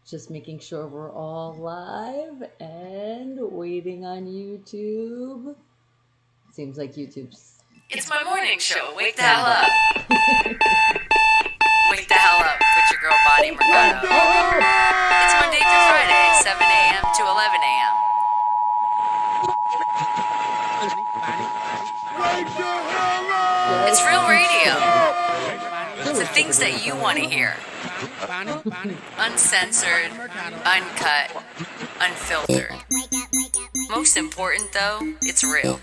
Just making sure we're all live and waiting on YouTube. Seems like YouTube's. It's my morning show. Wake the hell up. Wake the hell up with your girl Bonnie Mercado. It's Monday through Friday, 7 a.m. to 11 a.m. It's real radio. The things that you want to hear. Uncensored, uncut, unfiltered. Most important though, it's real.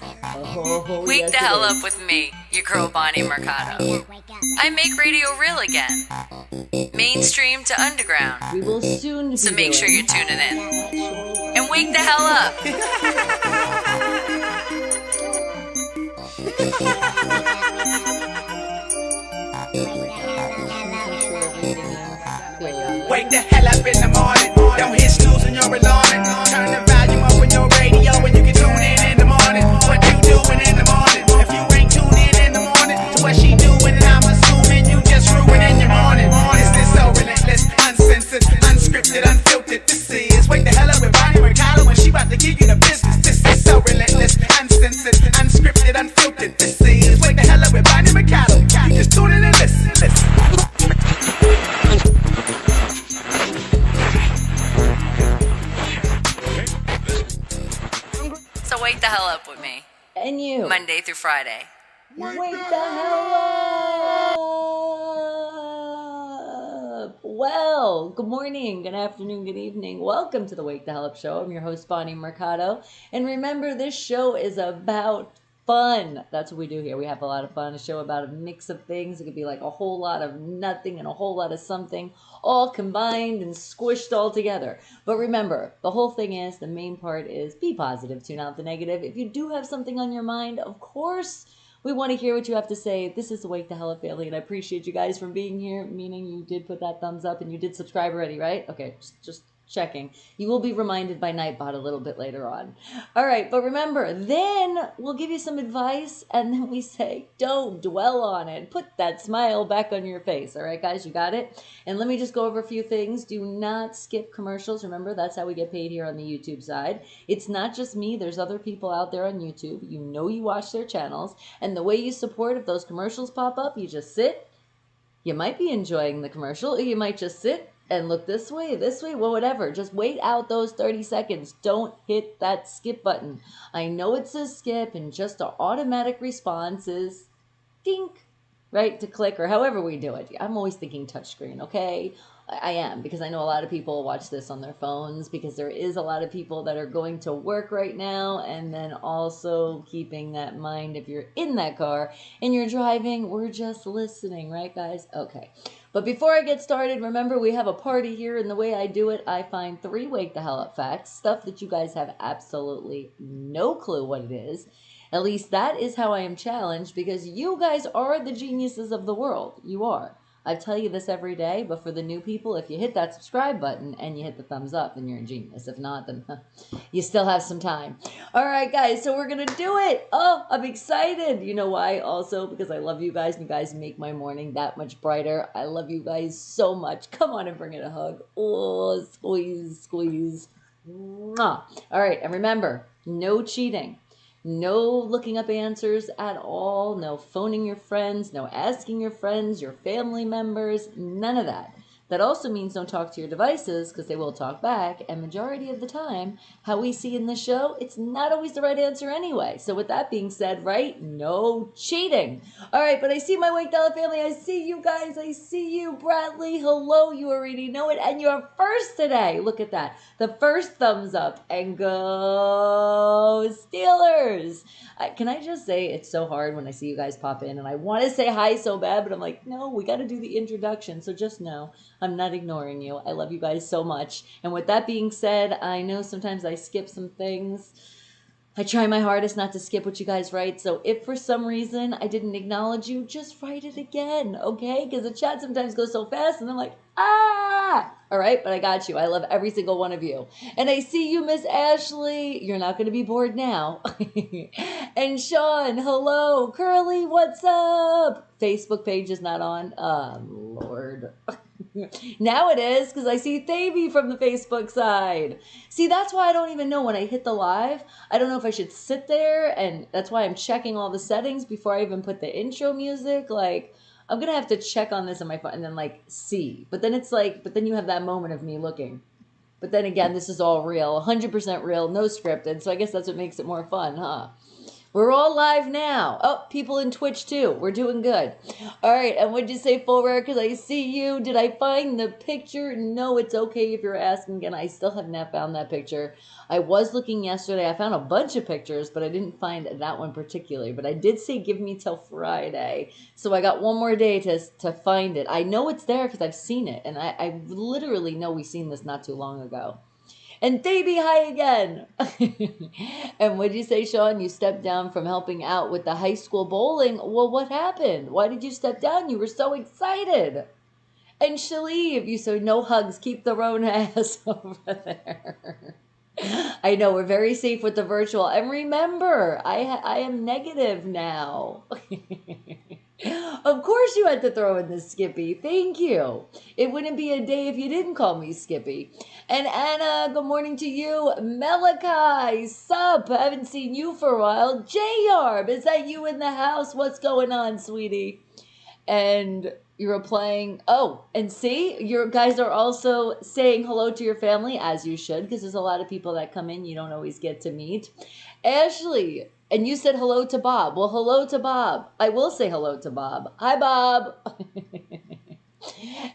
Wake the hell up with me, your girl Bonnie Mercado. I make radio real again. Mainstream to underground. We will soon. So make sure you're tuning in. And wake the hell up. Wake the hell up in the morning. Don't hit snooze when you're alarming. Turn the volume up on your radio and you can tune in the morning. What you doing in the morning? If you ain't tuned in the morning to what she doing, and I'm assuming you just ruining your morning. This is so relentless, uncensored, unscripted, unfiltered. This is Wake the Hell Up with Bonnie Mercado when she about to give you the business. This is so relentless, uncensored, unscripted, unfiltered. This is Wake the Hell Up with Bonnie Mercado. You just tune in and listen. So wake the hell up with me. And you. Monday through Friday. Wake the hell up! Well, good morning, good afternoon, good evening. Welcome to the Wake the Hell Up Show. I'm your host, Bonnie Mercado. And remember, this show is about fun. That's what we do here. We have a lot of fun. A show about a mix of things. It could be like a whole lot of nothing and a whole lot of something, all combined and squished all together. But remember, the whole thing is, the main part is be positive, tune out the negative. If you do have something on your mind, of course, we want to hear what you have to say. This is the Wake the Hell Up family, and I appreciate you guys for being here, meaning you did put that thumbs up and you did subscribe already, right? Okay, just checking. You will be reminded by Nightbot a little bit later on. All right, but remember, then we'll give you some advice, and then we say, don't dwell on it. Put that smile back on your face. All right, guys, you got it? And let me just go over a few things. Do not skip commercials. Remember, that's how we get paid here on the YouTube side. It's not just me. There's other people out there on YouTube. You know you watch their channels, and the way you support, if those commercials pop up, you just sit. You might be enjoying the commercial, or you might just sit and look this way, well, whatever. Just wait out those 30 seconds. Don't hit that skip button. I know it says skip, and just an automatic response is dink, right, to click, or however we do it. I'm always thinking touchscreen, okay? I am, because I know a lot of people watch this on their phones, because there is a lot of people that are going to work right now, and then also keeping that mind if you're in that car and you're driving, we're just listening, right, guys? Okay. But before I get started, remember, we have a party here, and the way I do it, I find 3 Wake the Hell Up facts, stuff that you guys have absolutely no clue what it is. At least that is how I am challenged, because you guys are the geniuses of the world. You are. I tell you this every day, but for the new people, if you hit that subscribe button and you hit the thumbs up, then you're a genius. If not, then you still have some time. All right, guys, so we're going to do it. Oh, I'm excited. You know why? Also, because I love you guys, and you guys make my morning that much brighter. I love you guys so much. Come on and bring it a hug. Oh, squeeze, squeeze. Mwah. All right, and remember, no cheating. No looking up answers at all, no phoning your friends, no asking your friends, your family members, none of that. That also means don't talk to your devices, because they will talk back, and majority of the time, how we see in the show, it's not always the right answer anyway. So with that being said, right, no cheating. All right, but I see my Wake the Hell Up family. I see you guys. I see you, Bradley. Hello, you already know it, and you're first today. Look at that. The first thumbs up, and go Steelers. Can I just say, it's so hard when I see you guys pop in, and I want to say hi so bad, but I'm like, no, we got to do the introduction, so just know I'm not ignoring you. I love you guys so much. And with that being said, I know sometimes I skip some things. I try my hardest not to skip what you guys write. So if for some reason I didn't acknowledge you, just write it again, okay? Because the chat sometimes goes so fast, and I'm like, ah! All right, but I got you. I love every single one of you. And I see you, Miss Ashley. You're not going to be bored now. And Sean, hello. Curly, what's up? Facebook page is not on. Lord. Now it is, because I see Thaby from the Facebook side. See, that's why I don't even know when I hit the live. I don't know if I should sit there, and that's why I'm checking all the settings before I even put the intro music. Like, I'm going to have to check on this on my phone and then, like, see. But then it's like, but then you have that moment of me looking. But then again, this is all real, 100% real, no scripted. So I guess that's what makes it more fun, huh? We're all live now. Oh, people in Twitch too. We're doing good. All right, and what'd you say, Full Rare? Because I see you. Did I find the picture? No, it's okay if you're asking again. I still have not found that picture. I was looking yesterday. I found a bunch of pictures, but I didn't find that one particularly. But I did say give me till Friday. So I got one more day to find it. I know it's there because I've seen it. And I literally know we seen this not too long ago. And Thaby, hi again. And what'd you say, Sean? You stepped down from helping out with the high school bowling. Well, what happened? Why did you step down? You were so excited. And Shaleev, you said no hugs. Keep the Rona ass over there. I know, we're very safe with the virtual. And remember, I am negative now. Of course you had to throw in the Skippy. Thank you. It wouldn't be a day if you didn't call me Skippy. And Anna, good morning to you. Malachi, sup? I haven't seen you for a while. J-Yarb, is that you in the house? What's going on, sweetie? And you're replying, oh, and see, your guys are also saying hello to your family, as you should, because there's a lot of people that come in you don't always get to meet. Ashley, and you said hello to Bob. Well, hello to Bob. I will say hello to Bob. Hi, Bob.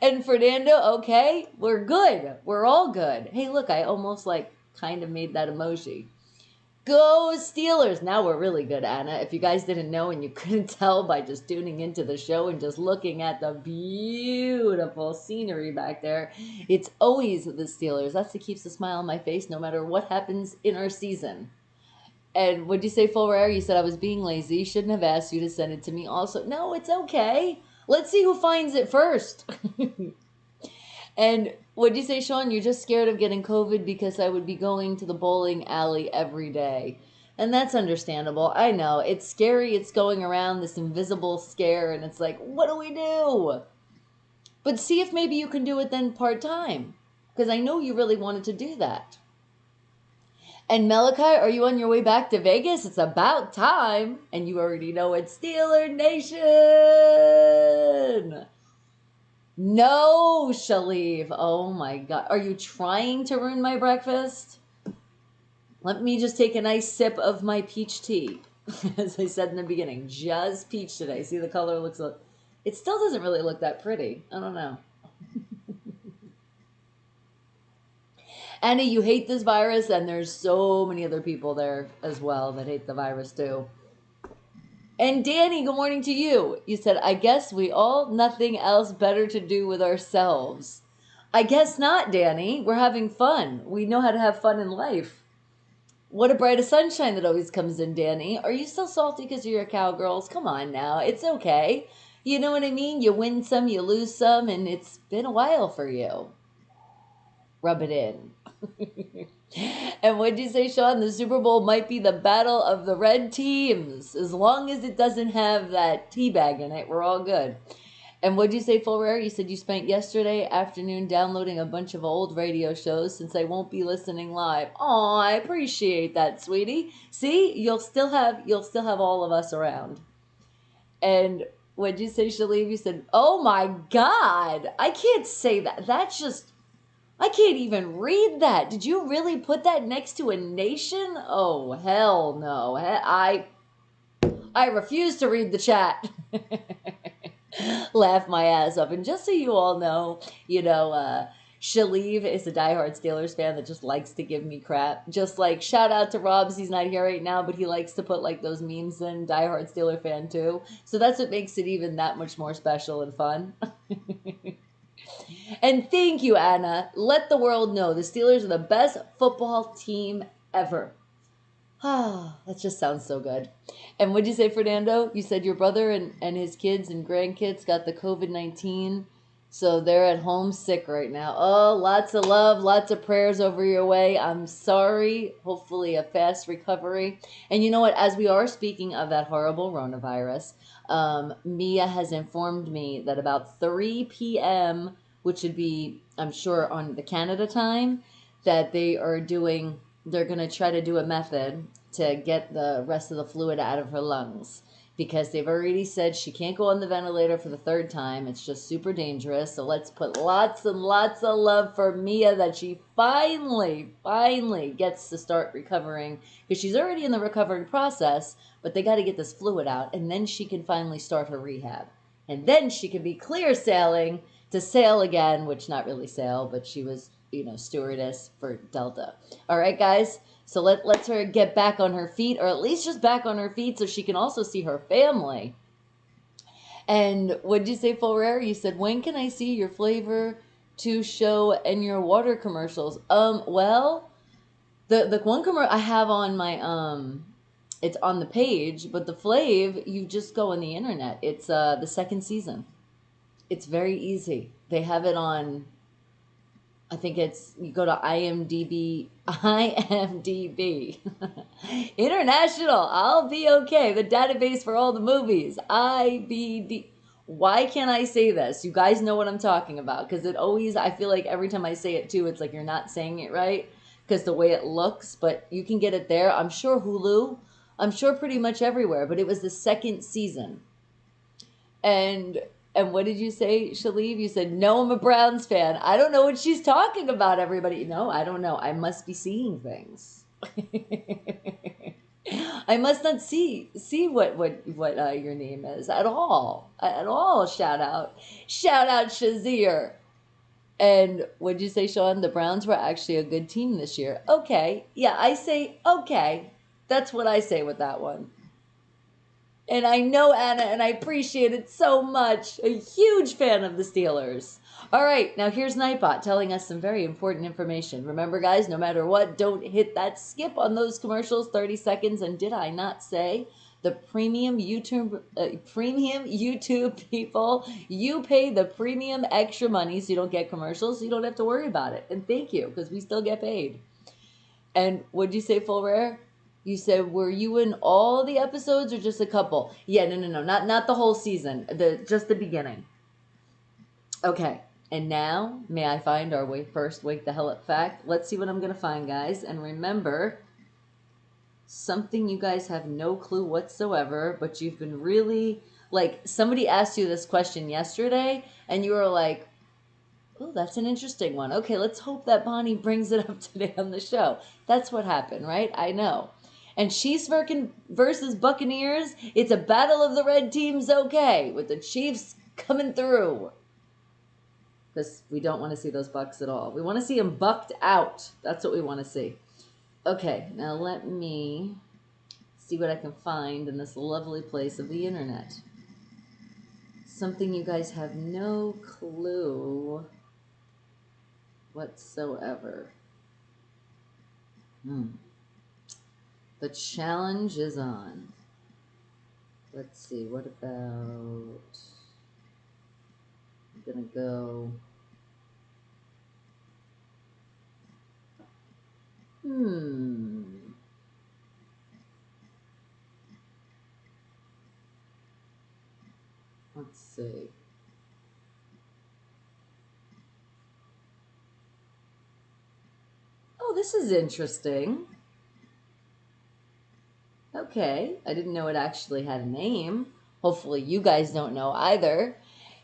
And Fernando, okay, we're good. We're all good. Hey, look, I almost like kind of made that emoji. Go Steelers! Now we're really good, Anna. If you guys didn't know and you couldn't tell by just tuning into the show and just looking at the beautiful scenery back there, it's always the Steelers. That's what keeps a smile on my face no matter what happens in our season. And what'd you say, Full Rare? You said I was being lazy. Shouldn't have asked you to send it to me also. No, it's okay. Let's see who finds it first. And what'd you say, Sean? You're just scared of getting COVID because I would be going to the bowling alley every day. And that's understandable. I know. It's scary. It's going around this invisible scare. And it's like, what do we do? But see if maybe you can do it then part-time. Because I know you really wanted to do that. And Malachi, are you on your way back to Vegas? It's about time. And you already know it's Steeler Nation. No, Shaleev. Oh my God. Are you trying to ruin my breakfast? Let me just take a nice sip of my peach tea. As I said in the beginning, just peach today. See, the color looks, it still doesn't really look that pretty. I don't know. Annie, you hate this virus, and there's so many other people there as well that hate the virus too. And Danny, good morning to you. You said, I guess we all nothing else better to do with ourselves. I guess not, Danny. We're having fun. We know how to have fun in life. What a bright of sunshine that always comes in, Danny. Are you still salty because you're a cowgirls? Come on now. It's okay. You know what I mean? You win some, you lose some, and it's been a while for you. Rub it in. And what'd you say, Sean? The Super Bowl might be the battle of the red teams. As long as it doesn't have that tea bag in it, we're all good. And what'd you say, Full Rare? You said you spent yesterday afternoon downloading a bunch of old radio shows since I won't be listening live. Aw, I appreciate that, sweetie. See, you'll still have all of us around. And what'd you say, Shaleev? You said, oh my God, I can't say that. That's just, I can't even read that. Did you really put that next to a nation? Oh, hell no. I refuse to read the chat. Laugh my ass up. And just so you all know, Shaleev is a diehard Steelers fan that just likes to give me crap. Just like, shout out to Robs. He's not here right now, but he likes to put like those memes in. Diehard Steeler fan too. So that's what makes it even that much more special and fun. And thank you, Anna. Let the world know the Steelers are the best football team ever. Ah, that just sounds so good. And what'd you say, Fernando? You said your brother and his kids and grandkids got the COVID-19, so they're at home sick right now. Oh, lots of love, lots of prayers over your way. I'm sorry. Hopefully a fast recovery. And you know what? As we are speaking of that horrible coronavirus, Mia has informed me that about 3 p.m., which would be, I'm sure, on the Canada time, that they're going to try to do a method to get the rest of the fluid out of her lungs, because they've already said she can't go on the ventilator for the third time. It's just super dangerous. So let's put lots and lots of love for Mia, that she finally gets to start recovering, because she's already in the recovering process, but they got to get this fluid out, and then she can finally start her rehab. And then she can be clear sailing to sail again, which not really sail, but she was, stewardess for Delta. All right, guys. So let's her get back on her feet, or at least just back on her feet, so she can also see her family. And what did you say, Full Rare? You said, when can I see your Flavor 2 show and your water commercials? Well, the one commercial I have on my, it's on the page, but the Flav, you just go on the internet. It's the second season. It's very easy. They have it on, I think you go to IMDb, International, I'll be okay, the database for all the movies, IBD. Why can't I say this? You guys know what I'm talking about, because I feel like every time I say it too, it's like you're not saying it right, because the way it looks, but you can get it there. I'm sure Hulu, I'm sure pretty much everywhere, but it was the second season. And what did you say, Shaleev? You said, no, I'm a Browns fan. I don't know what she's talking about, everybody. No, I don't know. I must be seeing things. I must not see what your name is at all. At all. Shout out Shazier. And what'd you say, Sean? The Browns were actually a good team this year. Okay. Yeah, I say okay. That's what I say with that one. And I know Anna, and I appreciate it so much. A huge fan of the Steelers. All right, now here's Nightbot telling us some very important information. Remember, guys, no matter what, don't hit that skip on those commercials, 30 seconds. And did I not say the premium YouTube people, you pay the premium extra money so you don't get commercials, so you don't have to worry about it. And thank you, because we still get paid. And what'd you say, Full Rare? You said, were you in all the episodes or just a couple? Yeah, no, not the whole season, just the beginning. Okay, and now, may I find our first Wake the Hell Up fact? Let's see what I'm going to find, guys. And remember, something you guys have no clue whatsoever, but you've been really, like, somebody asked you this question yesterday, and you were like, oh, that's an interesting one. Okay, let's hope that Bonnie brings it up today on the show. That's what happened, right? I know. And Chiefs versus Buccaneers, it's a battle of the red teams, okay, with the Chiefs coming through. Because we don't want to see those Bucs at all. We want to see them bucked out. That's what we want to see. Okay, now let me see what I can find in this lovely place of the internet. Something you guys have no clue whatsoever. The challenge is on. Let's see, what about, I'm gonna go, let's see. Oh, this is interesting. Okay, I didn't know it actually had a name. Hopefully you guys don't know either.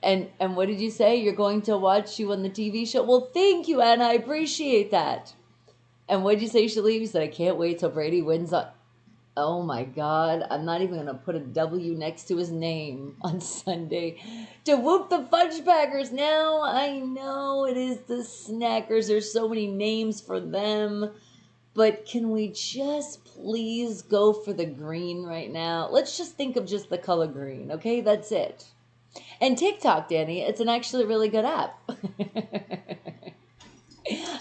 And what did you say? You're going to watch you on the TV show? Well, thank you, Anna. I appreciate that. And what did you say, Shaleev? You said, I can't wait till Brady wins on... Oh my God, I'm not even going to put a W next to his name on Sunday to whoop the Fudge Packers. Now, I know it is the Snackers. There's so many names for them. But can we just please go for the green right now? Let's just think of just the color green, okay? That's it. And TikTok, Danny, it's an actually really good app.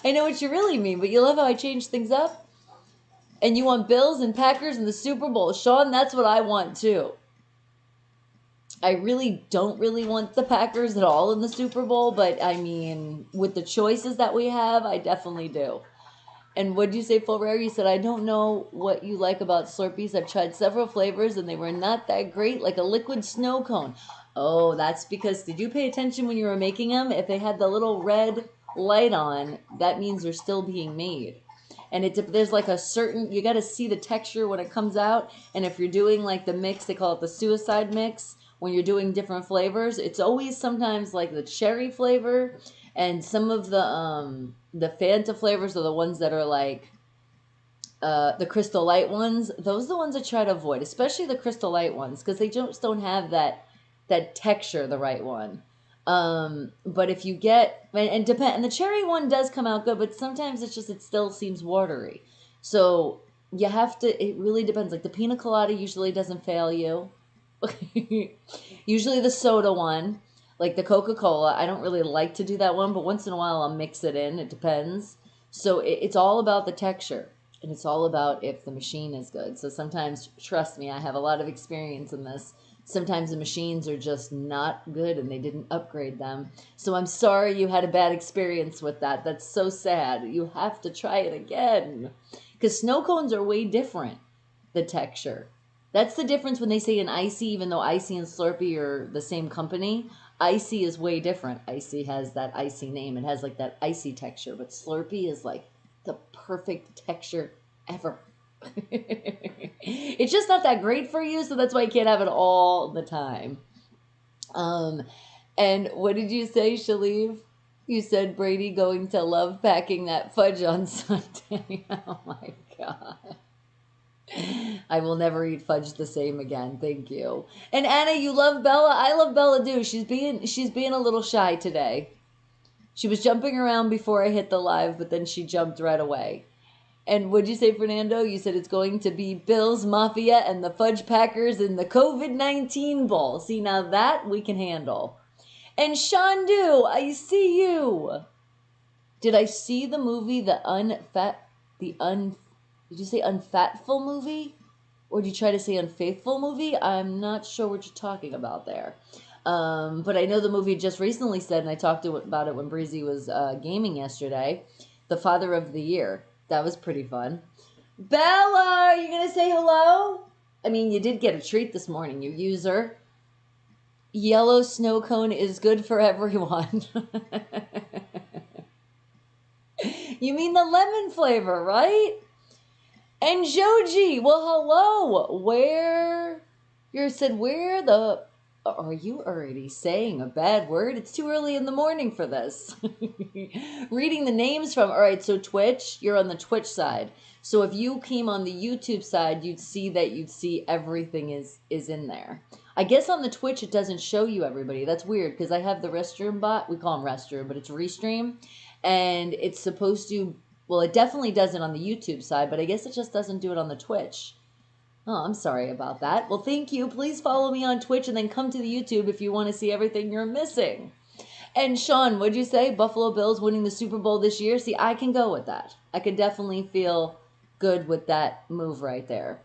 I know what you really mean, but you love how I change things up? And you want Bills and Packers in the Super Bowl. Sean, that's what I want too. I really don't want the Packers at all in the Super Bowl, but I mean, with the choices that we have, I definitely do. And what did you say, Full Rare? You said, I don't know what you like about Slurpees. I've tried several flavors and they were not that great, like a liquid snow cone. Oh, that's because, did you pay attention when you were making them? If they had the little red light on, that means they're still being made. And there's like a certain, you got to see the texture when it comes out. And if you're doing like the mix, they call it the suicide mix, when you're doing different flavors, it's always sometimes like the cherry flavor, and some of the Fanta flavors are the ones that are like the Crystal Light ones. Those are the ones I try to avoid, especially the Crystal Light ones, because they just don't have that texture, the right one. But if you get, and the cherry one does come out good, but sometimes it still seems watery. So you have to, it really depends. Like the pina colada usually doesn't fail you. Usually the soda one, like the Coca-Cola, I don't really like to do that one, but once in a while I'll mix it in. It depends. So it's all about the texture, and it's all about if the machine is good. So sometimes, trust me, I have a lot of experience in this. Sometimes the machines are just not good and they didn't upgrade them. So I'm sorry you had a bad experience with that. That's so sad. You have to try it again. Because snow cones are way different, the texture. That's the difference when they say an icy, even though icy and Slurpee are the same company. Icy is way different. Icy has that icy name. It has like that icy texture. But Slurpee is like the perfect texture ever. It's just not that great for you, so that's why you can't have it all the time. And what did you say, Shaleev? You said Brady going to love packing that fudge on Sunday. Oh my God. I will never eat fudge the same again. Thank you. And Anna, you love Bella. I love Bella too. She's being a little shy today. She was jumping around before I hit the live, but then she jumped right away. And what'd you say, Fernando? You said it's going to be Bills Mafia and the Fudge Packers in the COVID-19 Bowl. See, now that we can handle. And Shandu, I see you. Did I see the movie, did you say Unfatful movie? Or did you try to say Unfaithful movie? I'm not sure what you're talking about there. But I know the movie just recently said, and I talked about it when Breezy was gaming yesterday, The Father of the Year. That was pretty fun. Bella, are you going to say hello? I mean, you did get a treat this morning, you user. Yellow snow cone is good for everyone. You mean the lemon flavor, right? And Joji, well, hello. Are you already saying a bad word? It's too early in the morning for this. Reading the names from, all right, so Twitch, you're on the Twitch side. So if you came on the YouTube side, you'd see everything is in there. I guess on the Twitch, it doesn't show you everybody. That's weird because I have the Restroom bot. We call him Restroom, but it's Restream. And it's supposed to, well, it definitely does it on the YouTube side, but I guess it just doesn't do it on the Twitch. Oh, I'm sorry about that. Well, thank you. Please follow me on Twitch and then come to the YouTube if you want to see everything you're missing. And Sean, what'd you say? Buffalo Bills winning the Super Bowl this year? See, I can go with that. I could definitely feel good with that move right there.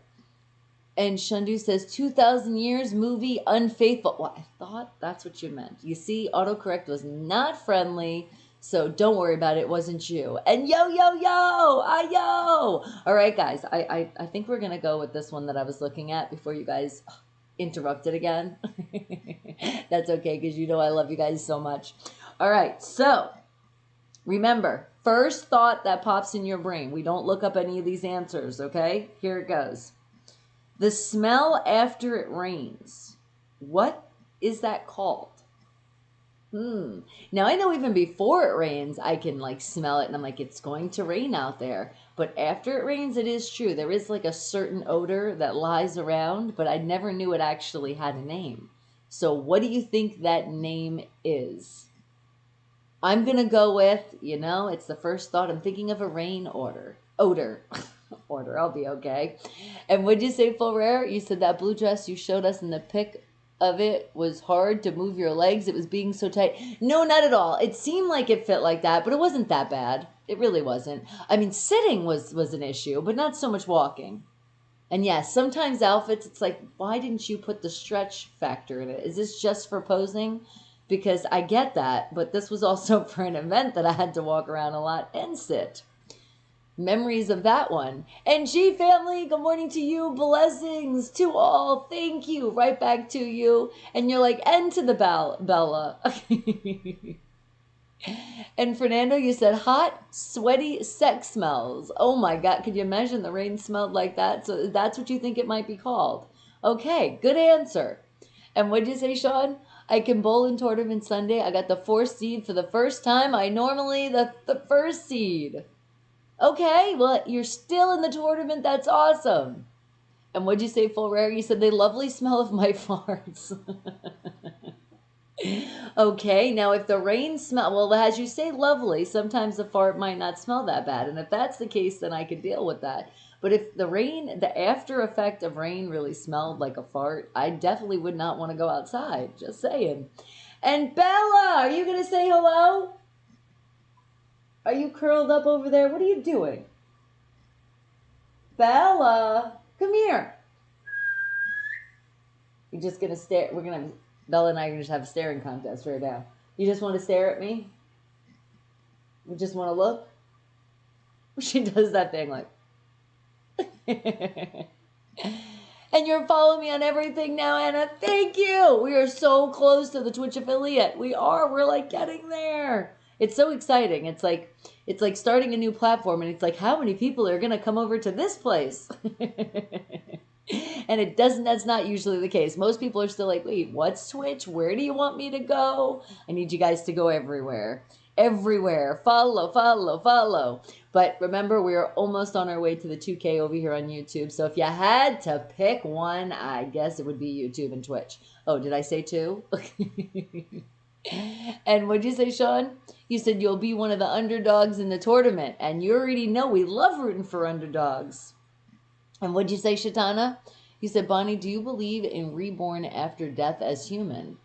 And Shandu says, 2,000 years movie Unfaithful. Well, I thought that's what you meant. You see, autocorrect was not friendly. So don't worry about it. It wasn't you. And yo. All right, guys. I think we're going to go with this one that I was looking at before you guys interrupted again. That's okay because you know I love you guys so much. All right. So remember, first thought that pops in your brain. We don't look up any of these answers, okay? Here it goes. The smell after it rains. What is that called? Now, I know even before it rains, I can like smell it and I'm like, it's going to rain out there. But after it rains, it is true. There is like a certain odor that lies around, but I never knew it actually had a name. So what do you think that name is? I'm going to go with, it's the first thought. I'm thinking of a rain odor. Order, I'll be okay. And what'd you say, Full Rare? You said that blue dress you showed us in the pic of it was hard to move your legs. It was being so tight. No, not at all. It seemed like it fit like that, but it wasn't that bad. It really wasn't. I mean, sitting was an issue, but not so much walking. And yes, sometimes outfits, it's like, why didn't you put the stretch factor in it? Is this just for posing? Because I get that, but this was also for an event that I had to walk around a lot and sit. Memories of that one. And G family, good morning to you. Blessings to all. Thank you. Right back to you. And you're like, and to the Bella. And Fernando, you said hot, sweaty sex smells. Oh my God. Could you imagine the rain smelled like that? So that's what you think it might be called. Okay. Good answer. And what'd you say, Sean? I can bowl in tournament Sunday. I got the 4th seed for the first time. I normally the first seed. Okay, well, you're still in the tournament. That's awesome. And what'd you say, Full Rare? You said they lovely smell of my farts. Okay, now if the rain smell, well, as you say lovely, sometimes the fart might not smell that bad. And if that's the case, then I could deal with that. But if the rain, the after effect of rain really smelled like a fart, I definitely would not want to go outside. Just saying. And Bella, are you going to say hello? Are you curled up over there? What are you doing? Bella, come here. You're just going to stare. Bella and I are going to just have a staring contest right now. You just want to stare at me? You just want to look? She does that thing like. And you're following me on everything now, Anna. Thank you. We are so close to the Twitch affiliate. We're like getting there. It's so exciting. It's like starting a new platform, and it's like, how many people are gonna come over to this place? And that's not usually the case. Most people are still like, wait, what's Twitch? Where do you want me to go? I need you guys to go everywhere. Everywhere. Follow. But remember, we are almost on our way to the 2K over here on YouTube. So if you had to pick one, I guess it would be YouTube and Twitch. Oh, did I say two? And what'd you say, Sean? You said you'll be one of the underdogs in the tournament. And you already know we love rooting for underdogs. And what'd you say, Shatana? You said, Bonnie, do you believe in reborn after death as human?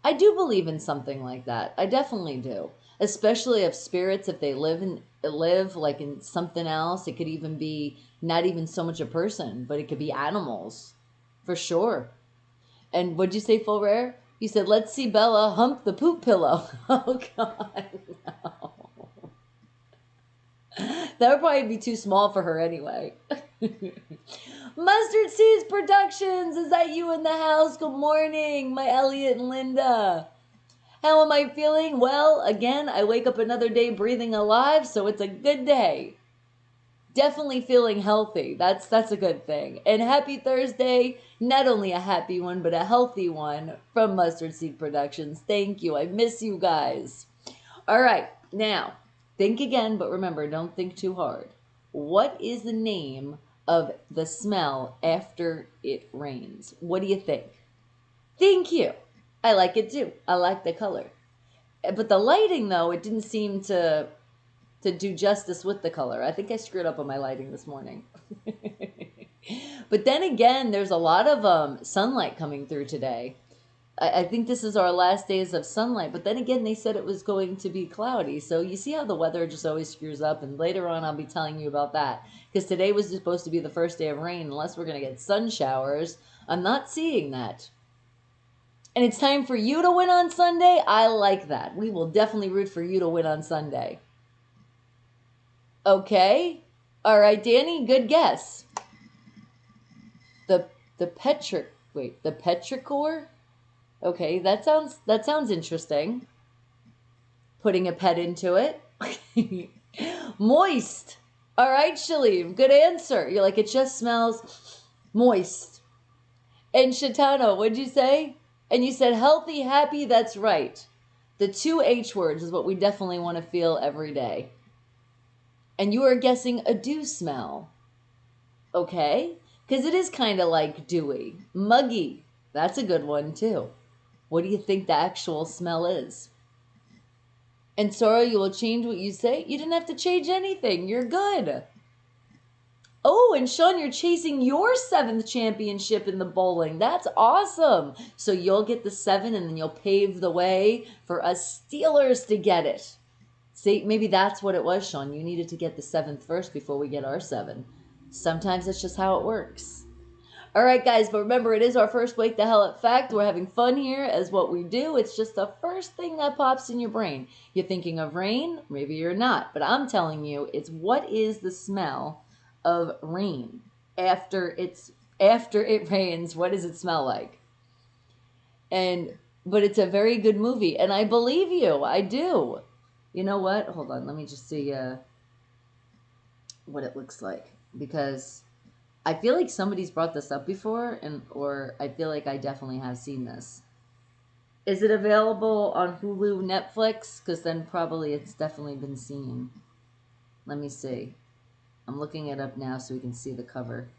I do believe in something like that. I definitely do. Especially if spirits, if they live like in something else. It could even be not even so much a person, but it could be animals. For sure. And what'd you say, Full Rare? You said, let's see Bella hump the poop pillow. Oh, God, no. That would probably be too small for her anyway. Mustard Seeds Productions, is that you in the house? Good morning, my Elliot and Linda. How am I feeling? Well, again, I wake up another day breathing alive, so it's a good day. Definitely feeling healthy. That's a good thing. And happy Thursday. Not only a happy one, but a healthy one from Mustard Seed Productions. Thank you. I miss you guys. All right. Now, think again, but remember, don't think too hard. What is the name of the smell after it rains? What do you think? Thank you. I like it too. I like the color. But the lighting, though, it didn't seem to do justice with the color. I think I screwed up on my lighting this morning. But then again, there's a lot of sunlight coming through today. I think this is our last days of sunlight. But then again, they said it was going to be cloudy. So you see how the weather just always screws up. And later on, I'll be telling you about that. Because today was supposed to be the first day of rain. Unless we're going to get sun showers. I'm not seeing that. And it's time for you to win on Sunday. I like that. We will definitely root for you to win on Sunday. Okay. All right, Danny, good guess. The petrichor? Okay, that sounds interesting. Putting a pet into it. Moist. All right, Shaleem, good answer. You're like, it just smells moist. And Shatano, what'd you say? And you said healthy, happy, that's right. The 2 H words is what we definitely want to feel every day. And you are guessing a dew smell. Okay? Because it is kind of like dewy. Muggy. That's a good one, too. What do you think the actual smell is? And Sora, you will change what you say? You didn't have to change anything. You're good. Oh, and Sean, you're chasing your 7th championship in the bowling. That's awesome. So you'll get the 7, and then you'll pave the way for us Steelers to get it. See, maybe that's what it was, Sean. You needed to get the 7th first before we get our 7. Sometimes it's just how it works. All right, guys, but remember, it is our first Wake the Hell Up fact. We're having fun here as what we do. It's just the first thing that pops in your brain. You're thinking of rain, maybe you're not, but I'm telling you, it's what is the smell of rain after it rains? What does it smell like? But it's a very good movie, and I believe you. I do. You know what? Hold on, let me just see what it looks like, because I feel like somebody's brought this up before, or I feel like I definitely have seen this. Is it available on Hulu, Netflix? Because then probably it's definitely been seen. Let me see. I'm looking it up now so we can see the cover.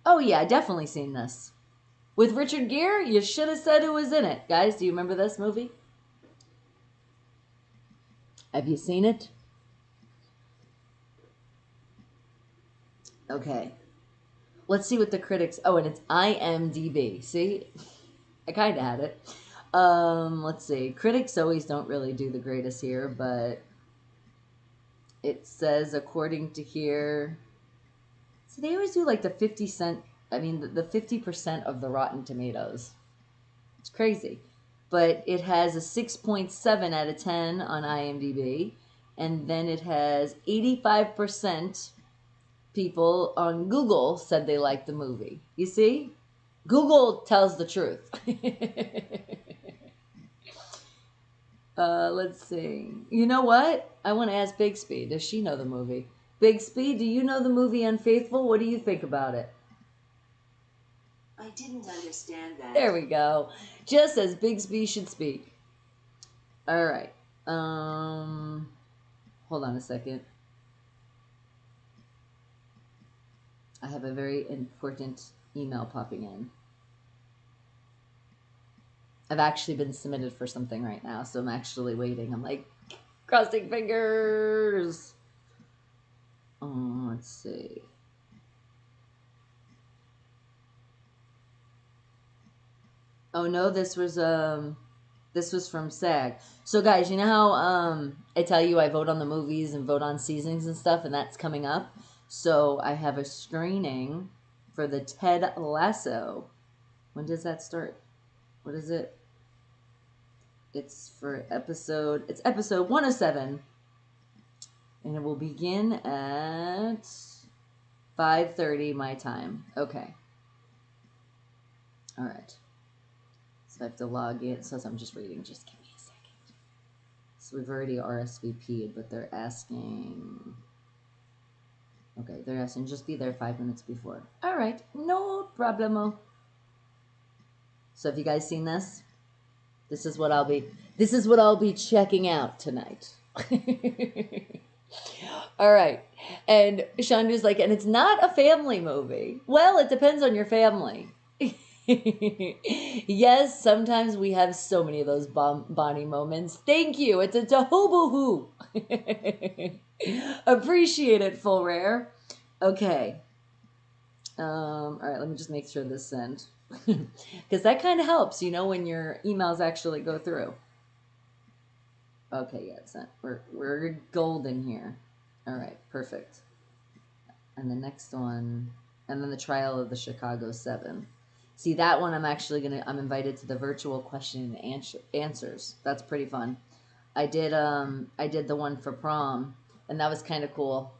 Oh yeah, I definitely seen this. With Richard Gere, you should have said who was in it. Guys, do you remember this movie? Have you seen it? Okay. Let's see what the critics... Oh, and it's IMDb. See? I kind of had it. Let's see. Critics always don't really do the greatest here, but it says, according to here... So they always do like the 50%... I mean, the 50% of the Rotten Tomatoes. It's crazy. But it has a 6.7 out of 10 on IMDb. And then it has 85% people on Google said they liked the movie. You see? Google tells the truth. Let's see. You know what? I want to ask Bixby. Does she know the movie? Bixby, do you know the movie Unfaithful? What do you think about it? I didn't understand that. There we go. Just as Bixby should speak. All right. Hold on a second. I have a very important email popping in. I've actually been submitted for something right now, so I'm actually waiting. I'm like, crossing fingers. Let's see. Oh no, this was from SAG. So guys, you know how I tell you I vote on the movies and vote on seasons and stuff, and that's coming up. So I have a screening for the Ted Lasso. When does that start? What is it? It's episode 107. And it will begin at 5:30 my time. Okay. All right. So I have to log in. It says I'm just reading. Just give me a second. So we've already RSVP'd, but they're asking... Okay, they're asking just be there 5 minutes before. All right, no problemo. So have you guys seen this? This is what I'll be checking out tonight. All right. And Shandu's like, and it's not a family movie. Well, it depends on your family. Yes, sometimes we have so many of those Bonnie moments. Thank you. It's a Tahobo-hoo. Appreciate it, Full Rare. Okay. All right, let me just make sure this sent. Because that kind of helps, you know, when your emails actually go through. Okay, yeah, it's sent. We're golden here. All right, perfect. And the next one, and then the Trial of the Chicago 7. See, that one I'm invited to the virtual question and answers. That's pretty fun. I did the one for prom, and that was kind of cool.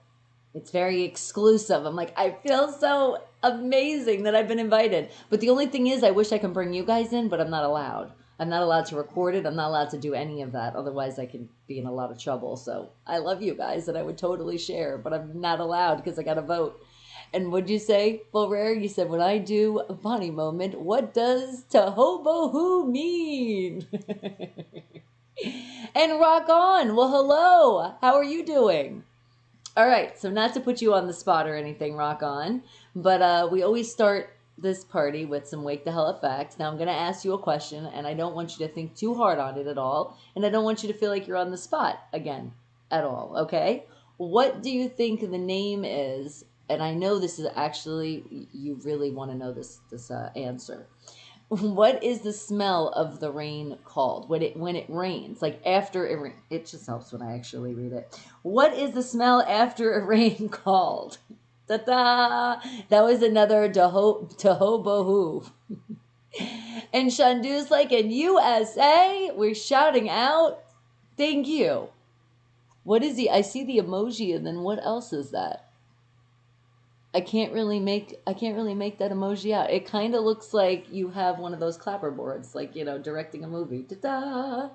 It's very exclusive. I'm like, I feel so amazing that I've been invited. But the only thing is, I wish I could bring you guys in, but I'm not allowed. I'm not allowed to record it. I'm not allowed to do any of that. Otherwise, I could be in a lot of trouble. So I love you guys, and I would totally share, but I'm not allowed because I got to vote. And what'd you say, Full Rare? You said, when I do a Bonnie moment, what does Tahobo-hoo mean? And rock on. Well, hello. How are you doing? All right. So not to put you on the spot or anything, rock on. But we always start this party with some Wake the Hell Up facts. Now I'm going to ask you a question, and I don't want you to think too hard on it at all. And I don't want you to feel like you're on the spot again at all. Okay? What do you think the name is? And I know this is actually, you really want to know this answer. What is the smell of the rain called? When it rains, like after it rains. It just helps when I actually read it. What is the smell after a rain called? Ta-da! That was another Tohobohu. And Shandu's like, in USA, we're shouting out, thank you. What is he? I see the emoji, and then what else is that? I can't really make that emoji out. It kind of looks like you have one of those clapper boards, like, directing a movie. Ta-da!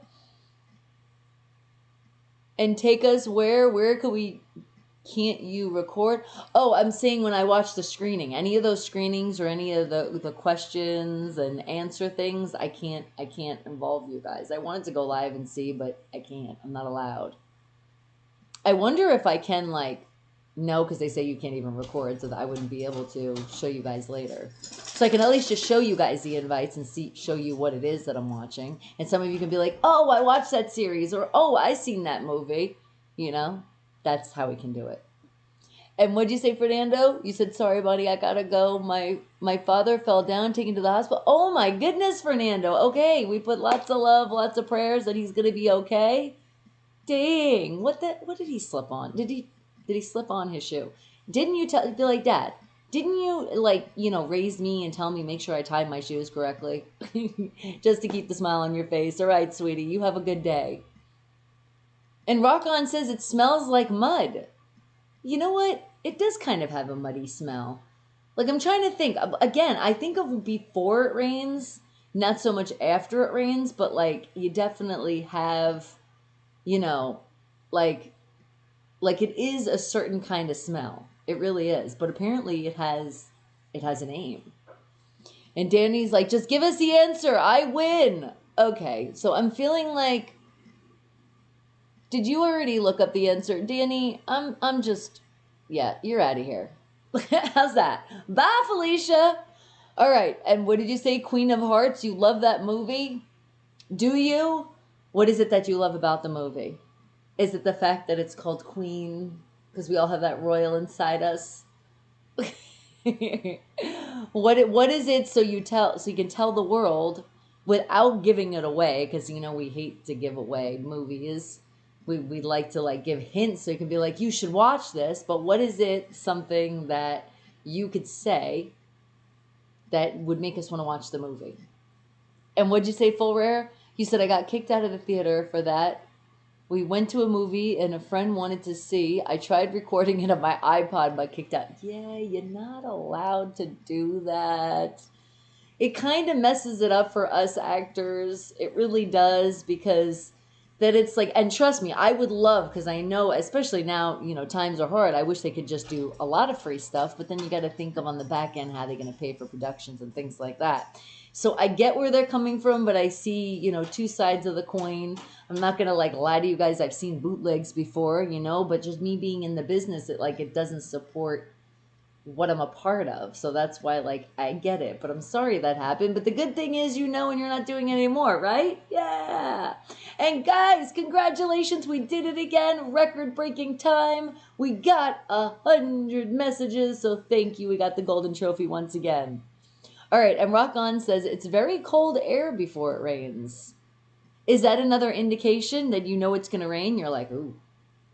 And take us where? Where could we? Can't you record? Oh, I'm saying when I watch the screening, any of those screenings or any of the questions and answer things, I can't involve you guys. I wanted to go live and see, but I can't. I'm not allowed. I wonder if I can, no, because they say you can't even record, so that I wouldn't be able to show you guys later. So I can at least just show you guys the invites and show you what it is that I'm watching. And some of you can be like, oh, I watched that series, or oh, I seen that movie. That's how we can do it. And what'd you say, Fernando? You said, sorry, buddy, I gotta go. My father fell down, taken to the hospital. Oh my goodness, Fernando. Okay, we put lots of love, lots of prayers that he's gonna be okay. Dang, what did he slip on? Did he slip on his shoe? Didn't you be like, Dad, didn't you raise me and tell me make sure I tied my shoes correctly? Just to keep the smile on your face. All right, sweetie, you have a good day. And Rock On says it smells like mud. You know what? It does kind of have a muddy smell. I'm trying to think. Again, I think of before it rains, not so much after it rains, but you definitely have, like it is a certain kind of smell. It really is. But apparently it has a name. And Danny's like, just give us the answer. I win. Okay, so I'm feeling like, did you already look up the answer? Danny, I'm just, yeah, you're out of here. How's that? Bye, Felicia. All right, and what did you say? Queen of Hearts, you love that movie? Do you? What is it that you love about the movie? Is it the fact that it's called Queen? Because we all have that royal inside us. What is it so you can tell the world without giving it away? Because we hate to give away movies. We like to give hints so you can be like, you should watch this. But what is it, something that you could say that would make us want to watch the movie? And what'd you say, Full Rare? You said I got kicked out of the theater for that. We went to a movie and a friend wanted to see. I tried recording it on my iPod, but kicked out. Yeah, you're not allowed to do that. It kind of messes it up for us actors. It really does, because that it's and trust me, I would love, because I know, especially now, times are hard. I wish they could just do a lot of free stuff, but then you got to think of on the back end how they're going to pay for productions and things like that. So I get where they're coming from, but I see, two sides of the coin. I'm not going to lie to you guys. I've seen bootlegs before, but just me being in the business, it doesn't support what I'm a part of. So that's why, I get it, but I'm sorry that happened. But the good thing is, and you're not doing it anymore, right? Yeah. And guys, congratulations. We did it again. Record-breaking time. We got 100 messages. So thank you. We got the golden trophy once again. All right. And Rock On says it's very cold air before it rains. Is that another indication that it's going to rain? You're like, ooh,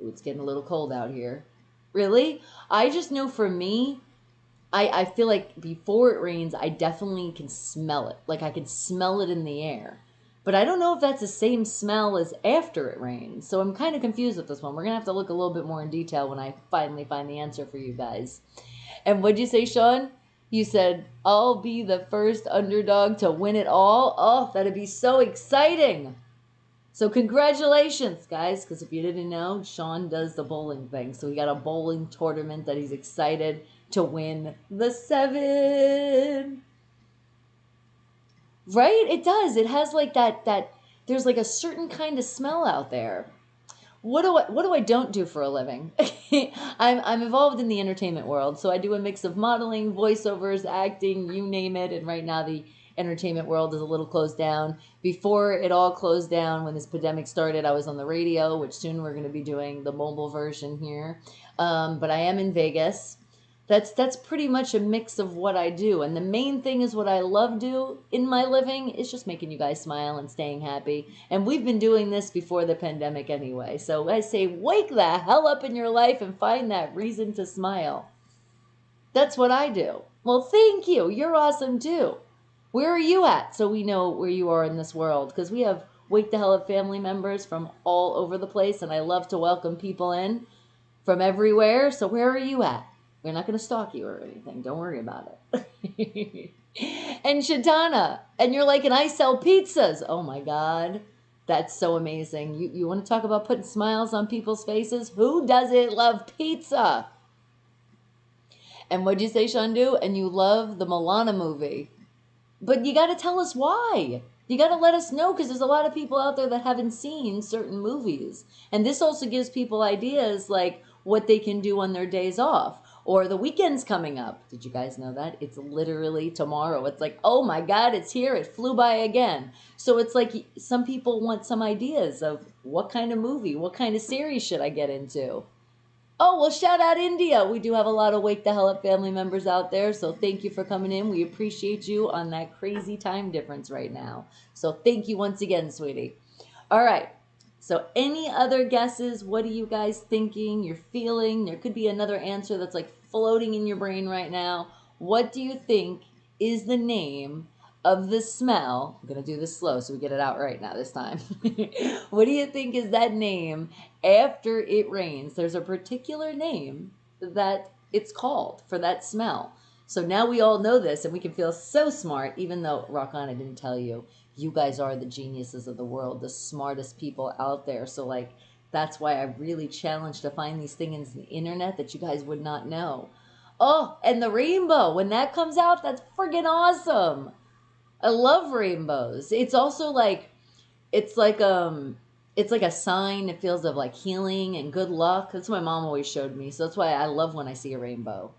it's getting a little cold out here. Really? I just know for me, I feel like before it rains, I definitely can smell it. I can smell it in the air. But I don't know if that's the same smell as after it rains. So I'm kind of confused with this one. We're going to have to look a little bit more in detail when I finally find the answer for you guys. And what'd you say, Sean? You said, I'll be the first underdog to win it all. Oh, that'd be so exciting. So congratulations, guys, because if you didn't know, Sean does the bowling thing. So we got a bowling tournament that he's excited to win the 7. Right? It does. It has that there's a certain kind of smell out there. What do I don't do for a living? I'm involved in the entertainment world. So I do a mix of modeling, voiceovers, acting, you name it. And right now the entertainment world is a little closed down. Before it all closed down, when this pandemic started, I was on the radio, which soon we're going to be doing the mobile version here. But I am in Vegas. That's pretty much a mix of what I do. And the main thing is what I love do in my living is just making you guys smile and staying happy. And we've been doing this before the pandemic anyway. So I say, wake the hell up in your life and find that reason to smile. That's what I do. Well, thank you. You're awesome too. Where are you at? So we know where you are in this world, because we have Wake the Hell Up family members from all over the place, and I love to welcome people in from everywhere. So where are you at? We're not going to stalk you or anything. Don't worry about it. And Shatana, and you're like, and I sell pizzas. Oh my God. That's so amazing. You want to talk about putting smiles on people's faces? Who doesn't love pizza? And what'd you say, Shandu? And you love the Moana movie. But you got to tell us why. You got to let us know, because there's a lot of people out there that haven't seen certain movies. And this also gives people ideas like what they can do on their days off. Or the weekend's coming up. Did you guys know that? It's literally tomorrow. It's like, oh my God, it's here. It flew by again. So it's like some people want some ideas of what kind of movie, what kind of series should I get into? Oh, well, shout out India. We do have a lot of Wake the Hell Up family members out there. So thank you for coming in. We appreciate you on that crazy time difference right now. So thank you once again, sweetie. All right. So any other guesses? What are you guys thinking? You're feeling? There could be another answer that's like floating in your brain right now. What do you think is the name of the smell? I'm going to do this slow so we get it out right now this time. What do you think is that name after it rains? There's a particular name that it's called for that smell. So now we all know this, and we can feel so smart, even though, Roxana, didn't tell you. You guys are the geniuses of the world, the smartest people out there. So, like, that's why I really challenge to find these things in the internet that you guys would not know. Oh, and the rainbow, when that comes out, that's friggin' awesome. I love rainbows. It's also like, it's like a sign. It feels of like healing and good luck. That's what my mom always showed me. So that's why I love when I see a rainbow.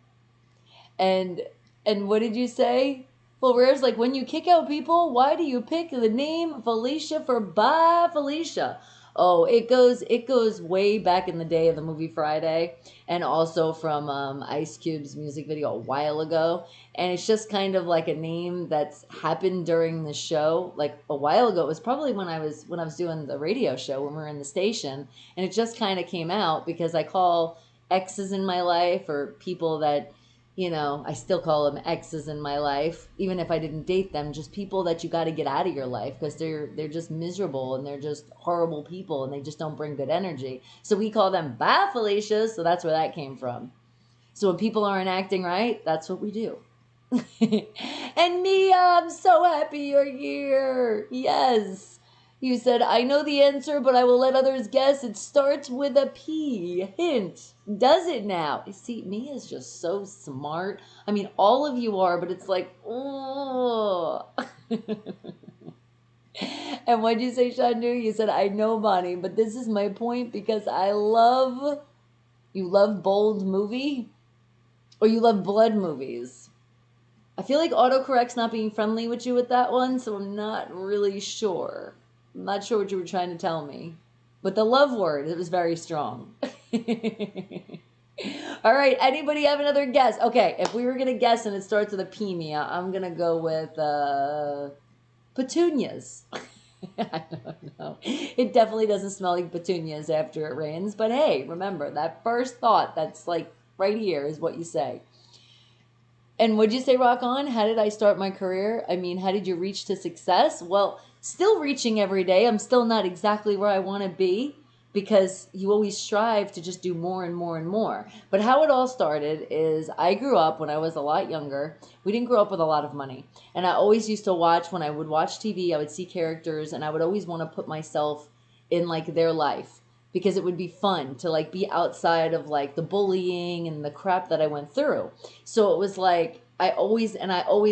And what did you say? Well, Rare's like, when you kick out people, why do you pick the name Felicia for Bye Felicia? Oh, it goes way back in the day of the movie Friday, and also from Ice Cube's music video a while ago. And it's just kind of like a name that's happened during the show, like a while ago. It was probably when I was doing the radio show, when we were in the station, and it just kind of came out because I call exes in my life, or people that, you know, I still call them exes in my life, even if I didn't date them, just people that you got to get out of your life because they're just miserable and they're just horrible people and they just don't bring good energy. So we call them Bye Felicia, so that's where that came from. So when people aren't acting right, that's what we do. And Mia, I'm so happy you're here. Yes. You said, I know the answer, but I will let others guess. It starts with a P. Hint. Does it now? You see, Mia's just so smart. I mean, all of you are, but it's like, oh. And what'd you say, Shandu? You said, I know, Bonnie, but this is my point because you love bold movie? Or you love blood movies? I feel like autocorrect's not being friendly with you with that one, so I'm not really sure. I'm not sure what you were trying to tell me. But the love word, it was very strong. All right, anybody have another guess? Okay, if we were going to guess and it starts with a P, Mia, I'm going to go with petunias. I don't know. It definitely doesn't smell like petunias after it rains. But hey, remember, that first thought that's like right here is what you say. And what'd you say, Rock On? How did I start my career? I mean, how did you reach to success? Well, still reaching every day. I'm still not exactly where I want to be because you always strive to just do more and more and more. But how it all started is I grew up when I was a lot younger. We didn't grow up with a lot of money. And I always used to watch, when I would watch TV, I would see characters and I would always want to put myself in like their life, because it would be fun to like be outside of like the bullying and the crap that I went through. So it was like, I always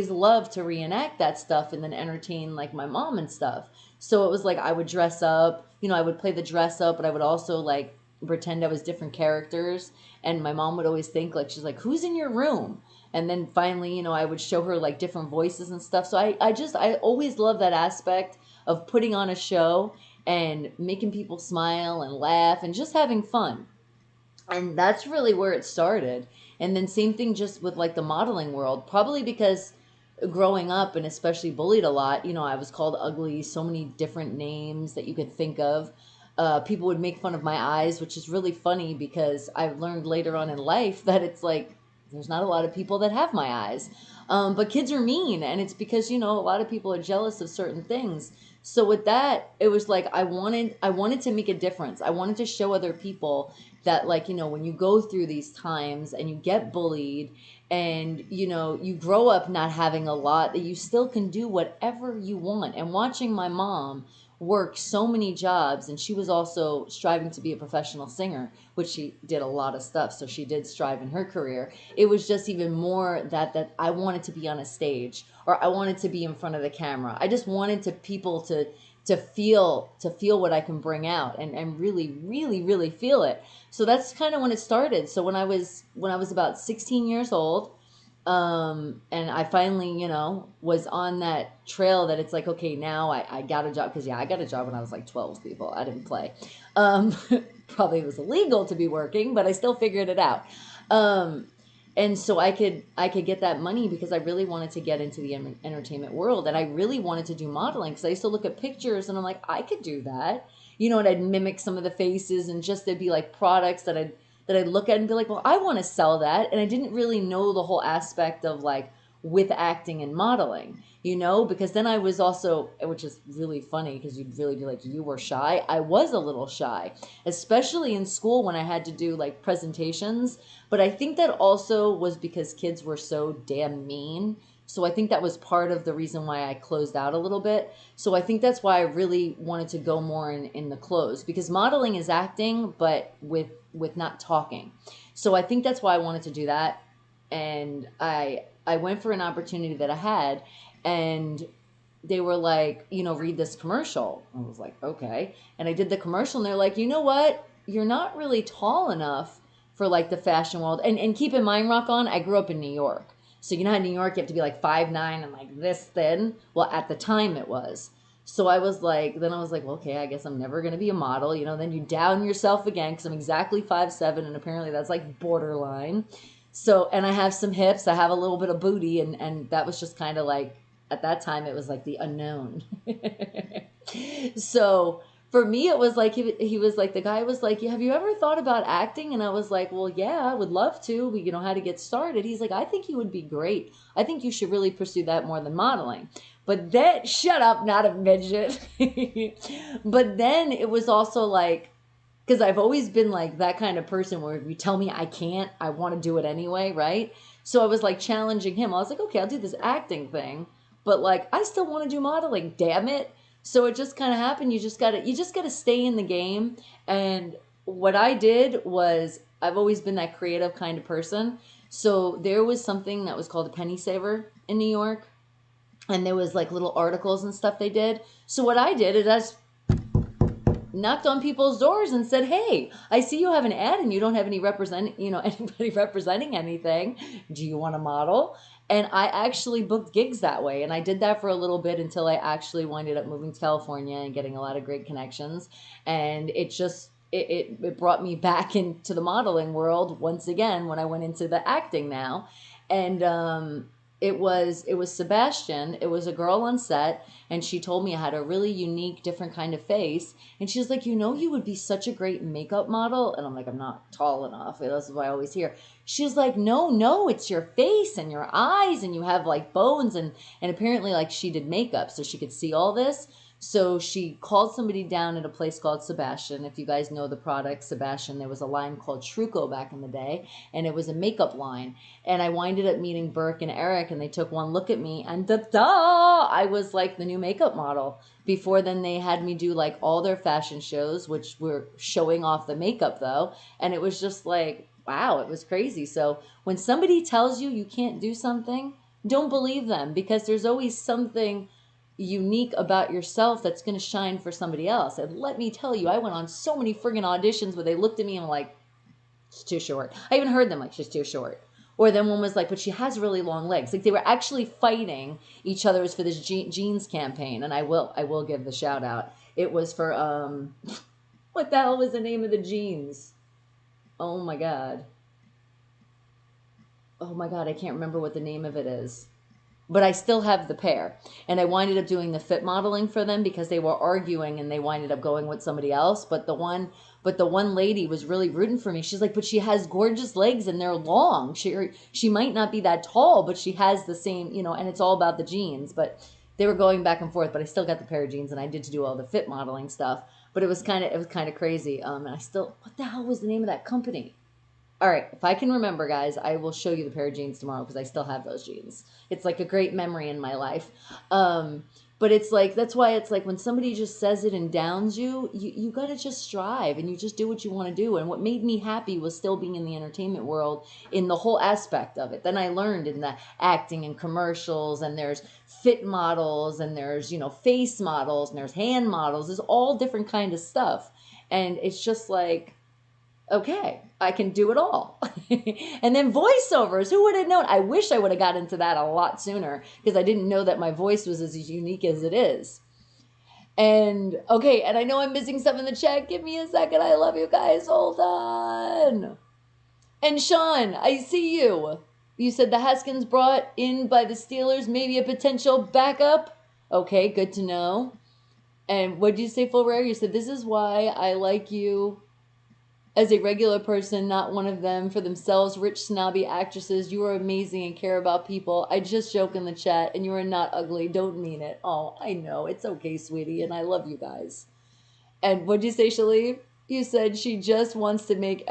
loved to reenact that stuff and then entertain like my mom and stuff. So it was like, I would dress up, you know, I would play the dress up, but I would also like pretend I was different characters. And my mom would always think like, she's like, who's in your room? And then finally, you know, I would show her like different voices and stuff. So I always loved that aspect of putting on a show and making people smile and laugh and just having fun. And that's really where it started. And then same thing just with like the modeling world, probably because growing up and especially bullied a lot, you know, I was called ugly, so many different names that you could think of. People would make fun of my eyes, which is really funny because I've learned later on in life that it's like there's not a lot of people that have my eyes. But kids are mean, and it's because, a lot of people are jealous of certain things. So with that, it was like I wanted to make a difference. I wanted to show other people that, like, when you go through these times and you get bullied and, you grow up not having a lot, that you still can do whatever you want. And watching my mom work so many jobs, and she was also striving to be a professional singer, which she did a lot of stuff, so she did strive in her career. It was just even more that I wanted to be on a stage, or I wanted to be in front of the camera. I just wanted people to feel what I can bring out, and really, really, really feel it. So that's kind of when it started. So when I was about 16 years old, and I finally, was on that trail that it's like, okay, now I got a job. Because, yeah, I got a job when I was like 12, people. I didn't play. Probably it was illegal to be working, but I still figured it out. And so I could get that money because I really wanted to get into the entertainment world. And I really wanted to do modeling because I used to look at pictures and I'm like, I could do that. And I'd mimic some of the faces, and just there'd be like products that I'd look at and be like, well, I want to sell that. And I didn't really know the whole aspect of like with acting and modeling, because then I was also, which is really funny because you'd really be like, you were shy. I was a little shy, especially in school when I had to do like presentations. But I think that also was because kids were so damn mean. So I think that was part of the reason why I closed out a little bit. So I think that's why I really wanted to go more in the close, because modeling is acting, but with not talking. So I think that's why I wanted to do that. And I went for an opportunity that I had, and they were like, read this commercial. I was like, okay. And I did the commercial, and they're like, you know what? You're not really tall enough for like the fashion world. And keep in mind, Rock On, I grew up in New York. So how in New York you have to be like 5'9" and like this thin? Well, at the time it was. So I was like, well, okay, I guess I'm never going to be a model. Then you down yourself again because I'm exactly 5'7", and apparently that's like borderline. So, and I have some hips, I have a little bit of booty, and that was just kind of like, at that time it was like the unknown. So for me, it was like, he was like, the guy was like, have you ever thought about acting? And I was like, well, yeah, I would love to. We, how to get started. He's like, I think you would be great. I think you should really pursue that more than modeling. But then, shut up, not a midget. But then it was also like, because I've always been like that kind of person where if you tell me I can't, I want to do it anyway, right? So I was like challenging him. I was like, okay, I'll do this acting thing, but like I still want to do modeling, damn it. So it just kind of happened. You just gotta stay in the game. And what I did was, I've always been that creative kind of person. So there was something that was called a penny saver in New York, and there was like little articles and stuff they did. So what I did is I just knocked on people's doors and said, hey, I see you have an ad and you don't have anybody representing anything. Do you want to model? And I actually booked gigs that way. And I did that for a little bit until I actually winded up moving to California and getting a lot of great connections. And it brought me back into the modeling world once again when I went into the acting now. And it was Sebastian. It was a girl on set, and she told me I had a really unique, different kind of face. And she was like, you would be such a great makeup model. And I'm like, I'm not tall enough. This is what I always hear. She was like, no, it's your face and your eyes, and you have like bones. And apparently like she did makeup so she could see all this. So she called somebody down at a place called Sebastian. If you guys know the product Sebastian, there was a line called Truco back in the day, and it was a makeup line. And I winded up meeting Burke and Eric, and they took one look at me, and da-da! I was like the new makeup model. Before then, they had me do like all their fashion shows, which were showing off the makeup though. And it was just like, wow, it was crazy. So when somebody tells you you can't do something, don't believe them, because there's always something unique about yourself that's going to shine for somebody else. And let me tell you, I went on so many friggin' auditions where they looked at me and were like, she's too short. I even heard them like, she's too short. Or then one was like, but she has really long legs. Like they were actually fighting each other for this jeans campaign. And I will give the shout out. It was for, what the hell was the name of the jeans? Oh my God. I can't remember what the name of it is. but I still have the pair. And I winded up doing the fit modeling for them because they were arguing and they winded up going with somebody else. But the one lady was really rooting for me. She's like, but she has gorgeous legs and they're long. She might not be that tall, but she has the same, and it's all about the jeans. But they were going back and forth, but I still got the pair of jeans and I did to do all the fit modeling stuff. But it was kind of crazy. And I still, what the hell was the name of that company? All right, if I can remember, guys, I will show you the pair of jeans tomorrow because I still have those jeans. It's like a great memory in my life. But it's like, that's why it's like when somebody just says it and downs you, you got to just strive and you just do what you want to do. And what made me happy was still being in the entertainment world in the whole aspect of it. Then I learned in the acting and commercials, and there's fit models, and there's, face models, and there's hand models. There's all different kind of stuff. And it's just like, okay, I can do it all. And then voiceovers, who would have known? I wish I would have got into that a lot sooner because I didn't know that my voice was as unique as it is. And okay, and I know I'm missing stuff in the chat. Give me a second. I love you guys. Hold on. And Sean, I see you. You said the Haskins brought in by the Steelers, maybe a potential backup. Okay, good to know. And what did you say, Full Rare? You said, this is why I like you as a regular person, not one of them for themselves, rich, snobby actresses. You are amazing and care about people. I just joke in the chat, and you are not ugly. Don't mean it. Oh, I know. It's okay, sweetie, and I love you guys. And what'd you say, Shalif? You said she just wants to make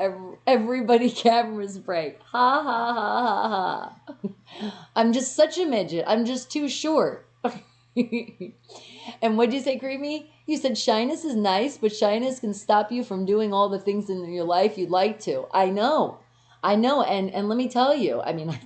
everybody cameras break. Ha, ha, ha, ha, ha. I'm just such a midget. I'm just too short. And what'd you say, Creamy? You said shyness is nice, but shyness can stop you from doing all the things in your life you'd like to. I know. And let me tell you, I mean,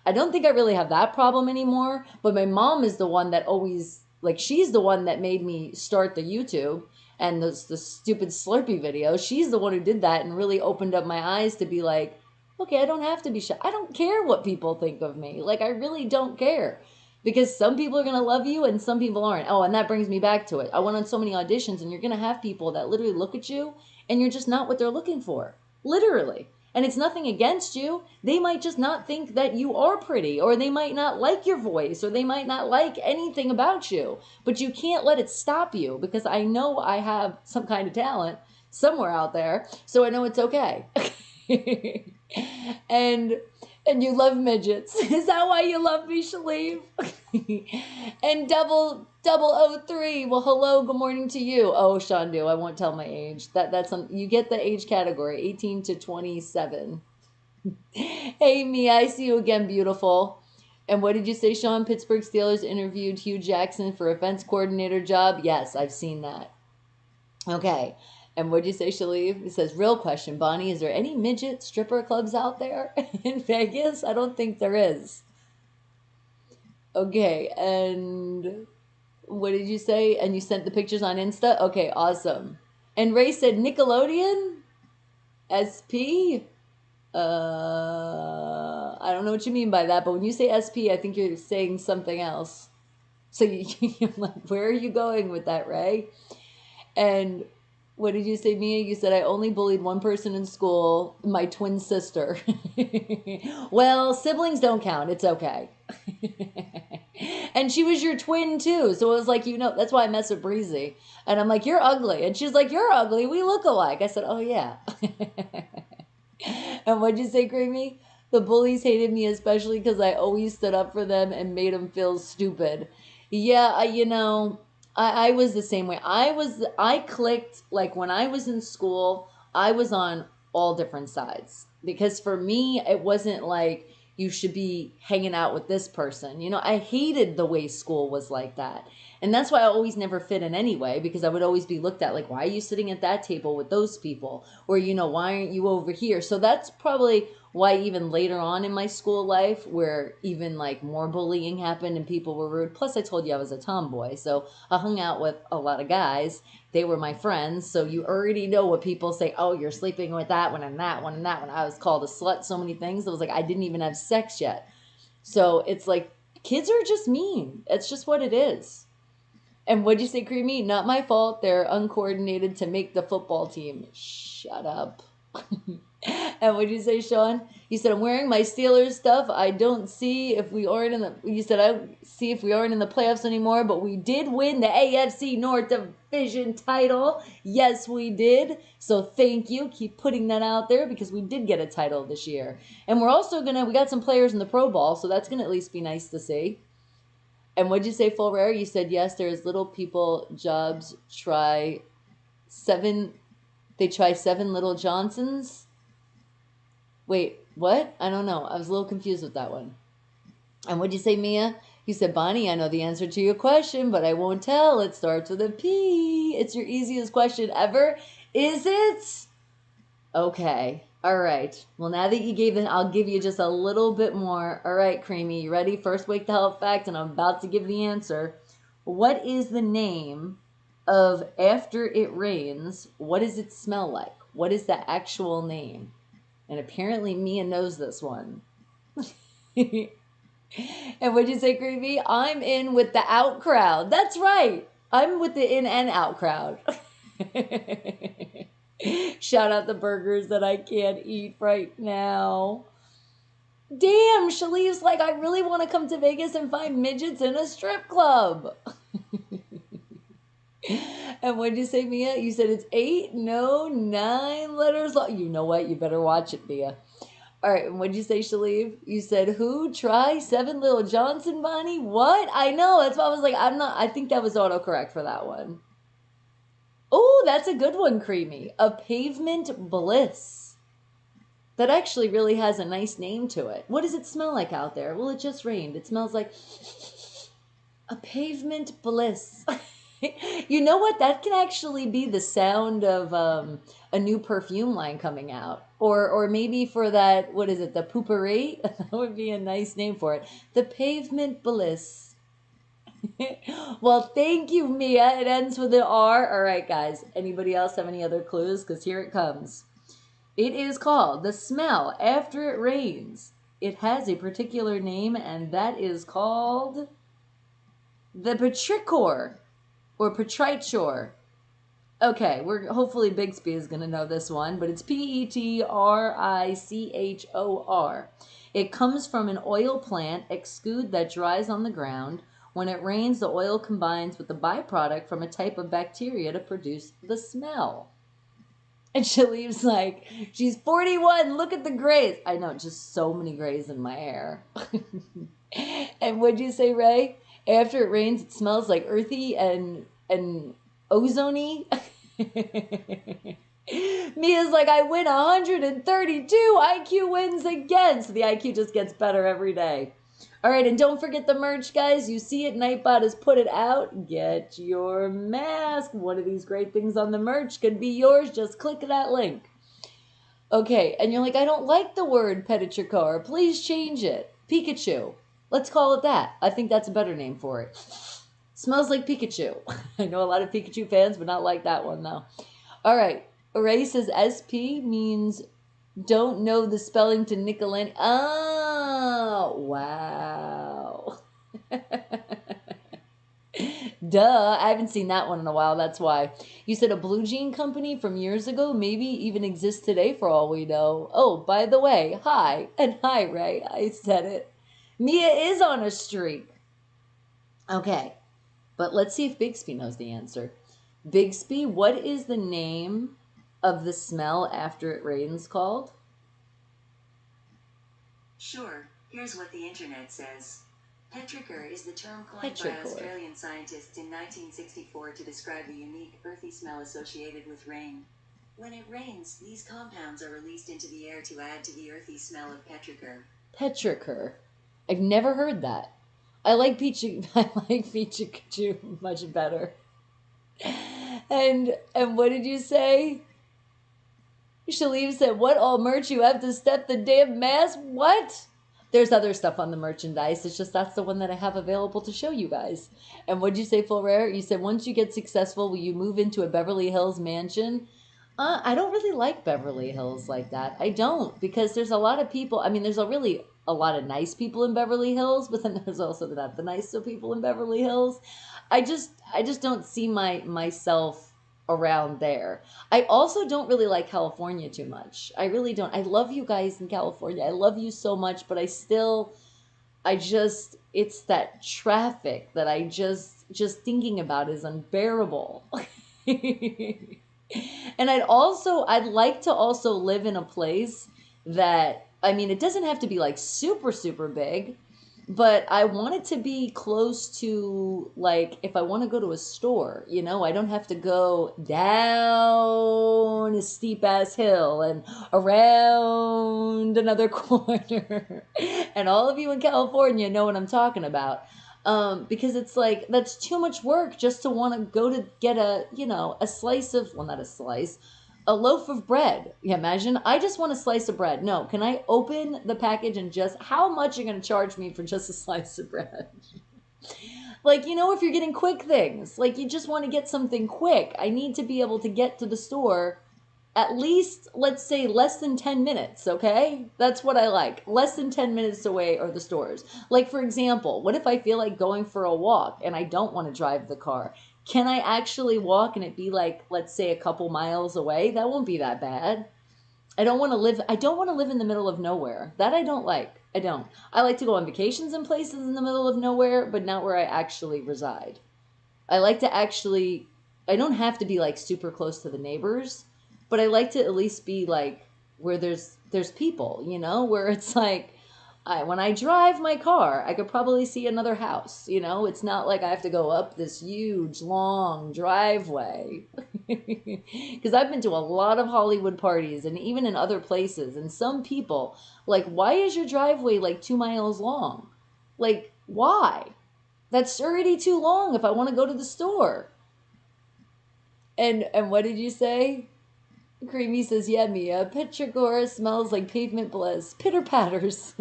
I don't think I really have that problem anymore, but my mom is the one that always, like, she's the one that made me start the YouTube and the stupid Slurpee video. She's the one who did that and really opened up my eyes to be like, okay, I don't have to be shy. I don't care what people think of me. Like, I really don't care. Because some people are going to love you and some people aren't. Oh, and that brings me back to it. I went on so many auditions, and you're going to have people that literally look at you and you're just not what they're looking for. Literally. And it's nothing against you. They might just not think that you are pretty, or they might not like your voice, or they might not like anything about you. But you can't let it stop you, because I know I have some kind of talent somewhere out there, so I know it's okay. And you love midgets. Is that why you love me, Shalif? And double 03. Well, hello, good morning to you. Oh, Shandu, I won't tell my age. That's you get the age category, 18 to 27. Hey, me, I see you again, beautiful. And what did you say, Sean? Pittsburgh Steelers interviewed Hugh Jackson for a fence coordinator job? Yes, I've seen that. Okay. And what did you say, Shalif? It says, real question, Bonnie, is there any midget stripper clubs out there in Vegas? I don't think there is. Okay, and what did you say? And you sent the pictures on Insta? Okay, awesome. And Ray said, Nickelodeon? SP? I don't know what you mean by that, but when you say SP, I think you're saying something else. So you're like, where are you going with that, Ray? And what did you say, Mia? You said, I only bullied one person in school, my twin sister. Well, siblings don't count. It's okay. And she was your twin, too. So it was like, that's why I mess with Breezy. And I'm like, you're ugly. And she's like, you're ugly. We look alike. I said, oh, yeah. And what'd you say, Creamy? The bullies hated me, especially because I always stood up for them and made them feel stupid. Yeah, I was the same way. I clicked, like when I was in school, I was on all different sides. Because for me, it wasn't like you should be hanging out with this person. I hated the way school was like that. And that's why I always never fit in anyway, because I would always be looked at like, why are you sitting at that table with those people? Or, why aren't you over here? So that's probably why even later on in my school life, where even like more bullying happened and people were rude. Plus I told you I was a tomboy, so I hung out with a lot of guys. They were my friends, so you already know what people say, oh, you're sleeping with that one and that one and that one. I was called a slut, so many things. It was like, I didn't even have sex yet. So it's like, kids are just mean. It's just what it is. And what'd you say, Creamy? Not my fault. They're uncoordinated to make the football team. Shut up. And what'd you say, Sean? You said, I'm wearing my Steelers stuff. I don't see if we aren't in the, you said, I don't see if we aren't in the playoffs anymore, but we did win the AFC North Division title. Yes, we did. So thank you. Keep putting that out there because we did get a title this year. And we're also we got some players in the Pro Bowl, so that's going to at least be nice to see. And what'd you say, Full Rare? You said, yes, there's little people jobs try 7 Little Johnsons. Wait, what? I don't know. I was a little confused with that one. And what'd you say, Mia? You said, Bonnie, I know the answer to your question, but I won't tell. It starts with a P. It's your easiest question ever. Is it? Okay. All right. Well, now that you gave it, I'll give you just a little bit more. All right, Creamy, you ready? First Wake the Hell fact, and I'm about to give the answer. What is the name of After It Rains? What does it smell like? What is the actual name? And apparently Mia knows this one. And what'd you say, Creepy? I'm in with the out crowd. That's right. I'm with the in and out crowd. Shout out the burgers that I can't eat right now. Damn, Shalee's like, I really want to come to Vegas and find midgets in a strip club. And what did you say, Mia? You said it's 8, no, 9 letters long. You know what? You better watch it, Mia. All right, and what did you say, Shaleev? You said who? Try 7 Little Johnson, Bonnie? What? I know. That's why I was like, I think that was autocorrect for that one. Oh, that's a good one, Creamy. A Pavement Bliss. That actually really has a nice name to it. What does it smell like out there? Well, it just rained. It smells like a Pavement Bliss. You know what? That can actually be the sound of a new perfume line coming out. Or maybe for that, what is it, the Poopery? That would be a nice name for it. The Pavement Bliss. Well, thank you, Mia. It ends with an R. All right, guys. Anybody else have any other clues? Because here it comes. It is called The Smell After It Rains. It has a particular name, and that is called the Petrichor. Or Petrichor. Okay, hopefully Bixby is going to know this one, but it's Petrichor. It comes from an oil plant, exude, that dries on the ground. When it rains, the oil combines with the byproduct from a type of bacteria to produce the smell. And Shaleem's like, she's 41, look at the grays. I know, just so many grays in my hair. And what'd you say, Ray? After it rains, it smells like earthy and ozone-y. Mia's like, I win 132. IQ wins again. So the IQ just gets better every day. All right, and don't forget the merch, guys. You see it, Nightbot has put it out. Get your mask. One of these great things on the merch could be yours. Just click that link. Okay, and you're like, I don't like the word Petrichor. Please change it. Pikachu. Let's call it that. I think that's a better name for it. Smells like Pikachu. I know a lot of Pikachu fans, but not like that one, though. All right. Ray says SP means don't know the spelling to Nicolini. Oh, wow. Duh. I haven't seen that one in a while. That's why. You said a blue jean company from years ago maybe even exists today for all we know. Oh, by the way, hi. And hi, Ray. I said it. Mia is on a streak. Okay, but let's see if Bixby knows the answer. Bixby, what is the name of the smell after it rains called? Sure, here's what the internet says. Petrichor is the term coined by Australian scientists in 1964 to describe the unique earthy smell associated with rain. When it rains, these compounds are released into the air to add to the earthy smell of petrichor. Petrichor. I've never heard that. I like Pikachu much better. And what did you say? Shaleem said, what all merch you have to step the damn mask? What? There's other stuff on the merchandise. It's just that's the one that I have available to show you guys. And what did you say, Full Rare? You said, once you get successful, will you move into a Beverly Hills mansion? I don't really like Beverly Hills like that. I don't, because there's a lot of people. I mean, there's a lot of nice people in Beverly Hills, but then there's also not the nicer people in Beverly Hills. I just don't see myself around there. I also don't really like California too much. I really don't. I love you guys in California. I love you so much, but I just, it's that traffic that I just thinking about is unbearable. And I'd like to also live in a place that, I mean, it doesn't have to be like super, super big, but I want it to be close to, like, if I want to go to a store, I don't have to go down a steep ass hill and around another corner. And all of you in California know what I'm talking about. Because it's like, that's too much work just to want to go to get a slice of, well, not a slice, a loaf of bread. You imagine? I just want a slice of bread. No, can I open the package and just, how much are you going to charge me for just a slice of bread? Like, if you're getting quick things, like you just want to get something quick, I need to be able to get to the store at least, let's say, less than 10 minutes, okay? That's what I like. Less than 10 minutes away are the stores. Like, for example, what if I feel like going for a walk and I don't want to drive the car? Can I actually walk and it be like, let's say, a couple miles away? That won't be that bad. I don't want to live in the middle of nowhere. That I don't like. I don't. I like to go on vacations in places in the middle of nowhere, but not where I actually reside. I like to actually, I don't have to be like super close to the neighbors, but I like to at least be like where there's people, where it's like, when I drive my car, I could probably see another house, It's not like I have to go up this huge, long driveway. Because I've been to a lot of Hollywood parties and even in other places. And some people, like, why is your driveway like 2 miles long? Like, why? That's already too long if I want to go to the store. And what did you say? Creamy says, yeah, Mia, Petrogora smells like pavement bliss. Pitter patters.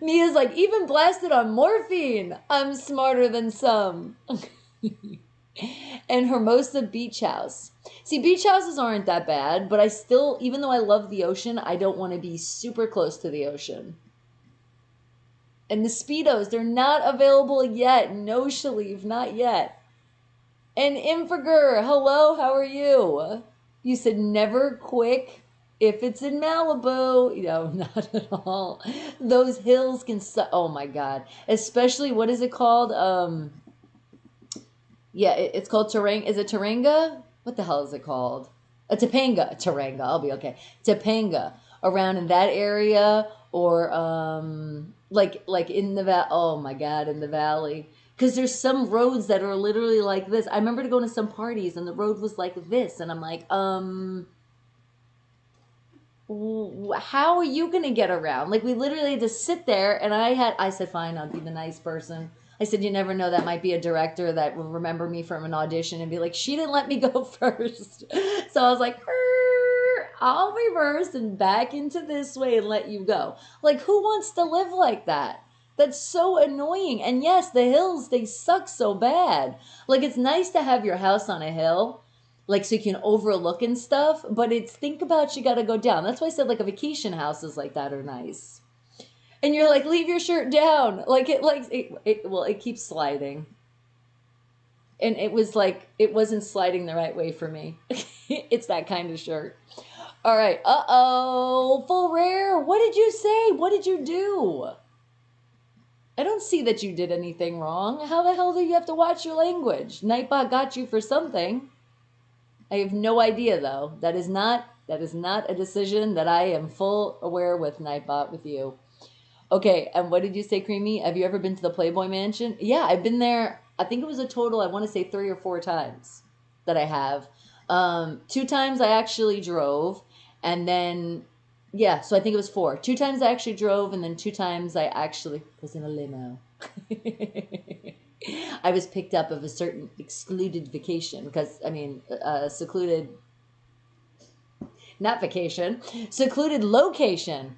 Mia's like, even blasted on morphine. I'm smarter than some. And Hermosa Beach House. See, beach houses aren't that bad, but I still, even though I love the ocean, I don't want to be super close to the ocean. And the Speedos, they're not available yet. No, Shaleef, not yet. And Infigur, hello, how are you? You said never quick if it's in Malibu. No, not at all. Those hills can oh my God. Especially, what is it called? Yeah, it's called Taranga. Is it Taranga? What the hell is it called? Topanga. Taranga, I'll be okay. Topanga, around in that area, or like in the oh my God, in the valley. Because there's some roads that are literally like this. I remember going to some parties and the road was like this. And I'm like, how are you going to get around? Like, we literally had to sit there, and I said, fine, I'll be the nice person. I said, you never know, that might be a director that will remember me from an audition and be like, she didn't let me go first. So I was like, I'll reverse and back into this way and let you go. Like, who wants to live like that? That's so annoying. And yes, the hills, they suck so bad. Like, it's nice to have your house on a hill, like, so you can overlook and stuff, but think about, you got to go down. That's why I said, like, a vacation houses like that are nice. And you're like, leave your shirt down. Like, it keeps sliding. And it was like, it wasn't sliding the right way for me. It's that kind of shirt. All right. Uh-oh. Full rare. What did you say? What did you do? I don't see that you did anything wrong. How the hell do you have to watch your language? Nightbot got you for something. I have no idea, though. That is not a decision that I am full aware with, Nightbot, with you. Okay, and what did you say, Creamy? Have you ever been to the Playboy Mansion? Yeah, I've been there. I think it was a total, I want to say 3 or 4 times that I have. 2 times I actually drove, and then, yeah, so I think it was 4. 2 times I actually drove, and then 2 times I actually was in a limo. I was picked up of a certain excluded vacation, because, I mean, secluded, not vacation, secluded location,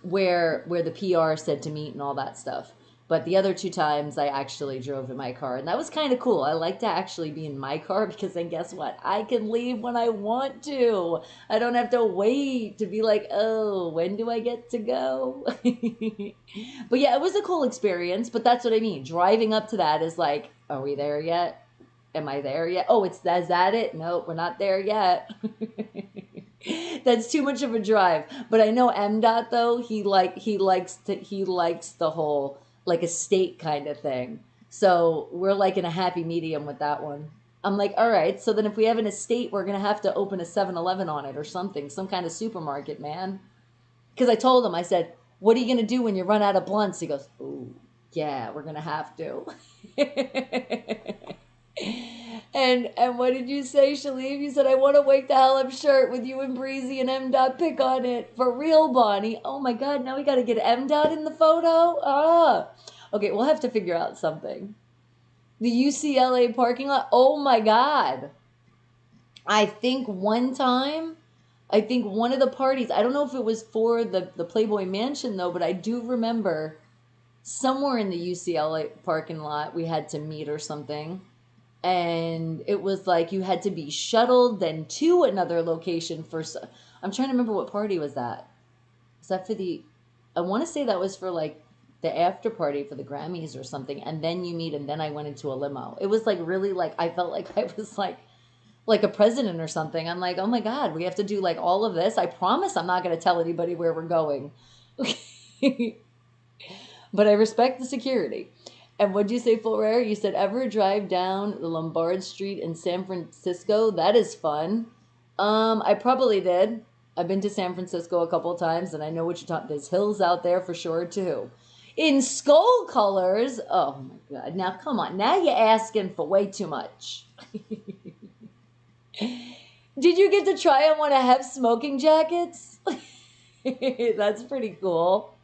where the PR said to meet and all that stuff. But the other 2 times I actually drove in my car, and that was kind of cool. I like to actually be in my car, because then guess what? I can leave when I want to. I don't have to wait to be like, oh, when do I get to go? But yeah, it was a cool experience, but that's what I mean. Driving up to that is like, are we there yet? am I there yet? Oh, is that it? Nope, we're not there yet. That's too much of a drive. But I know MDOT though, he likes the whole like estate kind of thing. So we're like in a happy medium with that one. I'm like, all right, so then if we have an estate, we're gonna have to open a 7-Eleven on it or something, some kind of supermarket, man. Because I told him, I said, what are you gonna do when you run out of blunts? He goes, oh, yeah, we're gonna have to. And what did you say, Shaleem? You said, I want to wake the hell up shirt with you and Breezy and M. Dot pick on it. For real, Bonnie. Oh my God, now we got to get M. Dot in the photo? Ah. Okay, we'll have to figure out something. The UCLA parking lot? Oh my God. I think one of the parties, I don't know if it was for the Playboy Mansion though, but I do remember somewhere in the UCLA parking lot we had to meet or something. And it was like you had to be shuttled then to another location for, I'm trying to remember what party was that. Is that for I want to say that was for like the after party for the Grammys or something. And then you meet, and then I went into a limo. It was like really like, I felt like I was like a president or something. I'm like, oh my God, we have to do like all of this. I promise I'm not going to tell anybody where we're going. But I respect the security. And what'd you say, Full Rare? You said, ever drive down the Lombard Street in San Francisco? That is fun. I probably did. I've been to San Francisco a couple of times, and I know what you're talking. There's hills out there for sure, too. In skull colors? Oh, my God. Now, come on. Now you're asking for way too much. Did you get to try on one of Hef's smoking jackets? That's pretty cool.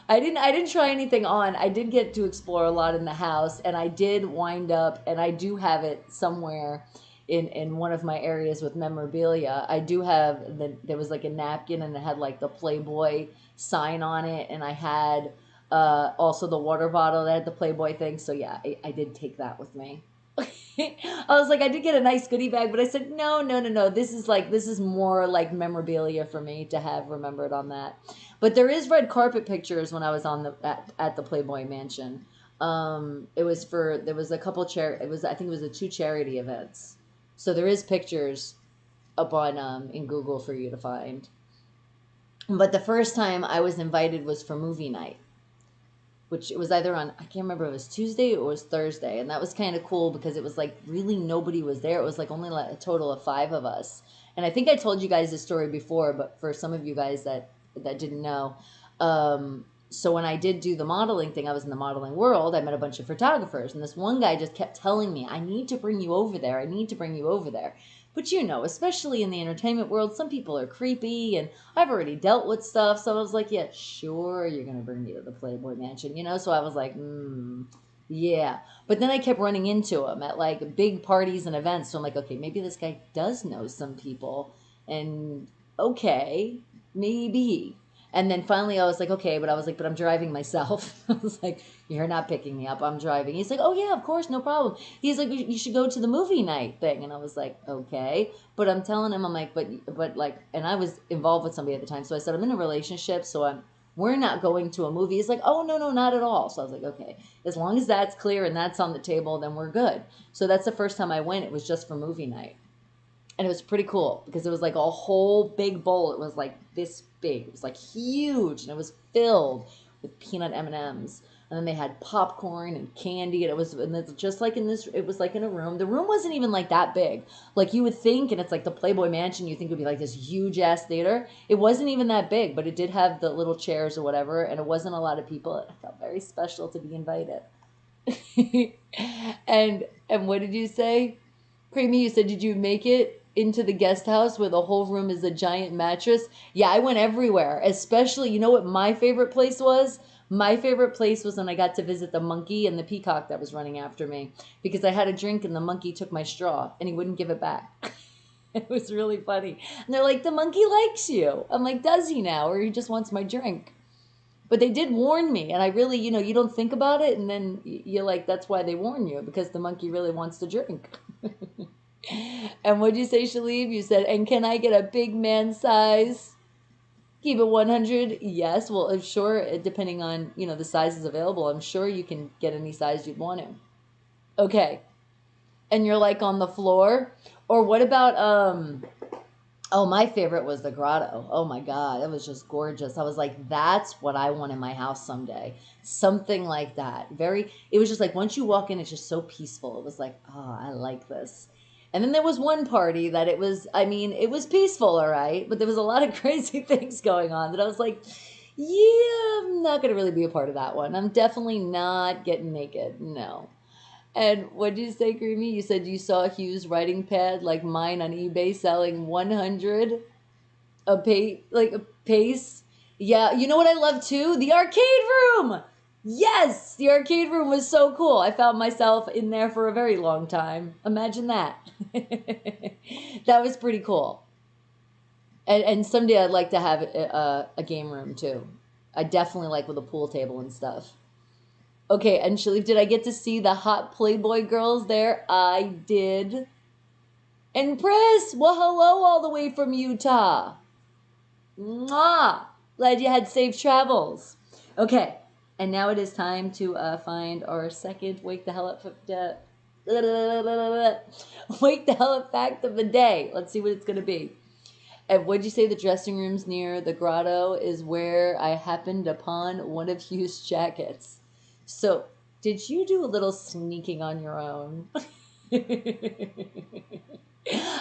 I didn't try anything on. I did get to explore a lot in the house, and I did wind up, and I do have it somewhere in one of my areas with memorabilia. I do have there was like a napkin, and it had like the Playboy sign on it, and I had also the water bottle that had the Playboy thing. So yeah, I did take that with me. I was like, I did get a nice goodie bag, but I said, no. This is more like memorabilia for me to have remembered on that. But there is red carpet pictures when I was on at the Playboy Mansion. There was a couple I think it was the 2 charity events. So there is pictures up on in Google for you to find. But the first time I was invited was for movie night, which it was either on, I can't remember, it was Tuesday or it was Thursday. And that was kind of cool because it was like really nobody was there. It was like only like a total of 5 of us. And I think I told you guys this story before, but for some of you guys that didn't know. So when I did do the modeling thing, I was in the modeling world. I met a bunch of photographers. And this one guy just kept telling me, I need to bring you over there. I need to bring you over there. But you know, especially in the entertainment world, some people are creepy, and I've already dealt with stuff. So I was like, yeah, sure, you're going to bring me to the Playboy Mansion, you know? So I was like, yeah. But then I kept running into him at like big parties and events. So I'm like, okay, maybe this guy does know some people. And okay, maybe. And then finally I was like, okay, but I'm driving myself. I was like, you're not picking me up, I'm driving. He's like, oh yeah, of course, no problem. He's like, you should go to the movie night thing. And I was like, okay. But I'm telling him, I'm like, but like, and I was involved with somebody at the time. So I said, I'm in a relationship, so we're not going to a movie. He's like, oh, no, not at all. So I was like, okay, as long as that's clear and that's on the table, then we're good. So that's the first time I went. It was just for movie night. And it was pretty cool because it was like a whole big bowl. It was like this big. It was like huge, and it was filled with peanut M&Ms. And then they had popcorn and candy, and it's just like it was like in a room. The room wasn't even like that big. Like you would think, and it's like the Playboy Mansion, you think it would be like this huge ass theater. It wasn't even that big, but it did have the little chairs or whatever, and it wasn't a lot of people. It felt very special to be invited. And what did you say? Creamy, you said, did you make it into the guest house where the whole room is a giant mattress? Yeah, I went everywhere, especially, you know what my favorite place was? My favorite place was when I got to visit the monkey and the peacock that was running after me, because I had a drink and the monkey took my straw and he wouldn't give it back. It was really funny. And they're like, the monkey likes you. I'm like, does he now? Or he just wants my drink? But they did warn me, and I really, you don't think about it, and then you're like, that's why they warn you, because the monkey really wants to drink. And what'd you say, Shaleem? You said, and can I get a big man size? Keep it 100? Yes. Well, I'm sure, depending on, the sizes available, I'm sure you can get any size you'd want to. Okay. and you're like on the floor. Or what about oh, my favorite was the grotto. Oh my God, it was just gorgeous. I was like, that's what I want in my house someday. Something like that. It was just like once you walk in, it's just so peaceful. It was like, oh, I like this. And then there was one party that it was, I mean, it was peaceful, all right, but there was a lot of crazy things going on that I was like, yeah, I'm not going to really be a part of that one. I'm definitely not getting naked. No. And what did you say, Creamy? You said you saw Hugh's writing pad like mine on eBay selling 100 a pace. Yeah, you know what I love too? The arcade room. Yes, the arcade room was so cool. I found myself in there for a very long time. Imagine that. That was pretty cool. And someday I'd like to have a game room too. I definitely like with a pool table and stuff. Okay, and Shalif, did I get to see the hot Playboy girls there? I did. And Pris, well, hello all the way from Utah. Mwah! Glad you had safe travels. Okay, and now it is time to find our second Wake the Hell Up Wake the Hell Up fact of the day. Let's see what it's going to be. And what'd you say the dressing rooms near the grotto is where I happened upon one of Hugh's jackets? So, did you do a little sneaking on your own?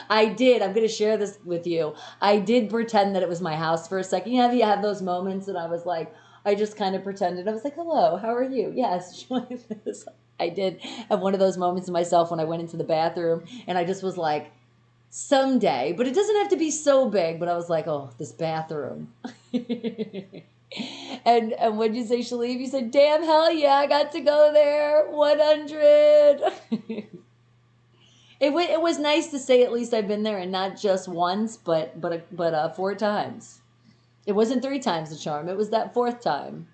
I did. I'm going to share this with you. I did pretend that it was my house for a second. You know, you have those moments that I was like, I just kind of pretended. I was like, hello, how are you? Yes. I did have one of those moments in myself when I went into the bathroom and I just was like, someday, but it doesn't have to be so big. But I was like, oh, this bathroom. And what'd you say, Shalif? You said, damn, hell yeah, I got to go there. 100. It was nice to say at least I've been there and not just once, but 4 times. It wasn't 3 times the charm. It was that 4th time.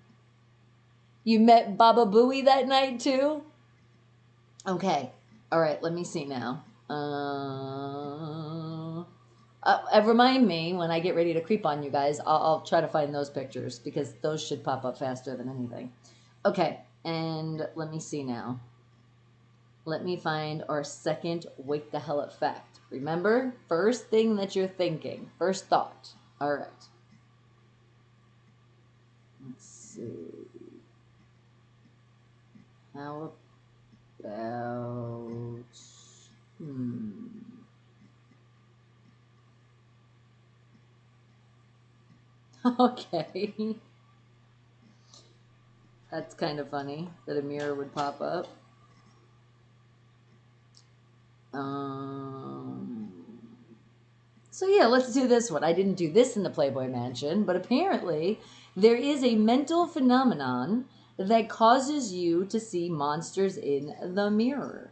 You met Baba Booey that night too? Okay. All right, let me see now. Remind me when I get ready to creep on you guys. I'll try to find those pictures because those should pop up faster than anything. Okay, and let me see now. Let me find our second Wake the Hell Up fact. Remember, first thing that you're thinking, first thought. All right. Let's see. How about... Okay. That's kind of funny that a mirror would pop up. So yeah, let's do this one. I didn't do this in the Playboy Mansion, but apparently there is a mental phenomenon that causes you to see monsters in the mirror.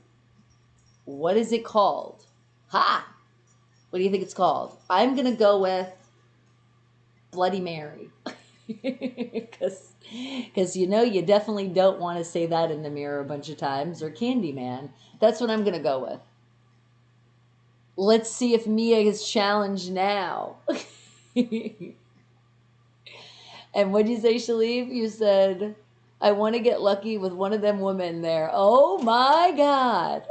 What is it called? Ha! What do you think it's called? I'm going to go with Bloody Mary. Because you know you definitely don't want to say that in the mirror a bunch of times, or Candyman. That's what I'm going to go with. Let's see if Mia is challenged now. And what'd you say, Shalif? You said, I want to get lucky with one of them women there. Oh my God.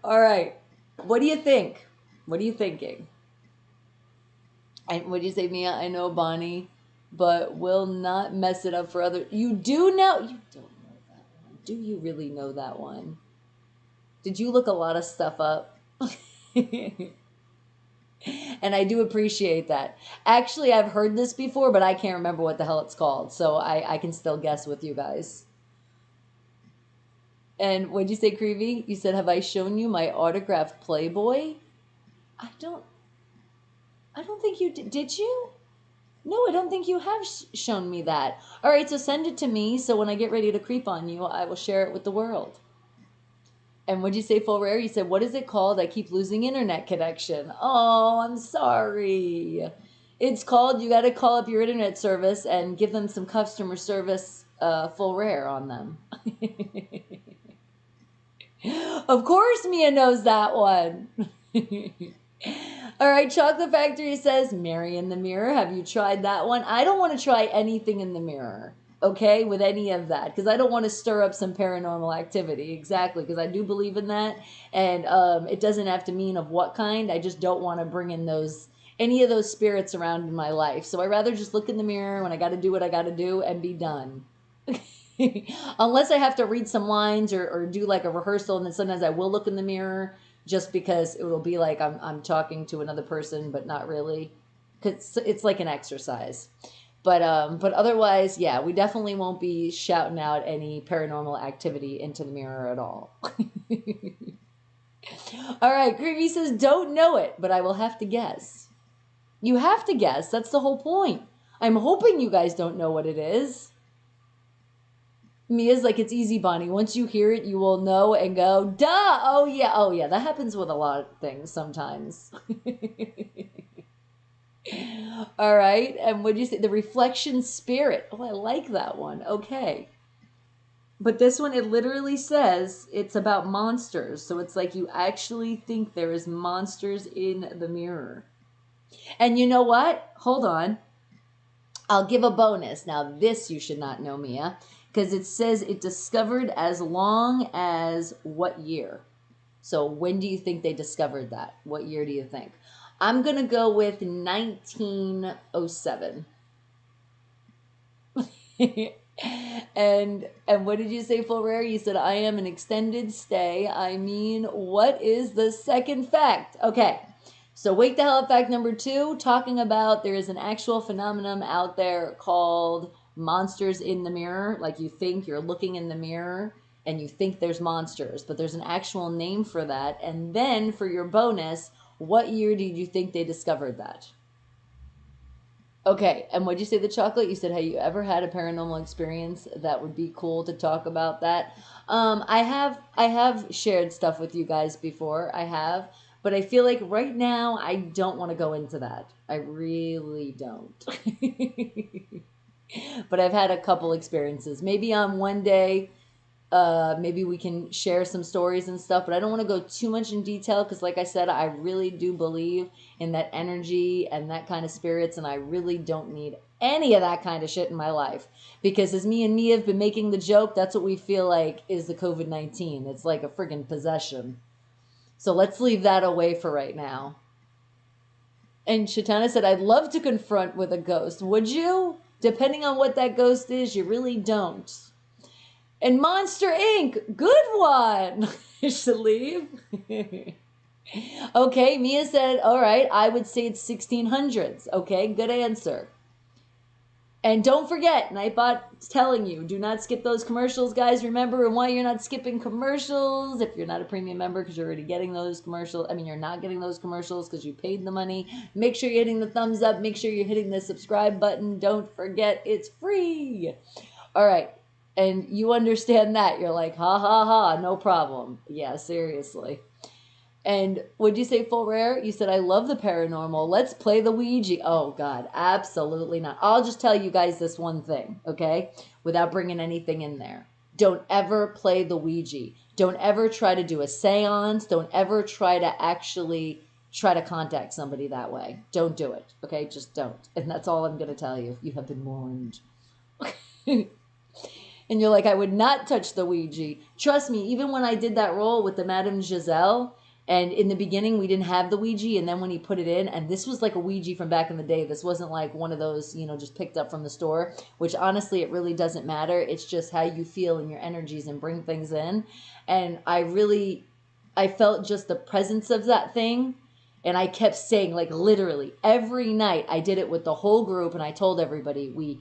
All right. What do you think? What are you thinking? And what do you say, Mia? I know Bonnie, but will not mess it up for others. You do know. You don't know that one. Do you really know that one? Did you look a lot of stuff up? And I do appreciate that. Actually, I've heard this before, but I can't remember what the hell it's called. So I can still guess with you guys. And what'd you say, Creevy? You said, have I shown you my autographed Playboy? I don't think you did. Did you? No, I don't think you have shown me that. All right, so send it to me. So when I get ready to creep on you, I will share it with the world. And what'd you say, Full Rare? You said, what is it called? I keep losing internet connection. Oh, I'm sorry. It's called, you got to call up your internet service and give them some customer service Full Rare on them. Of course Mia knows that one. All right, Chocolate Factory says, Mary in the mirror. Have you tried that one? I don't want to try anything in the mirror. okay, with any of that, because I don't want to stir up some paranormal activity. Exactly, because I do believe in that, and it doesn't have to mean of what kind. I just don't want to bring in any of those spirits around in my life. So I rather just look in the mirror when I got to do what I got to do and be done. Unless I have to read some lines or do like a rehearsal, and then sometimes I will look in the mirror just because it will be like I'm talking to another person, but not really, because it's like an exercise. But otherwise, yeah, we definitely won't be shouting out any paranormal activity into the mirror at all. All right, Creepy says, don't know it, but I will have to guess. You have to guess. That's the whole point. I'm hoping you guys don't know what it is. Mia's like, it's easy, Bonnie. Once you hear it, you will know and go, duh! Oh, yeah. That happens with a lot of things sometimes. All right, and what'd you say? The reflection spirit. Oh, I like that one. Okay. But this one, it literally says it's about monsters. So it's like you actually think there is monsters in the mirror. And you know what? Hold on. I'll give a bonus. Now, this you should not know, Mia, because it says it discovered as long as what year? So when do you think they discovered that? What year do you think? I'm going to go with 1907. And what did you say, Full Rare? You said, I am an extended stay. I mean, what is the second fact? Okay. So Wake the Hell Up fact number 2, talking about there is an actual phenomenon out there called monsters in the mirror. Like you think you're looking in the mirror and you think there's monsters, but there's an actual name for that. And then for your bonus, what year did you think they discovered that? Okay, and what'd you say, the chocolate? You said, have you ever had a paranormal experience that would be cool to talk about that? I have shared stuff with you guys before. I have. But I feel like right now, I don't want to go into that. I really don't. But I've had a couple experiences. Maybe on one day, maybe we can share some stories and stuff. But I don't want to go too much in detail because, like I said, I really do believe in that energy and that kind of spirits. And I really don't need any of that kind of shit in my life. Because as me and Mia have been making the joke, that's what we feel like is the COVID-19. It's like a friggin' possession. So let's leave that away for right now. And Shatana said, I'd love to confront with a ghost. Would you? Depending on what that ghost is, you really don't. And Monster Inc., good one. Should leave. Okay, Mia said, all right, I would say it's 1600s. Okay, good answer. And don't forget, Nightbot's telling you, do not skip those commercials, guys. Remember, and why you're not skipping commercials, if you're not a premium member because you're already getting those commercials, you're not getting those commercials because you paid the money. Make sure you're hitting the thumbs up. Make sure you're hitting the subscribe button. Don't forget, it's free. All right. And you understand that. You're like, ha, ha, ha, no problem. Yeah, seriously. And would you say, Full Rare? You said, I love the paranormal. Let's play the Ouija. Oh, God, absolutely not. I'll just tell you guys this one thing, okay? Without bringing anything in there. Don't ever play the Ouija. Don't ever try to do a seance. Don't ever try to actually try to contact somebody that way. Don't do it, okay? Just don't. And that's all I'm going to tell you. You have been warned. And you're like, I would not touch the Ouija. Trust me, even when I did that role with the Madame Giselle, and in the beginning, we didn't have the Ouija, and then when he put it in, and this was like a Ouija from back in the day. This wasn't like one of those, just picked up from the store, which honestly, it really doesn't matter. It's just how you feel in your energies and bring things in. And I felt just the presence of that thing, and I kept saying, like literally, every night I did it with the whole group, and I told everybody, we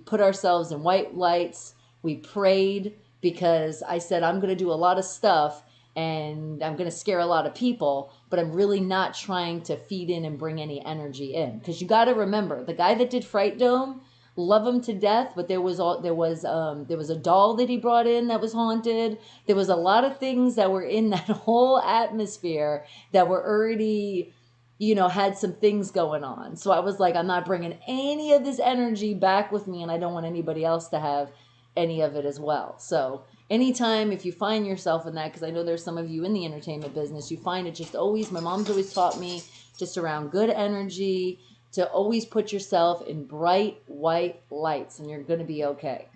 put ourselves in white lights, we prayed, because I said, I'm going to do a lot of stuff, and I'm going to scare a lot of people, but I'm really not trying to feed in and bring any energy in. Because you got to remember, the guy that did Fright Dome, love him to death, but there was a doll that he brought in that was haunted. There was a lot of things that were in that whole atmosphere that were already, had some things going on. So I was like, I'm not bringing any of this energy back with me, and I don't want anybody else to have any of it as well. So anytime if you find yourself in that, because I know there's some of you in the entertainment business, you find it just always, my mom's always taught me, just around good energy, to always put yourself in bright white lights, and you're going to be okay.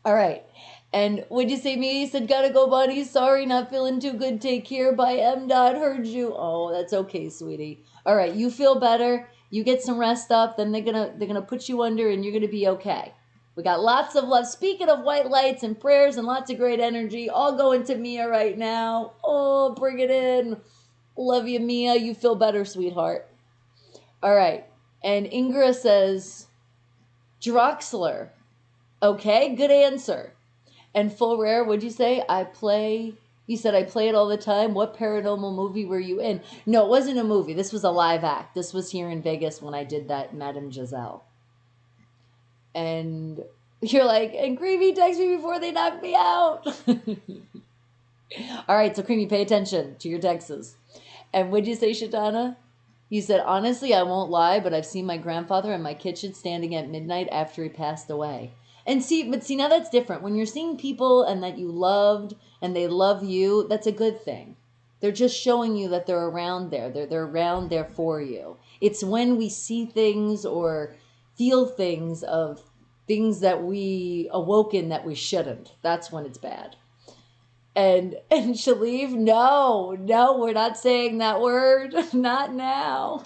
All right. And what'd you say, me? You said, gotta go, Bonnie. Sorry, not feeling too good. Take care. Bye, M. Dot. Heard you. Oh, that's okay, sweetie. All right, you feel better. You get some rest up. Then they're gonna put you under, and you're gonna be okay. We got lots of love. Speaking of white lights and prayers and lots of great energy, all going to Mia right now. Oh, bring it in. Love you, Mia. You feel better, sweetheart. All right. And Ingra says, Droxler. Okay, good answer. And Full Rare, what'd you say? You said I play it all the time. What paranormal movie were you in? No, it wasn't a movie. This was a live act. This was here in Vegas when I did that Madame Giselle. And you're like, and Creamy, text me before they knock me out. All right, so Creamy, pay attention to your texts. And what'd you say, Shatana? You said, honestly, I won't lie, but I've seen my grandfather in my kitchen standing at midnight after he passed away. And see, now that's different. When you're seeing people and that you loved and they love you, that's a good thing. They're just showing you that they're around there. They're around there for you. It's when we see things or feel things of things that we awoken that we shouldn't. That's when it's bad. And Shaleev, no, we're not saying that word. Not now.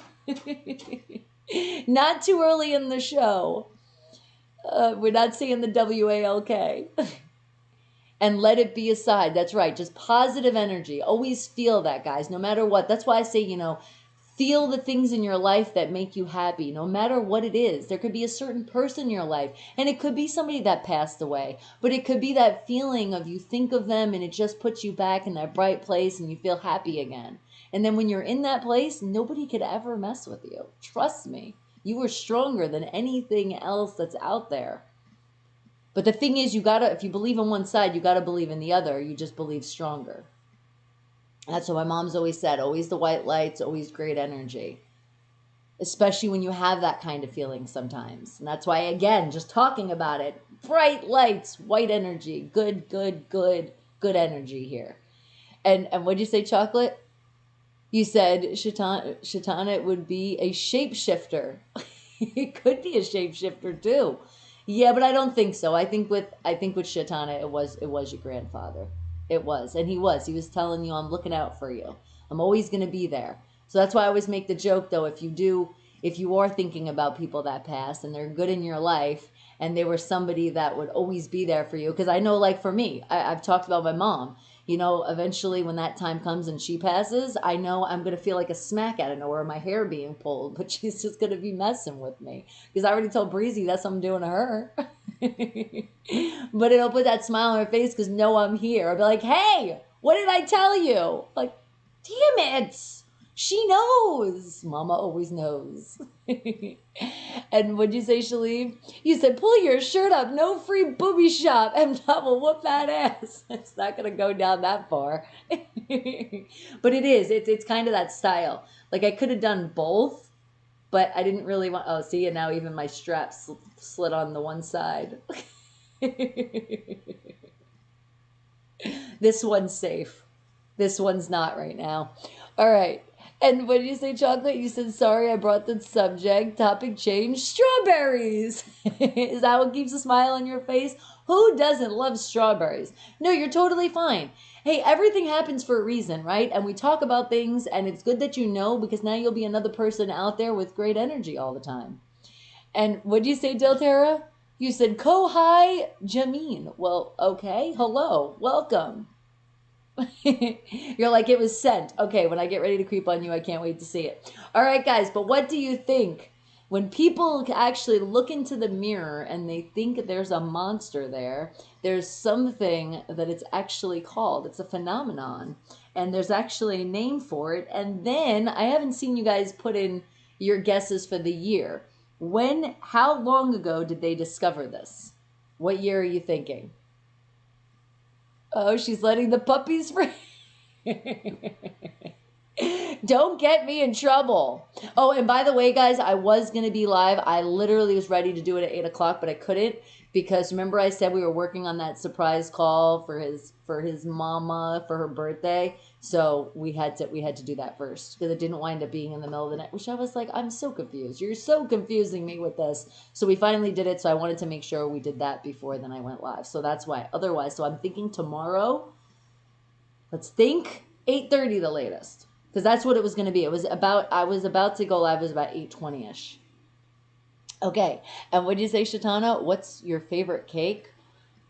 Not too early in the show. We're not saying the WALK. And let it be aside. That's right. Just positive energy. Always feel that, guys, no matter what. That's why I say, feel the things in your life that make you happy, no matter what it is. There could be a certain person in your life, and it could be somebody that passed away, but it could be that feeling of you think of them and it just puts you back in that bright place and you feel happy again. And then when you're in that place, nobody could ever mess with you. Trust me. You are stronger than anything else that's out there. But the thing is, if you believe in one side, you got to believe in the other. You just believe stronger. That's what my mom's always said. Always the white lights, always great energy. Especially when you have that kind of feeling sometimes. And that's why, again, just talking about it, bright lights, white energy, good energy here. And what'd you say, Chocolate? You said, Shatana, it would be a shapeshifter. It could be a shapeshifter too. Yeah, but I don't think so. I think with Shatana, it was your grandfather. It was, and he was telling you, I'm looking out for you. I'm always going to be there. So that's why I always make the joke, though, if you are thinking about people that passed and they're good in your life and they were somebody that would always be there for you. Because I know, like for me, I've talked about my mom. Eventually when that time comes and she passes, I know I'm going to feel like a smack out of nowhere, my hair being pulled, but she's just going to be messing with me. Because I already told Breezy that's what I'm doing to her. But it'll put that smile on her face because I'm here. I'll be like, hey, what did I tell you? Like, damn it. She knows. Mama always knows. And what'd you say, Shaleev? You said, pull your shirt up. No free booby shop. M-Dot will whoop that ass. It's not going to go down that far. But it is. It's kind of that style. Like, I could have done both, but I didn't really want... Oh, see, and now even my strap slid on the one side. This one's safe. This one's not right now. All right. And what did you say, Chocolate? You said, sorry, I brought the subject. Topic change. Strawberries. Is that what keeps a smile on your face? Who doesn't love strawberries? No, you're totally fine. Hey, everything happens for a reason, right? And we talk about things, and it's good that you know, because now you'll be another person out there with great energy all the time. And what did you say, Delterra? You said, Kohai Jameen. Well, okay. Hello. Welcome. You're like, it was sent. Okay, when I get ready to creep on you, I can't wait to see it. All right, guys, but what do you think? When people actually look into the mirror and they think there's a monster there, there's something that it's actually called. It's a phenomenon, and there's actually a name for it. And then, I haven't seen you guys put in your guesses for the year. How long ago did they discover this? What year are you thinking? Oh, she's letting the puppies free. Don't get me in trouble. Oh, and by the way, guys, I was going to be live. I literally was ready to do it at 8 o'clock, but I couldn't because remember I said we were working on that surprise call for his mama for her birthday. So we had to do that first because it didn't wind up being in the middle of the night, which I was like, I'm so confused. You're so confusing me with this. So we finally did it. So I wanted to make sure we did that before then I went live. So that's why. Otherwise, so I'm thinking tomorrow, let's think 8:30 the latest. Because that's what it was going to be. I was about to go live. It was about 8:20ish. Okay. And what did you say, Shatana? What's your favorite cake?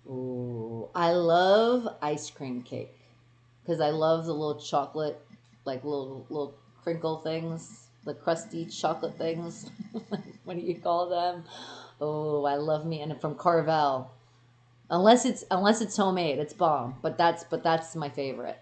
Ooh, I love ice cream cake. Because I love the little chocolate, like little crinkle things, the crusty chocolate things. What do you call them? Oh, I love me, and from Carvel. Unless it's homemade, it's bomb. But that's my favorite.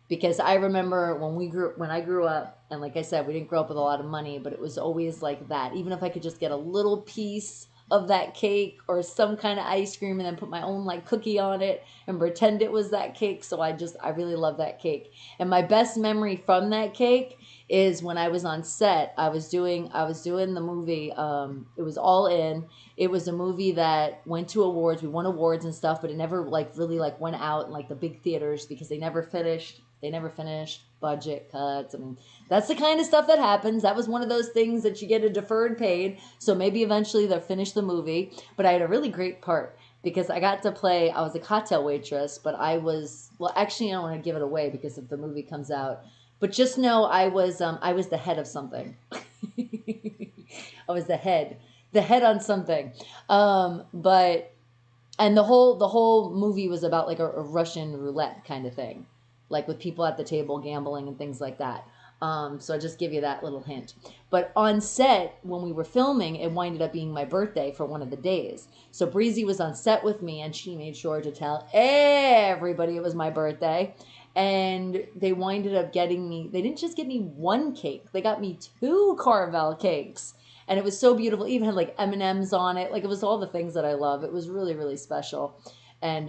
Because I remember when I grew up, and like I said, we didn't grow up with a lot of money, but it was always like that. Even if I could just get a little piece of that cake or some kind of ice cream and then put my own like cookie on it and pretend it was that cake. So I really love that cake. And my best memory from that cake is when I was on set. I was doing the movie. It was All In. It was a movie that went to awards. We won awards and stuff, but it never like really like went out in like the big theaters because they never finished. Budget cuts. I mean, that's the kind of stuff that happens. That was one of those things that you get a deferred paid. So maybe eventually they'll finish the movie. But I had a really great part because I was a cocktail waitress, but actually I don't want to give it away because if the movie comes out. But just know I was the head of something. I was the head on something. And the whole movie was about like a Russian roulette kind of thing. Like with people at the table gambling and things like that. So I just give you that little hint. But on set, when we were filming, it winded up being my birthday for one of the days. So Breezy was on set with me, and she made sure to tell everybody it was my birthday. And they winded up they didn't just get me one cake. They got me 2 Carvel cakes. And it was so beautiful. It even had like M&Ms on it. Like it was all the things that I love. It was really, really special. And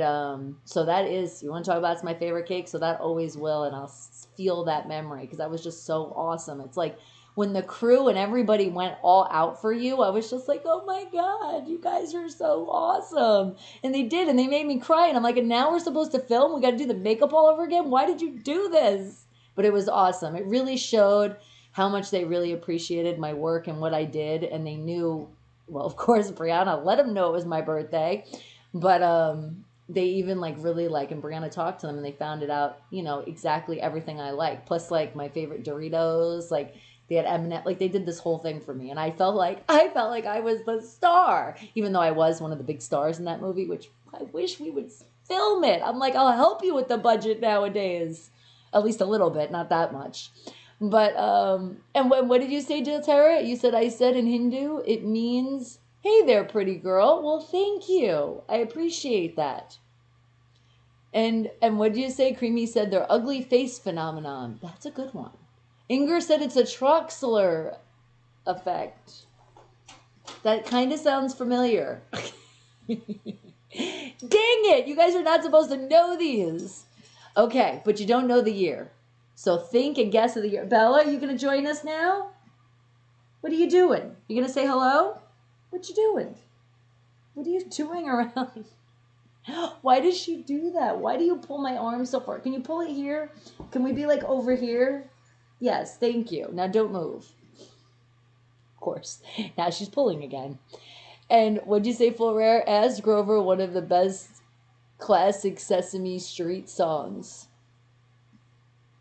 so that is, you want to talk about it's my favorite cake? So that always will, and I'll feel that memory because that was just so awesome. It's like when the crew and everybody went all out for you, I was just like, oh my God, you guys are so awesome. And they did, and they made me cry. And I'm like, and now we're supposed to film? We got to do the makeup all over again? Why did you do this? But it was awesome. It really showed how much they really appreciated my work and what I did. And they knew, well, of course, Brianna let them know it was my birthday. But they even like really like, and Brianna talked to them and they found it out, exactly everything I like. Plus like my favorite Doritos, like they had M&M, like they did this whole thing for me. And I felt like I was the star, even though I was one of the big stars in that movie, which I wish we would film it. I'm like, I'll help you with the budget nowadays. At least a little bit, not that much. But, and what did you say, Tara? You said, I said in Hindu, it means, hey there, pretty girl. Well, thank you. I appreciate that. And what did you say? Creamy said their ugly face phenomenon. That's a good one. Inger said it's a Troxler effect. That kind of sounds familiar. Dang it. You guys are not supposed to know these. Okay, but you don't know the year. So think and guess of the year. Bella, are you going to join us now? What are you doing? You going to say hello? What you doing? What are you doing around? Why does she do that? Why do you pull my arm so far? Can you pull it here? Can we be like over here? Yes, thank you. Now don't move. Of course. Now she's pulling again. And what'd you say, Full Rare? As Grover, one of the best classic Sesame Street songs.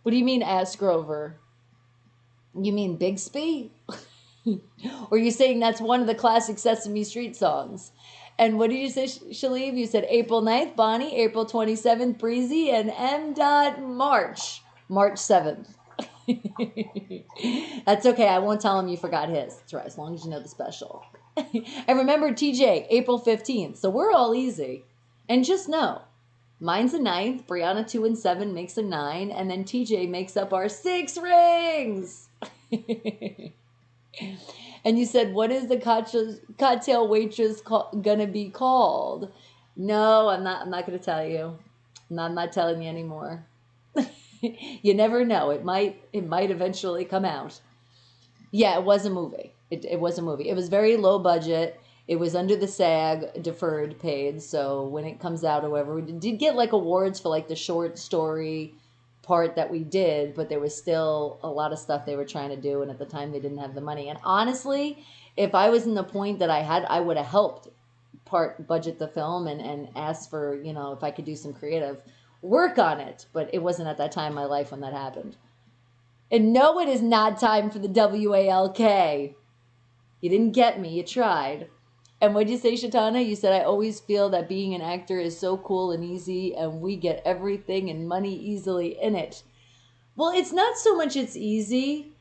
What do you mean, Ask Grover? You mean Bixby? Or are you saying that's one of the classic Sesame Street songs? And what did you say, Shaleev? You said April 9th, Bonnie, April 27th, Breezy, and M. March 7th. That's okay. I won't tell him you forgot his. That's right, as long as you know the special. And remember, TJ, April 15th. So we're all easy. And just know, mine's a 9th, Brianna 2 and 7 makes a 9, and then TJ makes up our 6 rings. And you said, what is the cocktail waitress gonna be called? No, I'm not going to tell you. I'm not telling you anymore. You never know. It might eventually come out. Yeah, it was a movie. It was a movie. It was very low budget. It was under the SAG deferred paid. So when it comes out, however, we did get like awards for like the short story part that we did, but there was still a lot of stuff they were trying to do, and at the time they didn't have the money. And honestly, if I was in the point that I would have helped part budget the film and asked for, if I could do some creative work on it, but it wasn't at that time in my life when that happened. And no, it is not time for the WALK. You didn't get me, you tried. And what'd you say, Shatana? You said, I always feel that being an actor is so cool and easy, and we get everything and money easily in it. Well, it's not so much it's easy.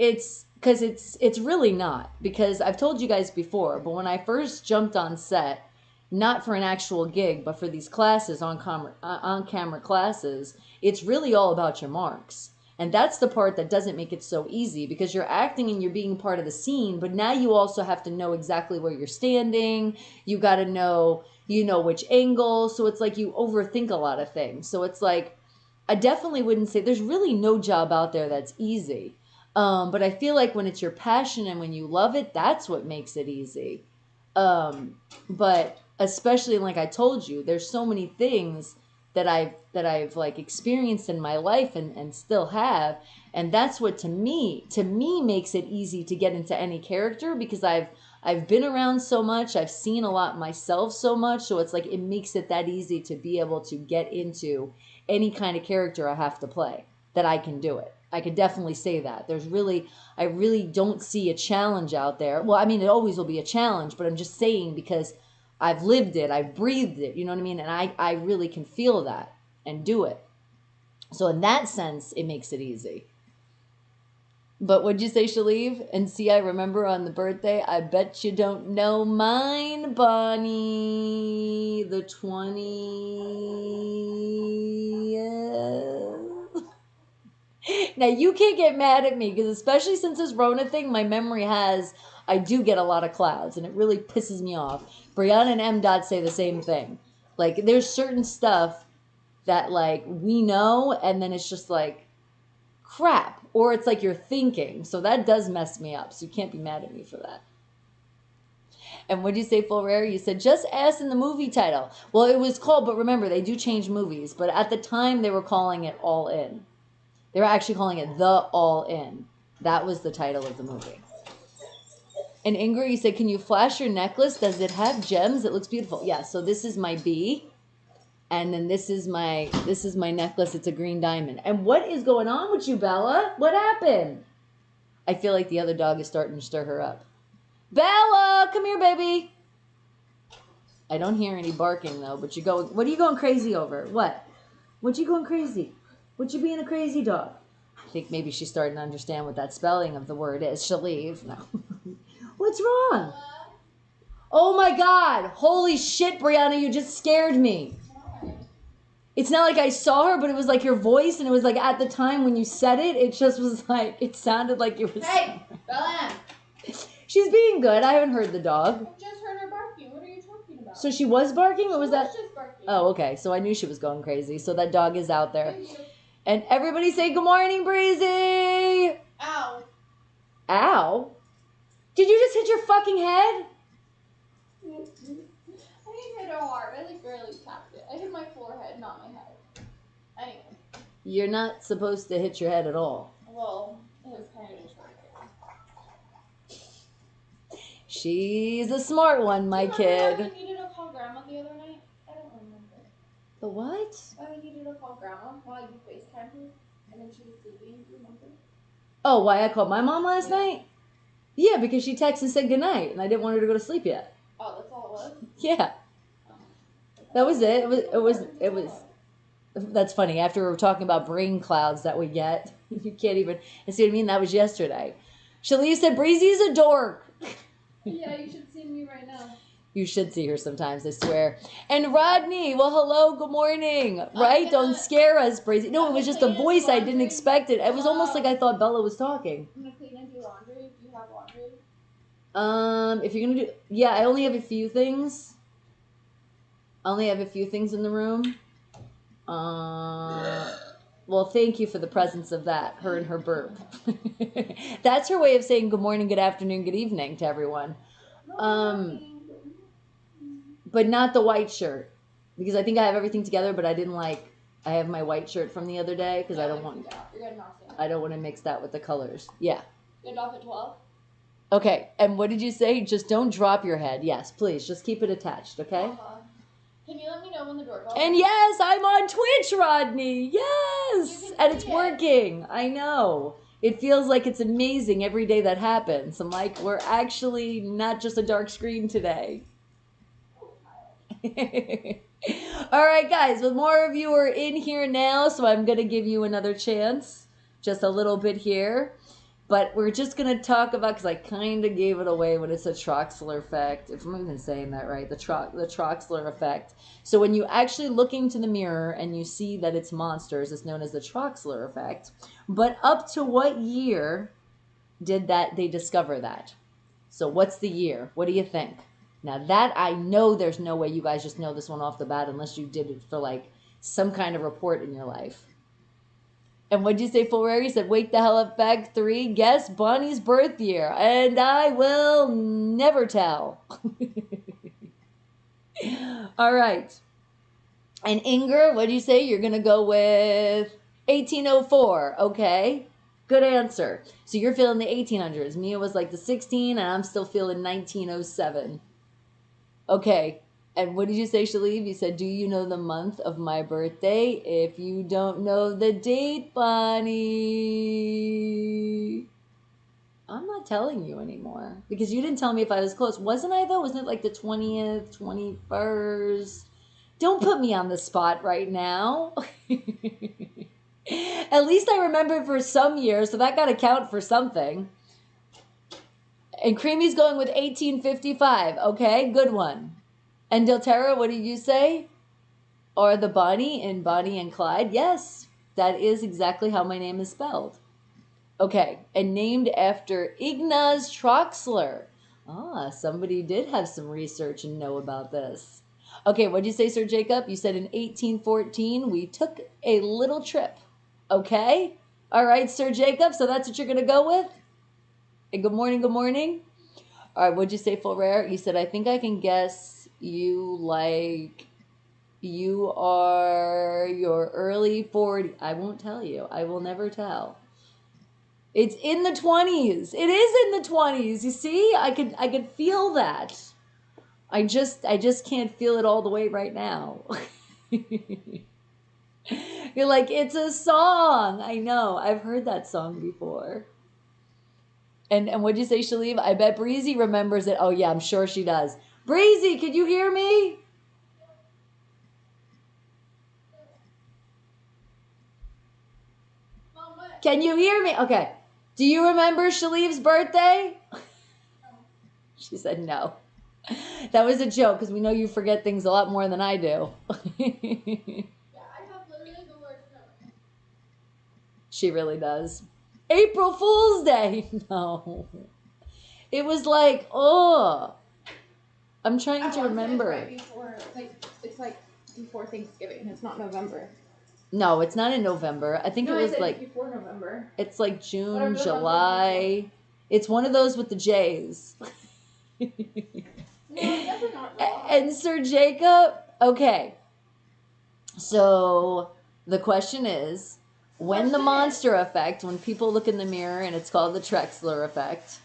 It's because it's really not. Because I've told you guys before, but when I first jumped on set, not for an actual gig, but for these classes, on-camera classes, it's really all about your marks. And that's the part that doesn't make it so easy, because you're acting and you're being part of the scene, but now you also have to know exactly where you're standing. You got to know, which angle. So it's like you overthink a lot of things. So it's like, I definitely wouldn't say, there's really no job out there that's easy. But I feel like when it's your passion and when you love it, that's what makes it easy. But especially, like I told you, there's so many things that I've like experienced in my life and still have, and that's what to me makes it easy to get into any character, because I've been around so much, I've seen a lot myself so much, so it's like it makes it that easy to be able to get into any kind of character I have to play, that I can do it. I could definitely say that. I really don't see a challenge out there. Well, I mean, it always will be a challenge, but I'm just saying because I've lived it, I've breathed it, you know what I mean? And I really can feel that and do it. So in that sense, it makes it easy. But what'd you say, Shaleev? And see, I remember on the birthday, I bet you don't know mine, Bonnie. The 20th. Now, you can't get mad at me, because especially since this Rona thing, my memory I do get a lot of clouds, and it really pisses me off. Brianna and M. Dot say the same thing. Like, there's certain stuff that, like, we know, and then it's just like, crap. Or it's like you're thinking. So that does mess me up. So you can't be mad at me for that. And what did you say, Full Rare? You said, just ass in the movie title. Well, it was called, but remember, they do change movies. But at the time, they were calling it All In. They were actually calling it The All In. That was the title of the movie. And Ingrid, you said, can you flash your necklace? Does it have gems? It looks beautiful. Yeah, so this is my B. And then this is my necklace. It's a green diamond. And what is going on with you, Bella? What happened? I feel like the other dog is starting to stir her up. Bella, come here, baby. I don't hear any barking, though. But what are you going crazy over? What you going crazy? What you being a crazy dog? I think maybe she's starting to understand what that spelling of the word is. She'll leave. No. What's wrong? Oh my God. Holy shit, Brianna, you just scared me. It's not like I saw her, but it was like your voice, and it was like at the time when you said it, it just was like, it sounded like you were... Hey, Bella! She's being good. I haven't heard the dog. I just heard her barking. What are you talking about? So she was barking, or was that... Just barking. Oh, okay. So I knew she was going crazy. So that dog is out there. And everybody say, good morning, Breezy! Ow. Ow? Did you just hit your fucking head? I didn't hit it hard. I like barely tapped it. I hit my forehead, not my head. Anyway. You're not supposed to hit your head at all. Well, it was kind of just right there. She's a smart one, my kid. Why we needed to call Grandma the other night? I don't remember. The what? Why we needed to call Grandma while you FaceTimed her, and then she was sleeping, remember? Oh, why I called my mom last night? Yeah, because she texted and said goodnight, and I didn't want her to go to sleep yet. Oh, that's all it was? Yeah. That was it. It was. That's funny. After we were talking about brain clouds that we get, you can't even. And see what I mean? That was yesterday. Shaleev said, Breezy's a dork. Yeah, you should see me right now. You should see her sometimes, I swear. And Rodney, well, hello, good morning. Right? Don't scare us, Breezy. No, it was just a voice. I didn't expect it. It was almost like I thought Bella was talking. I'm gonna clean and do laundry. Do you have laundry? If you're gonna do, yeah, I only have a few things. I only have a few things in the room. Well, thank you for the presence of that, her and her burp. That's her way of saying good morning, good afternoon, good evening to everyone. But not the white shirt, because I think I have everything together, but I didn't like I have my white shirt from the other day because I don't want You're getting off soon. I don't want to mix that with the colors. Yeah. Get off at 12. Okay. And what did you say? Just don't drop your head. Yes, please. Just keep it attached. Okay. Can you let me know when the doorbell? And yes, I'm on Twitch, Rodney. Yes, You can and it's see it. working. I know. It feels like it's amazing every day that happens. I'm like, we're actually not just a dark screen today. All right, guys, well, more of you are in here now, so I'm going to give you another chance, just a little bit here. But we're just going to talk about, because I kind of gave it away when it's a Troxler effect, if I'm even saying that right, the Troxler effect. So when you actually look into the mirror and you see that it's monsters, it's known as the Troxler effect. But up to what year did they discover that? So what's the year? What do you think? Now that I know there's no way you guys just know this one off the bat unless you did it for like some kind of report in your life. And what'd you say, Fulrary? You said, wake the hell up, bag 3. Guess Bonnie's birth year. And I will never tell. All right. And Inger, what'd you say? You're going to go with 1804. Okay. Good answer. So you're feeling the 1800s. Mia was like the 16, and I'm still feeling 1907. Okay. And what did you say, Shaleev? You said, do you know the month of my birthday? If you don't know the date, Bonnie, I'm not telling you anymore. Because you didn't tell me if I was close. Wasn't I, though? Wasn't it like the 20th, 21st? Don't put me on the spot right now. At least I remember for some years, so that got to count for something. And Creamy's going with 1855. Okay, good one. And Delterra, what did you say? Or the Bonnie in Bonnie and Clyde? Yes, that is exactly how my name is spelled. Okay, and named after Ignaz Troxler. Ah, somebody did have some research and know about this. Okay, what did you say, Sir Jacob? You said in 1814 we took a little trip. Okay? All right, Sir Jacob, so that's what you're going to go with? And good morning, good morning. All right, what'd you say, Full Rare? You said, I think I can guess you are your early 40s. I won't tell you. I will never tell. It's in the 20s. It is in the 20s. You see? I could feel that. I just can't feel it all the way right now. You're like, it's a song. I know. I've heard that song before. And what'd you say, Shaleev? I bet Breezy remembers it. Oh, yeah, I'm sure she does. Breezy, could you hear me? Can you hear me? Okay. Do you remember Shaleev's birthday? She said no. That was a joke because we know you forget things a lot more than I do. Yeah, I have literally the worst memory. She really does. April Fool's Day. No. It was like, oh. I'm trying to remember. It's right before, it's like before Thanksgiving. It's not November. No, it's not in November. I think it was like before November. it's like June, Whatever July. It's one of those with the J's. No, it's definitely not July. And Sir Jacob, okay. So the question is, when the monster effect, when people look in the mirror and it's called the Troxler effect,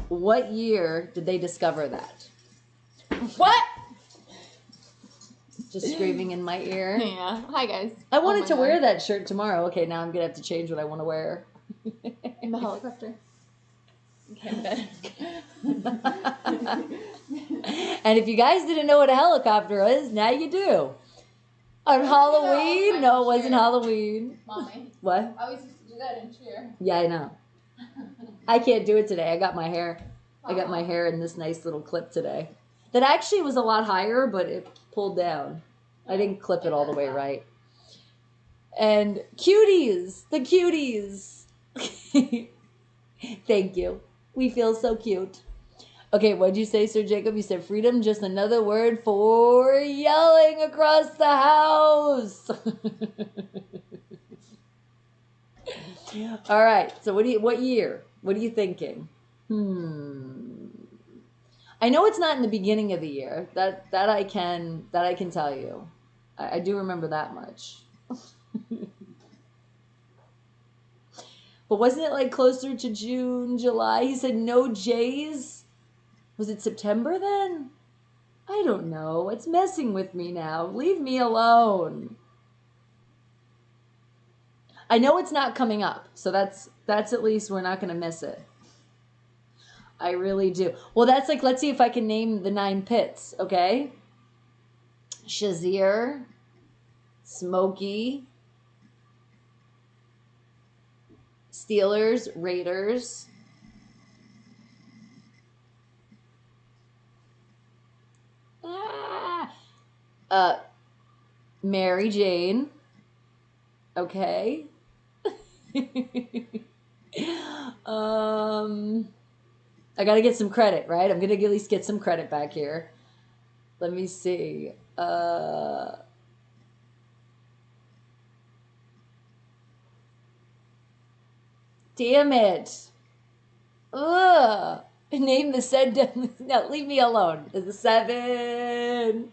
what year did they discover that? What? Just screaming in my ear. Yeah. Hi, guys. I wanted to wear that shirt tomorrow. Okay, now I'm going to have to change what I want to wear. In the helicopter. Okay, I'm good. And if you guys didn't know what a helicopter is, now you do. On Halloween? No, it wasn't Halloween. Mommy. What? I always used to do that in cheer. Yeah, I know. I can't do it today. I got my hair in this nice little clip today. That actually was a lot higher, but it pulled down. I didn't clip it all the way right. And cuties, the cuties. Thank you. We feel so cute. Okay, what'd you say, Sir Jacob? You said freedom, just another word for yelling across the house. All right. So what year? What are you thinking? I know it's not in the beginning of the year. That I can tell you. I do remember that much. But wasn't it like closer to June, July? He said no J's. Was it September then? I don't know. It's messing with me now. Leave me alone. I know it's not coming up, so that's at least we're not going to miss it. I really do. Well, that's like, let's see if I can name the 9 pits, okay? Shazir, Smokey, Steelers, Raiders, Mary Jane, okay? I gotta get some credit, right? I'm gonna at least get some credit back here. Let me see. Damn it. Ugh. Name the said. No, leave me alone. The 7.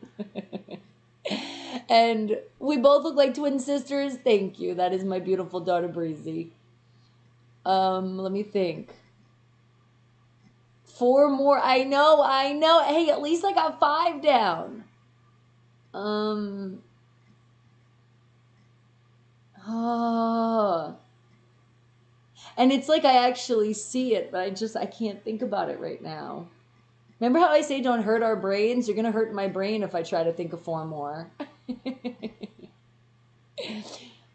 And we both look like twin sisters. Thank you. That is my beautiful daughter, Breezy. Let me think. 4 more. I know. Hey, at least I got 5 down. Oh. And it's like I actually see it, but I can't think about it right now. Remember how I say don't hurt our brains? You're going to hurt my brain if I try to think of 4 more.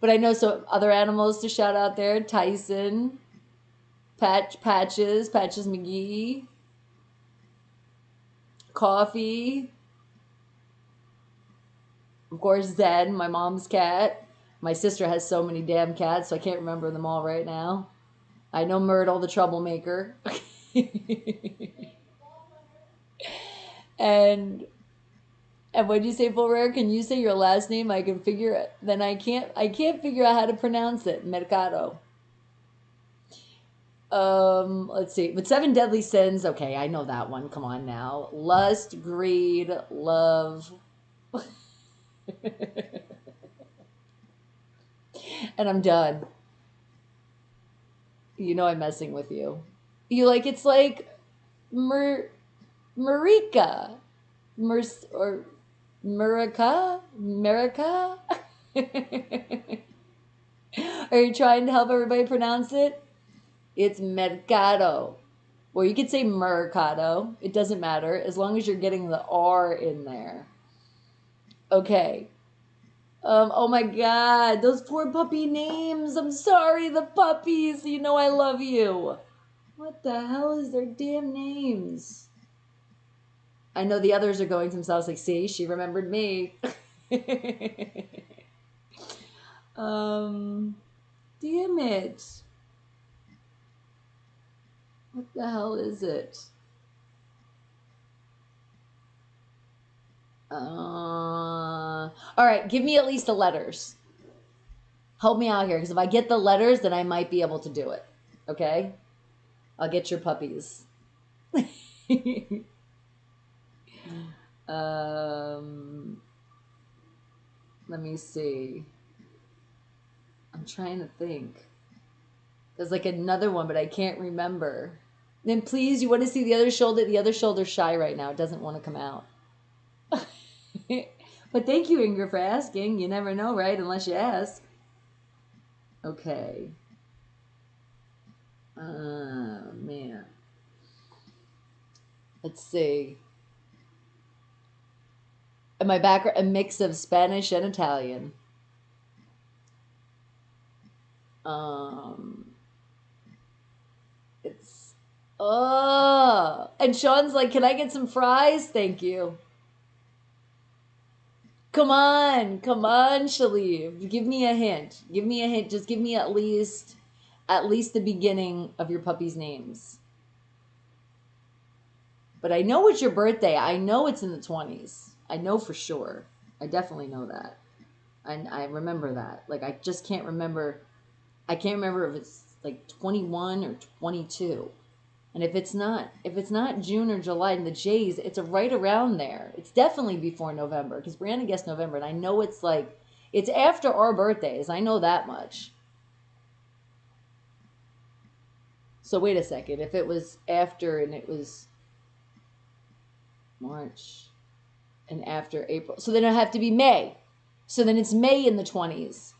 But I know some other animals to shout out there. Tyson, Patches McGee, Coffee, of course Zed, my mom's cat. My sister has so many damn cats, so I can't remember them all right now. I know Myrtle, the troublemaker. And what'd you say, Full Rare? Can you say your last name? I can figure it. Then I can't figure out how to pronounce it. Mercado. Let's see. But 7 deadly sins. Okay, I know that one. Come on now. Lust, greed, love. And I'm done. You know I'm messing with you. It's like Marika. Or Murica? Are you trying to help everybody pronounce it? It's Mercado. Well, you could say Mercado. It doesn't matter as long as you're getting the R in there. Okay. Oh my God, those poor puppy names. I'm sorry, the puppies. You know I love you. What the hell is their damn names? I know the others are going to themselves like, see, she remembered me. Damn it. What the hell is it? All right, give me at least the letters. Help me out here, because if I get the letters, then I might be able to do it. Okay? I'll get your puppies. Let me see. I'm trying to think. There's like another one, but I can't remember. Then please, you want to see the other shoulder? The other shoulder's shy right now. It doesn't want to come out. But thank you, Ingrid, for asking. You never know, right? Unless you ask. Okay. Man. Let's see. And my background, a mix of Spanish and Italian. It's and Sean's like, can I get some fries? Thank you. Come on, Shalib. Give me a hint. Just give me at least the beginning of your puppy's names. But I know it's your birthday. I know it's in the 20s. I know for sure. I definitely know that. And I remember that. Like, I just can't remember. I can't remember if it's like 21 or 22. And if it's not June or July in the Jays, it's right around there. It's definitely before November because Brianna guessed November, and I know it's after our birthdays. I know that much. So wait a second. If it was after and it was March and after April, so then it'll have to be May. So then it's May in the 20s.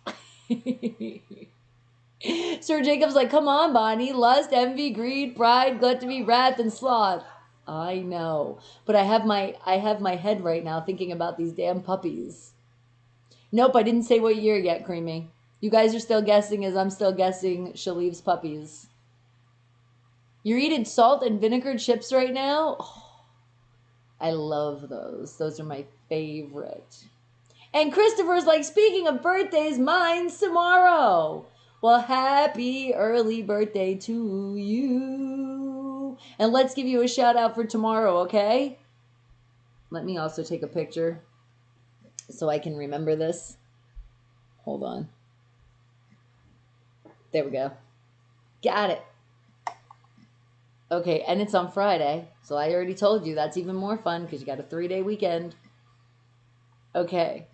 Sir Jacob's like, come on, Bonnie. Lust, envy, greed, pride, gluttony, wrath, and sloth. I know. But I have my head right now thinking about these damn puppies. Nope, I didn't say what year yet, Creamy. You guys are still guessing as I'm still guessing Shaliv's puppies. You're eating salt and vinegar chips right now? Oh, I love those. Those are my favorite. And Christopher's like, speaking of birthdays, mine's tomorrow. Well, happy early birthday to you. And let's give you a shout out for tomorrow, okay? Let me also take a picture so I can remember this. Hold on. There we go. Got it. Okay, and it's on Friday. So I already told you that's even more fun because you got a 3-day weekend. Okay.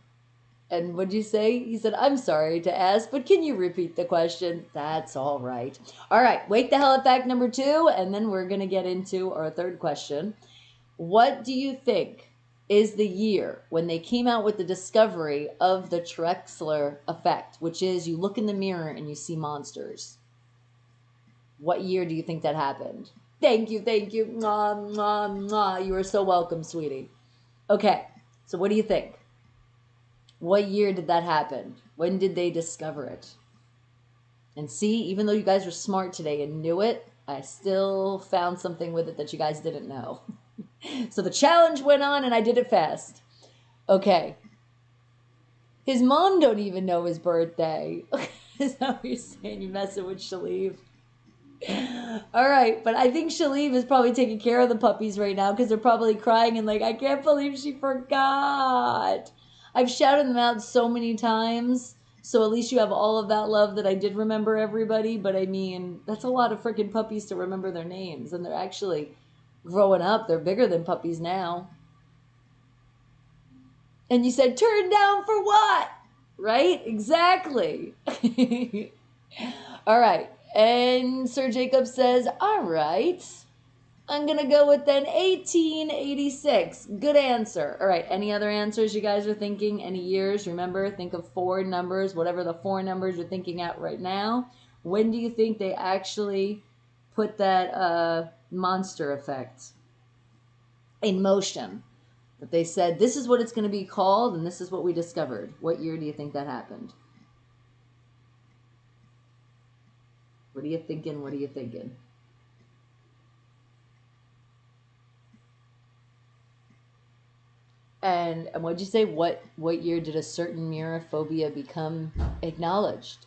And what'd you say? He said, I'm sorry to ask, but can you repeat the question? That's all right. All right, wake the hell up fact number 2, and then we're going to get into our third question. What do you think is the year when they came out with the discovery of the Trexler effect, which is you look in the mirror and you see monsters? What year do you think that happened? Thank you. Mwah, mwah, mwah. You are so welcome, sweetie. Okay, so what do you think? What year did that happen? When did they discover it? And see, even though you guys were smart today and knew it, I still found something with it that you guys didn't know. So the challenge went on and I did it fast. Okay. His mom don't even know his birthday. Is that what you're saying? You're messing with Shalev? All right, but I think Shalev is probably taking care of the puppies right now because they're probably crying and like, I can't believe she forgot. I've shouted them out so many times, so at least you have all of that love that I did remember everybody, but I mean, that's a lot of freaking puppies to remember their names, and they're actually growing up. They're bigger than puppies now. And you said, turn down for what? Right? Exactly. All right. And Sir Jacob says, all right, I'm going to go with then 1886. Good answer. All right. Any other answers you guys are thinking? Any years? Remember, think of 4 numbers, whatever the 4 numbers you're thinking at right now. When do you think they actually put that monster effect in motion? That they said, this is what it's going to be called, and this is what we discovered. What year do you think that happened? What are you thinking? What are you thinking? And what'd you say? What year did a certain mirror phobia become acknowledged?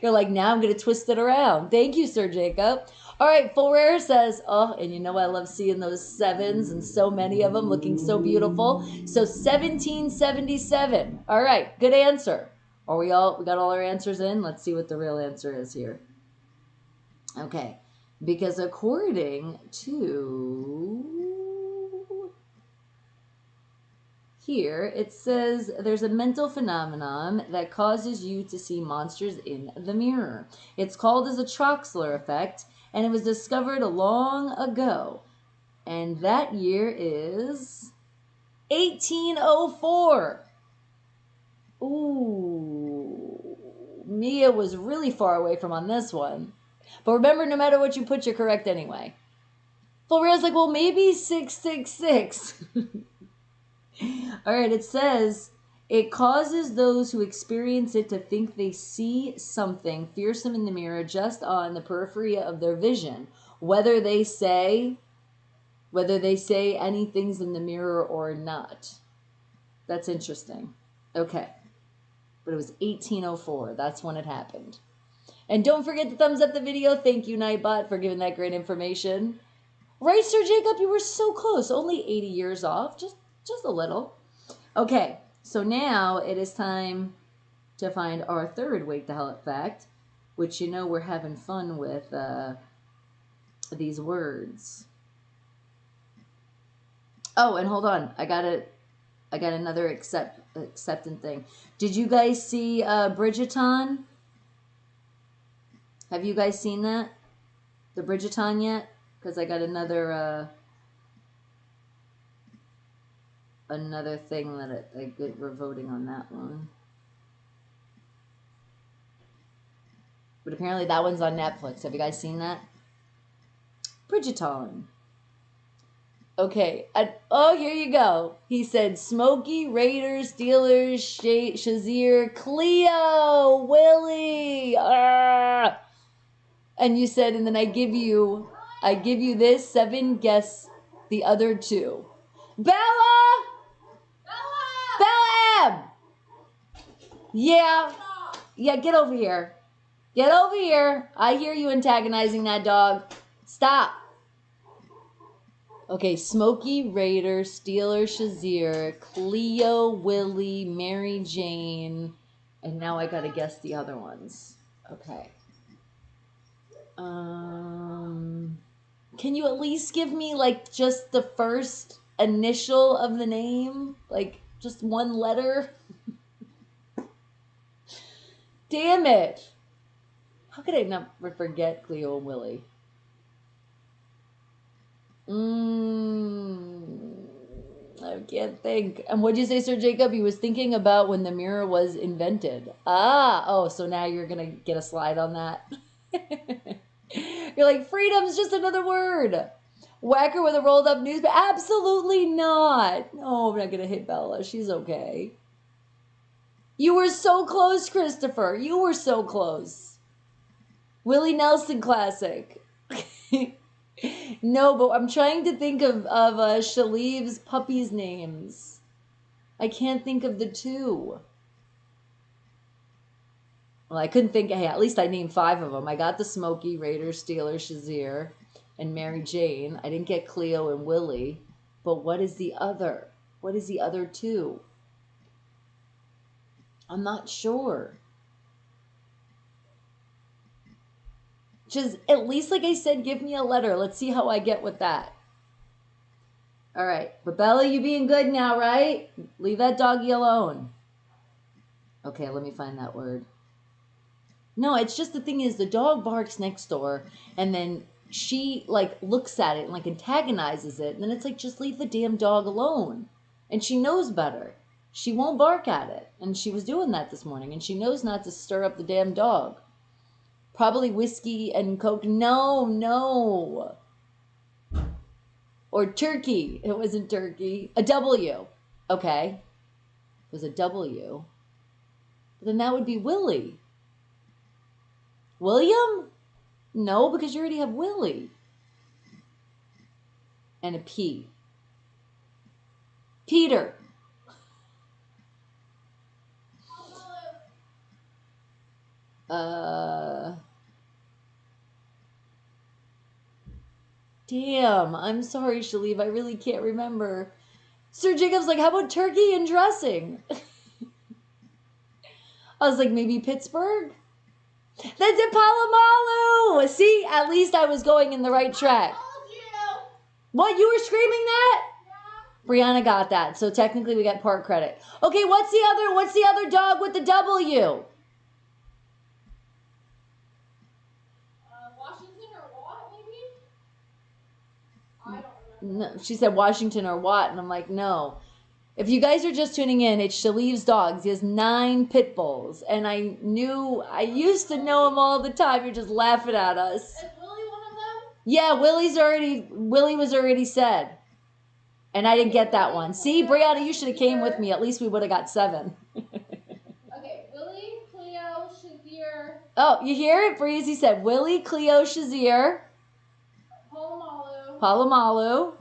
You're like, now I'm going to twist it around. Thank you, Sir Jacob. All right, Full Rare says, oh, and you know I love seeing those 7s and so many of them looking so beautiful. So 1777. All right, good answer. Are we got all our answers in? Let's see what the real answer is here. Okay, because according to here, it says there's a mental phenomenon that causes you to see monsters in the mirror. It's called as the Troxler effect, and it was discovered long ago. And that year is 1804. Ooh, Mia was really far away from on this one. But remember, no matter what you put, you're correct anyway. Floria's like, well, maybe 666. All right, it says, it causes those who experience it to think they see something fearsome in the mirror just on the periphery of their vision, whether they say anything's in the mirror or not. That's interesting. Okay. But it was 1804. That's when it happened. And don't forget to thumbs up the video. Thank you, Nightbot, for giving that great information. Right, Sir Jacob? You were so close. Only 80 years off. Just a little. Okay, so now it is time to find our third Wake the Hell Up fact, which you know we're having fun with these words. Oh, and hold on. I got another acceptance thing. Did you guys see Bridgerton? Have you guys seen that? The Bridgerton yet? Because I got another thing that we're voting on that one. But apparently that one's on Netflix. Have you guys seen that? Bridgerton. Okay. Oh, here you go. He said Smokey, Raiders, Steelers, Shazier, Cleo, Willie. And you said, and then I give you this 7, guess the other 2. Bella! Bella! Yeah. Yeah, get over here. Get over here. I hear you antagonizing that dog. Stop. Okay, Smokey, Raider, Steeler, Shazier, Cleo, Willie, Mary Jane, and now I gotta guess the other ones. Okay. Can you at least give me like just the first initial of the name? Like just one letter? Damn it. How could I never forget Cleo and Willie? I can't think. And what'd you say, Sir Jacob? He was thinking about when the mirror was invented. Oh, so now you're going to get a slide on that. You're like, freedom's just another word. Whacker with a rolled up newspaper. Absolutely not. No, I'm not going to hit Bella. She's okay. You were so close, Christopher. You were so close. Willie Nelson classic. No, but I'm trying to think of Shaliv's puppies' names. I can't think of the 2. Well, I couldn't think. Hey, at least I named 5 of them. I got the Smokey, Raider, Steeler, Shazier, and Mary Jane. I didn't get Cleo and Willie. But what is the other? What is the other 2? I'm not sure. Just at least, like I said, give me a letter. Let's see how I get with that. All right. But Bella, you being good now, right? Leave that doggy alone. Okay, let me find that word. No, it's just the thing is the dog barks next door and then she like looks at it and like antagonizes it. And then it's like, just leave the damn dog alone. And she knows better. She won't bark at it. And she was doing that this morning. And she knows not to stir up the damn dog. Probably whiskey and Coke. No. Or turkey. It wasn't turkey. A W. Okay. It was a W. But then that would be Willie. William? No, because you already have Willie. And a P. Peter. Damn, I'm sorry, Shaliv. I really can't remember. Sir Jacob's like, how about turkey and dressing? I was like, maybe Pittsburgh? That's in Palomalu! See, at least I was going in the right track. What, you were screaming that? Yeah. Brianna got that, so technically we got part credit. Okay, what's the other dog with the W? No, she said Washington or Watt, and I'm like, no. If you guys are just tuning in, it's Shaliv's dogs. He has 9 pit bulls, and I used to know him all the time. You're just laughing at us. Is Willie one of them? Yeah, Willie was already said, and I didn't get that one. See, Brianna, you should have came with me. At least we would have got 7. Okay, Willie, Cleo, Shazier. Oh, you hear it, Breezy said Willie, Cleo, Shazier. Palomalu.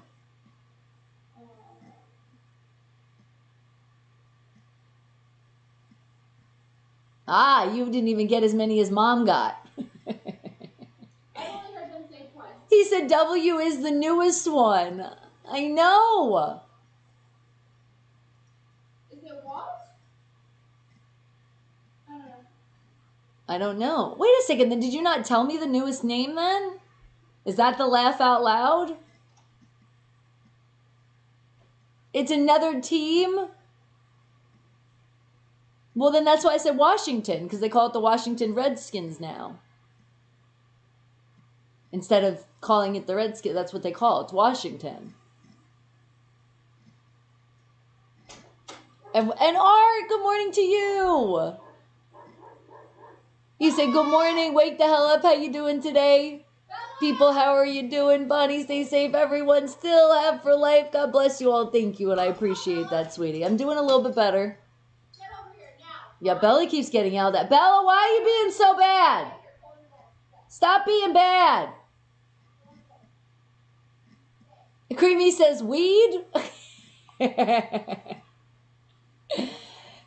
You didn't even get as many as Mom got. I only heard them say twice. He said W is the newest one. I know. Is it what? I don't know. I don't know. Wait a second. Then did you not tell me the newest name then? Is that the laugh out loud? It's another team? Well, then that's why I said Washington, because they call it the Washington Redskins now. Instead of calling it the Redskins, that's what they call it. It's Washington. And Art, good morning to you. You say, good morning, wake the hell up. How you doing today? People, how are you doing? Bonnie, stay safe. Everyone still have for life. God bless you all. Thank you, and I appreciate that, sweetie. I'm doing a little bit better. Get over here now. Yeah, Bella keeps getting yelled at. Bella, why are you being so bad? Stop being bad. Creamy says weed.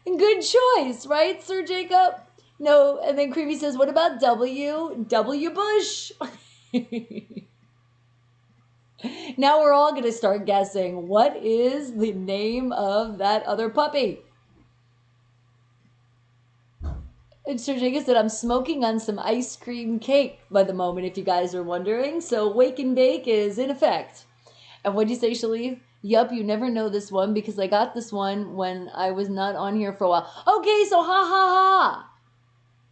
Good choice, right, Sir Jacob? No, and then Creamy says, what about W? W. Bush. Now we're all going to start guessing, what is the name of that other puppy? And Sir Jacob said, I'm smoking on some ice cream cake by the moment, if you guys are wondering. So wake and bake is in effect. And what'd you say, Shaleef? Yup, you never know this one because I got this one when I was not on here for a while. Okay, so ha ha ha.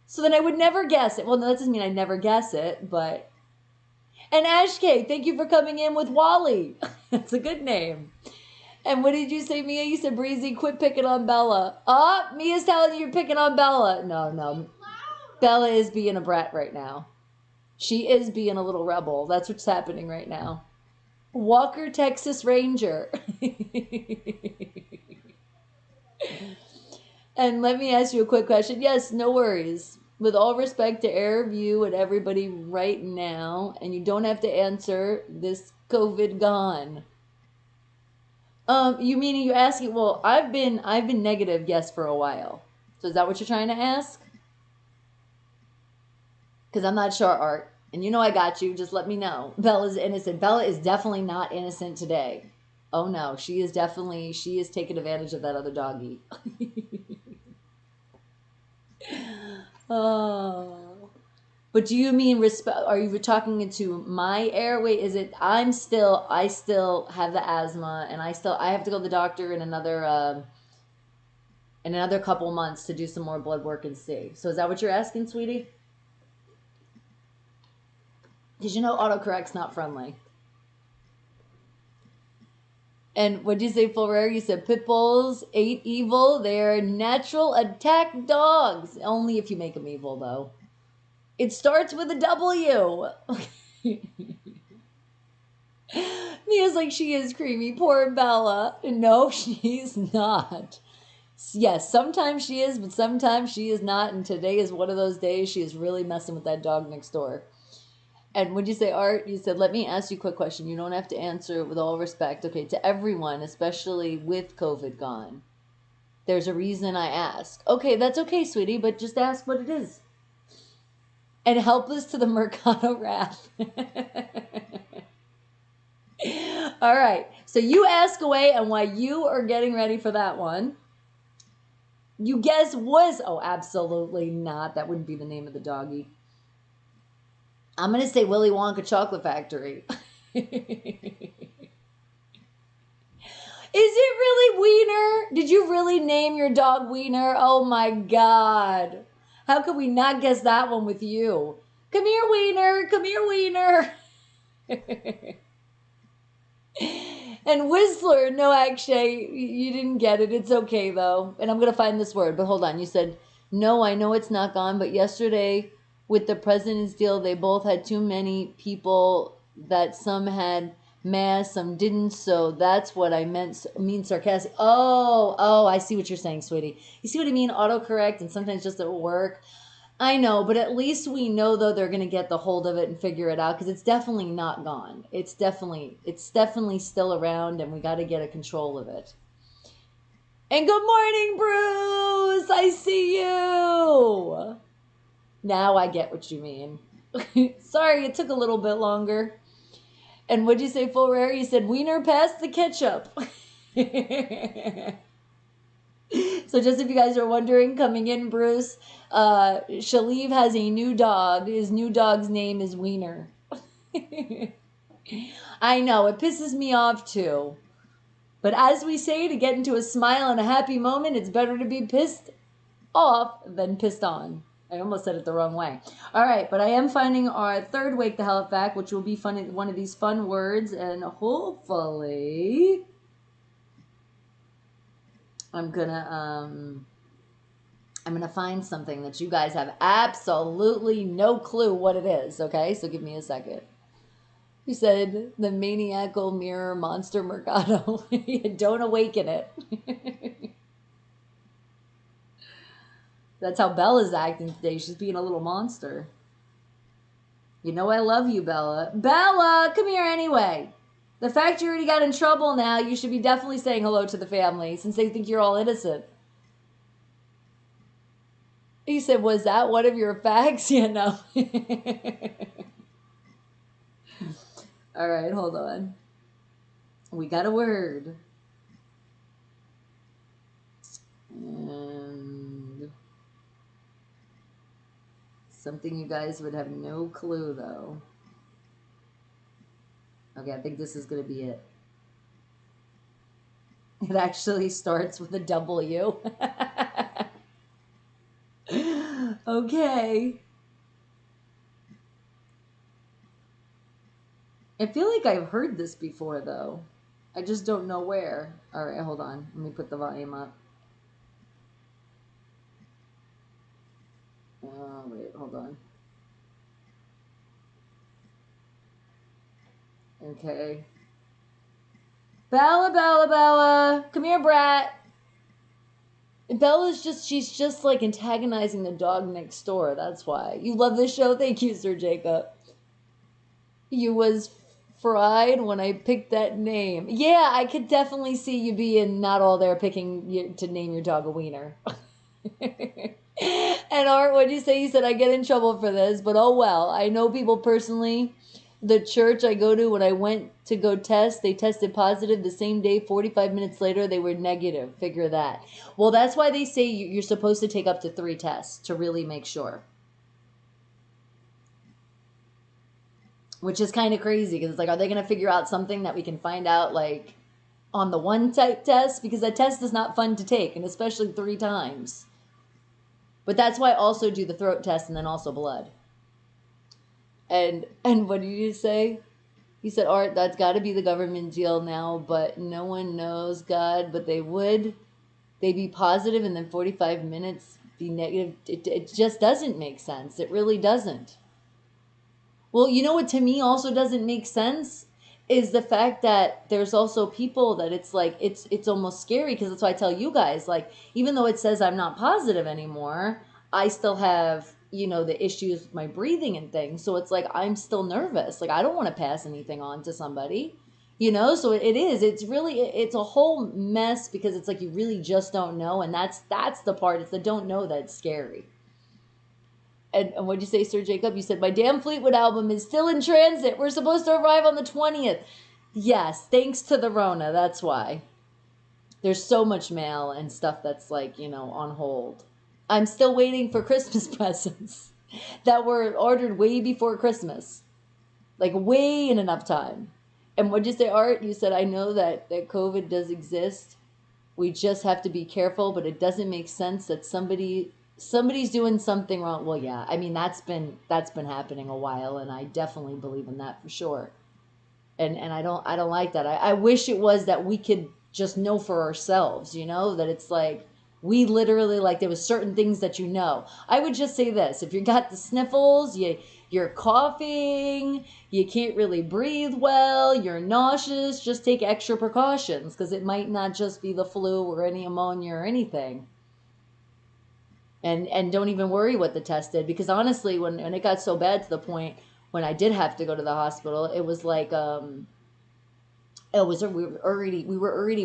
So then I would never guess it. Well, no, that doesn't mean I never guess it, but... And Ash Cake, thank you for coming in with Wally. That's a good name. And what did you say, Mia? You said, Breezy, quit picking on Bella. Oh, Mia's telling you you're picking on Bella. No. Bella is being a brat right now. She is being a little rebel. That's what's happening right now. Walker, Texas Ranger. And let me ask you a quick question. Yes, no worries. With all respect to Airview and everybody right now, and you don't have to answer this COVID gone. You meaning you're asking? Well, I've been negative, yes, for a while. So is that what you're trying to ask? Because I'm not sure, Art. And you know I got you. Just let me know. Bella's innocent. Bella is definitely not innocent today. Oh no, she is taking advantage of that other doggy. Oh. But do you mean are you talking into my air? Wait, is it I still have the asthma and I have to go to the doctor in another couple months to do some more blood work and see. So is that what you're asking, sweetie? Because you know autocorrect's not friendly. And what did you say, Full Rare? You said pit bulls ain't evil. They're natural attack dogs. Only if you make them evil, though. It starts with a W. Mia's like, she is creamy. Poor Bella. No, she's not. Yes, sometimes she is, but sometimes she is not. And today is one of those days she is really messing with that dog next door. And when you say, Art, you said, let me ask you a quick question. You don't have to answer with all respect. Okay, to everyone, especially with COVID gone, there's a reason I ask. Okay, that's okay, sweetie, but just ask what it is. And helpless to the Mercado wrath. All right, so you ask away, and while you are getting ready for that one, you guess oh, absolutely not. That wouldn't be the name of the doggy. I'm going to say Willy Wonka Chocolate Factory. Is it really Wiener? Did you really name your dog Wiener? Oh my God. How could we not guess that one with you? Come here, Wiener. Come here, Wiener. And Whistler, no, actually, you didn't get it. It's okay, though. And I'm going to find this word. But hold on. You said, no, I know it's not gone. But yesterday, with the president's deal, they both had too many people that some had mass, some didn't. So that's what I mean sarcastic. Oh, I see what you're saying, sweetie. You see what I mean? Autocorrect and sometimes just at work. I know, but at least we know, though, they're going to get the hold of it and figure it out because it's definitely not gone. It's definitely still around, and we got to get a control of it. And good morning, Bruce. I see you. Now I get what you mean. Sorry, it took a little bit longer. And what'd you say, Full Rare? You said Wiener past the ketchup. So just if you guys are wondering, coming in, Bruce, Shaleev has a new dog. His new dog's name is Wiener. I know, it pisses me off too. But as we say, to get into a smile and a happy moment, it's better to be pissed off than pissed on. I almost said it the wrong way. All right, but I am finding our third Wake the Hell Up fact, which will be fun, one of these fun words, and hopefully I'm gonna find something that you guys have absolutely no clue what it is. Okay, so give me a second. He said the maniacal mirror monster Mercado. Don't awaken it. That's how Bella's acting today. She's being a little monster. You know I love you, Bella. Bella, come here anyway. The fact you already got in trouble now, you should be definitely saying hello to the family since they think you're all innocent. He said, was that one of your facts? Yeah, no. All right, hold on. We got a word. And something you guys would have no clue, though. Okay, I think this is going to be it. It actually starts with a W. Okay. I feel like I've heard this before, though. I just don't know where. All right, hold on. Let me put the volume up. Oh, wait, hold on. Okay. Bella, Bella, Bella. Come here, brat. Bella's she's just like antagonizing the dog next door. That's why. You love this show? Thank you, Sir Jacob. You was fried when I picked that name. Yeah, I could definitely see you being not all there picking to name your dog a wiener. And Art, what'd you say? You said I get in trouble for this, but oh well. I know people personally. The church I go to, when I went to go test, they tested positive the same day. 45 minutes later, they were negative. Figure that. Well, that's why they say you're supposed to take up to 3 tests to really make sure. Which is kind of crazy because it's like, are they going to figure out something that we can find out like on the one type test? Because that test is not fun to take, and especially 3 times. But that's why I also do the throat test and then also blood. And what did you say? He said, Art, that's got to be the government deal now, but no one knows, God, but they would. They'd be positive and then 45 minutes be negative. It just doesn't make sense. It really doesn't. Well, you know what to me also doesn't make sense is the fact that there's also people that it's like, it's almost scary because that's why I tell you guys, like, even though it says I'm not positive anymore, I still have, you know, the issues with my breathing and things. So it's like, I'm still nervous. Like, I don't want to pass anything on to somebody, you know? So it's really, it's a whole mess because it's like, you really just don't know. And that's the part. It's the don't know that's scary. And what'd you say, Sir Jacob? You said, my damn Fleetwood album is still in transit. We're supposed to arrive on the 20th. Yes, thanks to the Rona. That's why. There's so much mail and stuff that's like, you know, on hold. I'm still waiting for Christmas presents that were ordered way before Christmas. Like way in enough time. And what'd you say, Art? You said, I know that COVID does exist. We just have to be careful, but it doesn't make sense that somebody's doing something wrong. Well, yeah, I mean, that's been happening a while, and I definitely believe in that for sure. And I don't like that. I wish it was that we could just know for ourselves, you know, that it's like, we literally, like, there was certain things that you know. I would just say this, if you got the sniffles, you're coughing, you can't really breathe well, you're nauseous, just take extra precautions, because it might not just be the flu or any pneumonia or anything. And don't even worry what the test did, because honestly, when it got so bad to the point when I did have to go to the hospital, it was like, we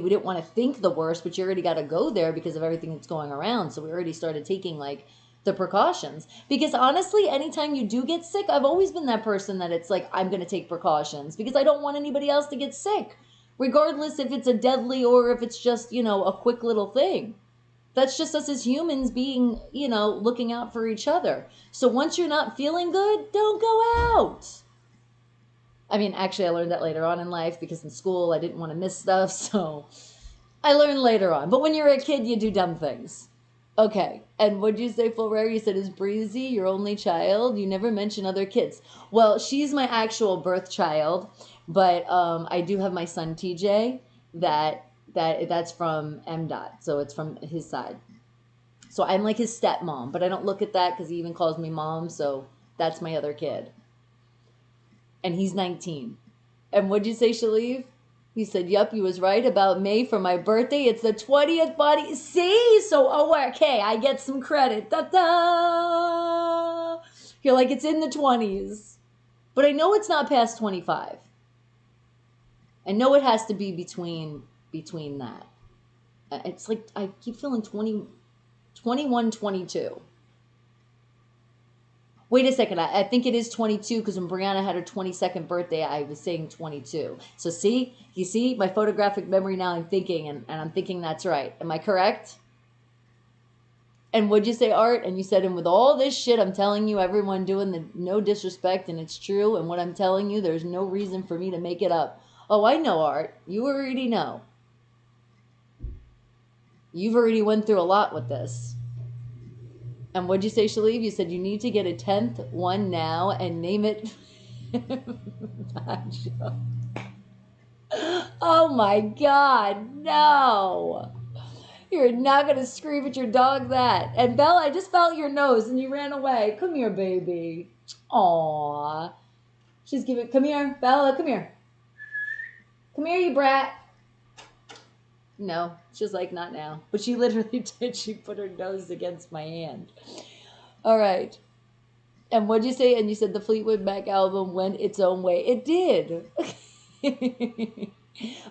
didn't want to think the worst, but you already got to go there because of everything that's going around. So we already started taking like the precautions, because honestly, anytime you do get sick, I've always been that person that it's like, I'm going to take precautions because I don't want anybody else to get sick, regardless if it's a deadly or if it's just, you know, a quick little thing. That's just us as humans being, you know, looking out for each other. So once you're not feeling good, don't go out. I mean, actually, I learned that later on in life because in school I didn't want to miss stuff. So I learned later on. But when you're a kid, you do dumb things. Okay. And what'd you say, Full Rare? You said, is Breezy your only child? You never mention other kids. Well, she's my actual birth child. But I do have my son, TJ, that's from MDOT. So it's from his side. So I'm like his stepmom. But I don't look at that because he even calls me mom. So that's my other kid. And he's 19. And what'd you say, Shaleev? He said, yup, you was right about May for my birthday. It's the 20th body. See? So, okay, I get some credit. Da-da! You're like, it's in the 20s. But I know it's not past 25. I know it has to be between that. It's like, I keep feeling 21, 22. Wait a second, I think it is 22 because when Brianna had her 22nd birthday, I was saying 22. So see, you see my photographic memory now, I'm thinking, and I'm thinking that's right. Am I correct? And what'd you say, Art? And you said, and with all this shit, I'm telling you, everyone doing the no disrespect, and it's true, and what I'm telling you, there's no reason for me to make it up. Oh, I know, Art. You already know. You've already went through a lot with this. And what'd you say, Shaleev? You said you need to get a 10th one now and name it. Oh my God, no. You're not going to scream at your dog that. And Bella, I just felt your nose and you ran away. Come here, baby. Aww. She's giving, come here, Bella, come here. Come here, you brat. No, she's like, not now. But she literally did. She put her nose against my hand. All right. And what'd you say? And you said the Fleetwood Mac album went its own way. It did.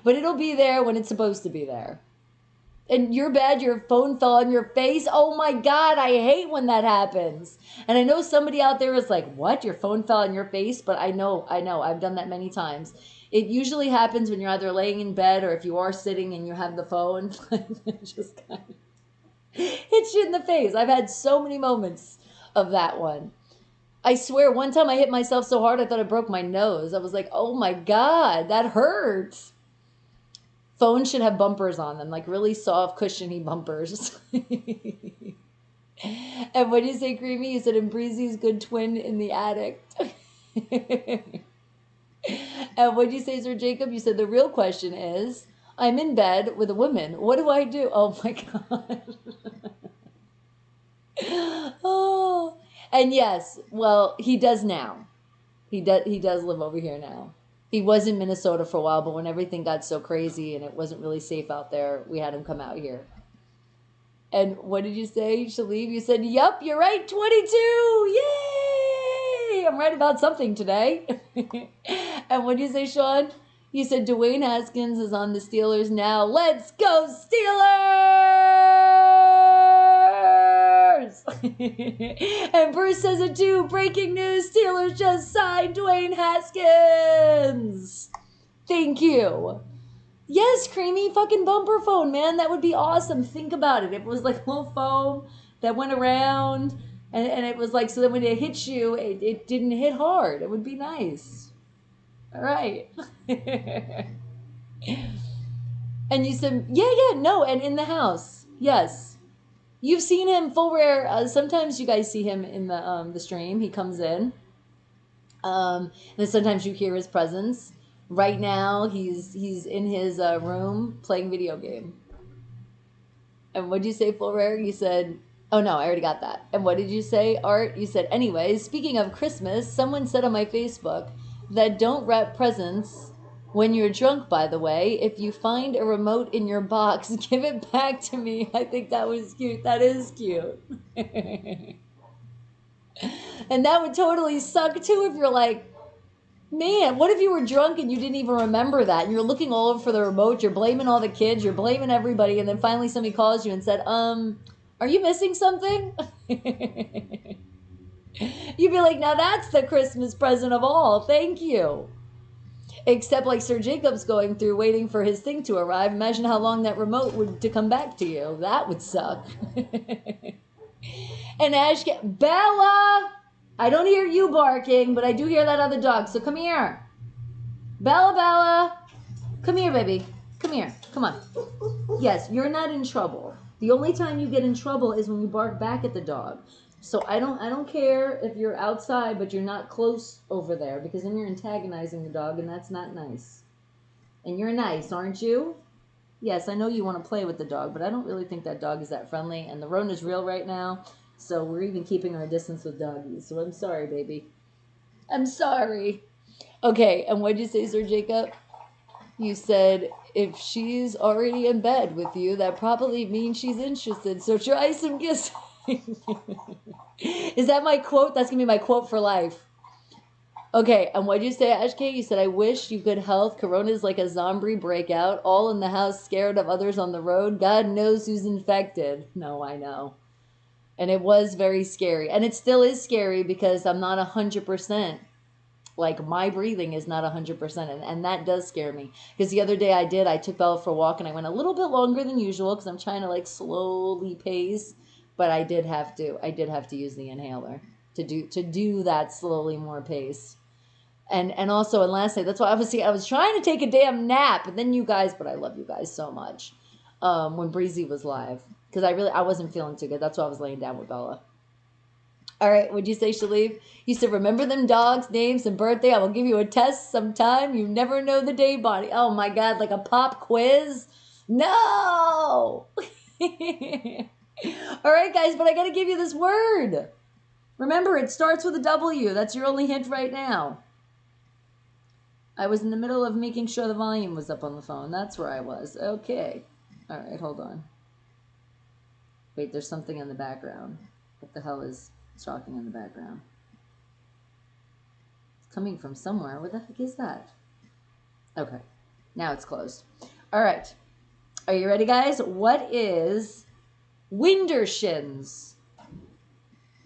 But it'll be there when it's supposed to be there. And you're bad, your phone fell on your face. Oh my God, I hate when that happens. And I know somebody out there is like, what? Your phone fell on your face? But I know. I've done that many times. It usually happens when you're either laying in bed or if you are sitting and you have the phone. It just kind of hits you in the face. I've had so many moments of that one. I swear, one time I hit myself so hard I thought I broke my nose. I was like, oh my God, that hurts. Phones should have bumpers on them, like really soft, cushiony bumpers. And what did you say, Creamy? You said, and Breezy's good twin in the attic. And what did you say, Sir Jacob? You said the real question is, I'm in bed with a woman. What do I do? Oh my God. Oh, and yes, well, he does now. He does live over here now. He was in Minnesota for a while, but when everything got so crazy and it wasn't really safe out there, we had him come out here. And what did you say, Shaleev? You said, yup, you're right, 22. Yay! I'm right about something today. And what did you say, Sean? You said Dwayne Haskins is on the Steelers now. Let's go, Steelers! And Bruce says it too. Breaking news, Steelers just signed Dwayne Haskins. Thank you. Yes, Creamy, fucking bumper phone, man. That would be awesome. Think about it. If it was like a little foam that went around and it was like, so that when it hits you, it didn't hit hard. It would be nice. All right. And you said, yeah, no, and in the house. Yes. You've seen him Full Rare. Sometimes you guys see him in the stream. He comes in. And then sometimes you hear his presence. Right now, he's in his room playing video game. And what did you say, Full Rare? You said, oh no, I already got that. And what did you say, Art? You said, anyways, speaking of Christmas, someone said on my Facebook that don't wrap presents when you're drunk, by the way. If you find a remote in your box, give it back to me. I think that was cute. That is cute. And that would totally suck too if you're like, man, what if you were drunk and you didn't even remember that? And you're looking all over for the remote, you're blaming all the kids, you're blaming everybody, and then finally somebody calls you and said, are you missing something? You'd be like, now that's the Christmas present of all. Thank you. Except like Sir Jacob's going through waiting for his thing to arrive. Imagine how long that remote would to come back to you. That would suck. And Ash, Bella, I don't hear you barking, but I do hear that other dog. So come here. Bella, Bella. Come here, baby. Come here. Come on. Yes, you're not in trouble. The only time you get in trouble is when you bark back at the dog. So I don't care if you're outside, but you're not close over there, because then you're antagonizing the dog, and that's not nice. And you're nice, aren't you? Yes, I know you want to play with the dog, but I don't really think that dog is that friendly. And the Rona's real right now, so we're even keeping our distance with doggies. So I'm sorry, baby. I'm sorry. Okay, and what'd you say, Sir Jacob? You said, if she's already in bed with you, that probably means she's interested. So try some kissing. Is that my quote? That's going to be my quote for life. Okay, and what'd you say, Ashkay? You said, I wish you good health. Corona's like a zombie breakout. All in the house, scared of others on the road. God knows who's infected. No, I know. And it was very scary. And it still is scary because I'm not 100%. Like, my breathing is not 100%, and that does scare me. Because the other day I took Bella for a walk, and I went a little bit longer than usual because I'm trying to, like, slowly pace. But I did have to use the inhaler to do that slowly more pace. And also, and lastly, that's why I was trying to take a damn nap, and then you guys, but I love you guys so much, when Breezy was live. Because I wasn't feeling too good. That's why I was laying down with Bella. All right, would you say, Shalif? You said, remember them dogs' names and birthday? I will give you a test sometime. You never know the day, Bonnie. Oh, my God, like a pop quiz? No! All right, guys, but I got to give you this word. Remember, it starts with a W. That's your only hint right now. I was in the middle of making sure the volume was up on the phone. That's where I was. Okay. All right, hold on. Wait, there's something in the background. What the hell is talking in the background? It's coming from somewhere. What the heck is that? Okay. Now it's closed. All right. Are you ready, guys? What is Wintershins?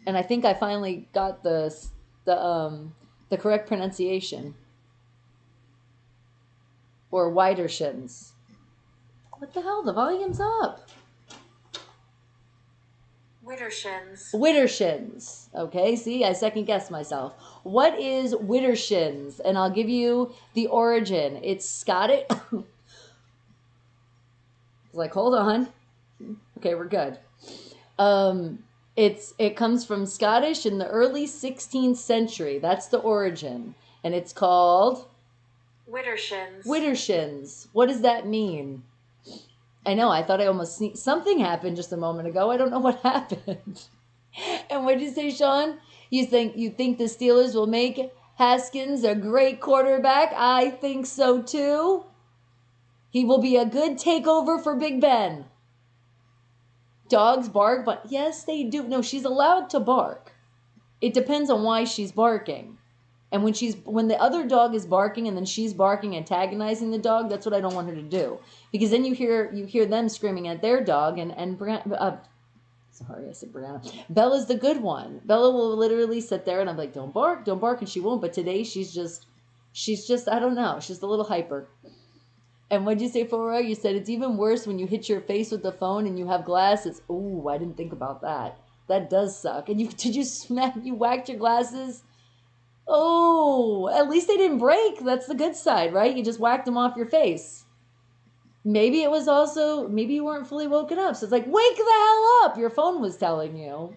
And I think I finally got the correct pronunciation. Or Widershins. What the hell? The volume's up. Widdershins. Widdershins. Okay, see, I second guessed myself. What is Widdershins? And I'll give you the origin. It's Scottish. Like, hold on. Okay, we're good. It comes from Scottish in the early 16th century. That's the origin. And it's called Widdershins. Widdershins. What does that mean? I know, I thought I almost sneezed. Something happened just a moment ago. I don't know what happened. And what did you say, Sean? You think the Steelers will make Haskins a great quarterback? I think so too. He will be a good takeover for Big Ben. Dogs bark, but yes, they do. No, she's allowed to bark. It depends on why she's barking. And when the other dog is barking and then she's barking, antagonizing the dog, that's what I don't want her to do. Because then you hear them screaming at their dog, and sorry, I said Brianna. Bella's the good one. Bella will literally sit there and I'm like, don't bark, and she won't. But today she's just, I don't know, she's a little hyper. And what'd you say, Fora? You said it's even worse when you hit your face with the phone and you have glasses. Ooh, I didn't think about that. That does suck. And you whacked your glasses? Oh, at least they didn't break. That's the good side, right? You just whacked them off your face. Maybe it was also, maybe you weren't fully woken up. So it's like, wake the hell up. Your phone was telling you.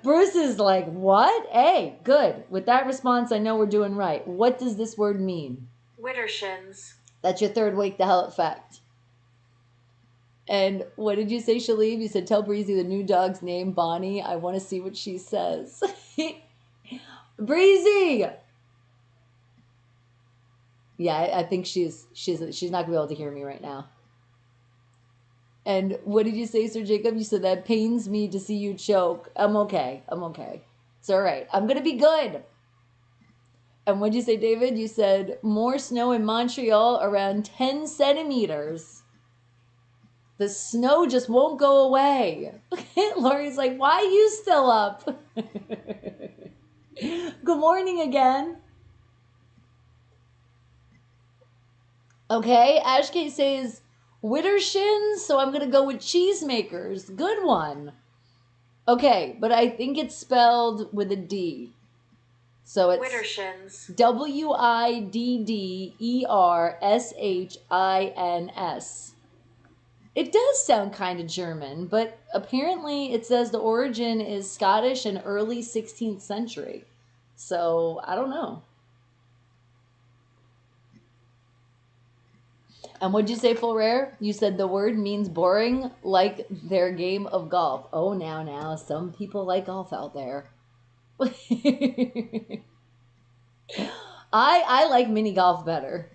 Bruce is like, what? Hey, good. With that response, I know we're doing right. What does this word mean? Widdershins. That's your third wake the hell up fact. And what did you say, Shalib? You said, tell Breezy the new dog's name, Bonnie. I want to see what she says. Breezy! Yeah, I think she's not gonna be able to hear me right now. And what did you say, Sir Jacob? You said that pains me to see you choke. I'm okay. It's all right. I'm gonna be good. And what did you say, David? You said more snow in Montreal, around 10 centimeters. The snow just won't go away. Lori's like, why are you still up? Good morning again. Okay, Ashkate says Widdershins, so I'm going to go with cheesemakers. Good one. Okay, but I think it's spelled with a D. So it's Widdershins. Widdershins. It does sound kind of German, but apparently it says the origin is Scottish and early 16th century. So I don't know. And what'd you say, Full Rare? You said the word means boring, like their game of golf. Oh, now, some people like golf out there. I like mini golf better.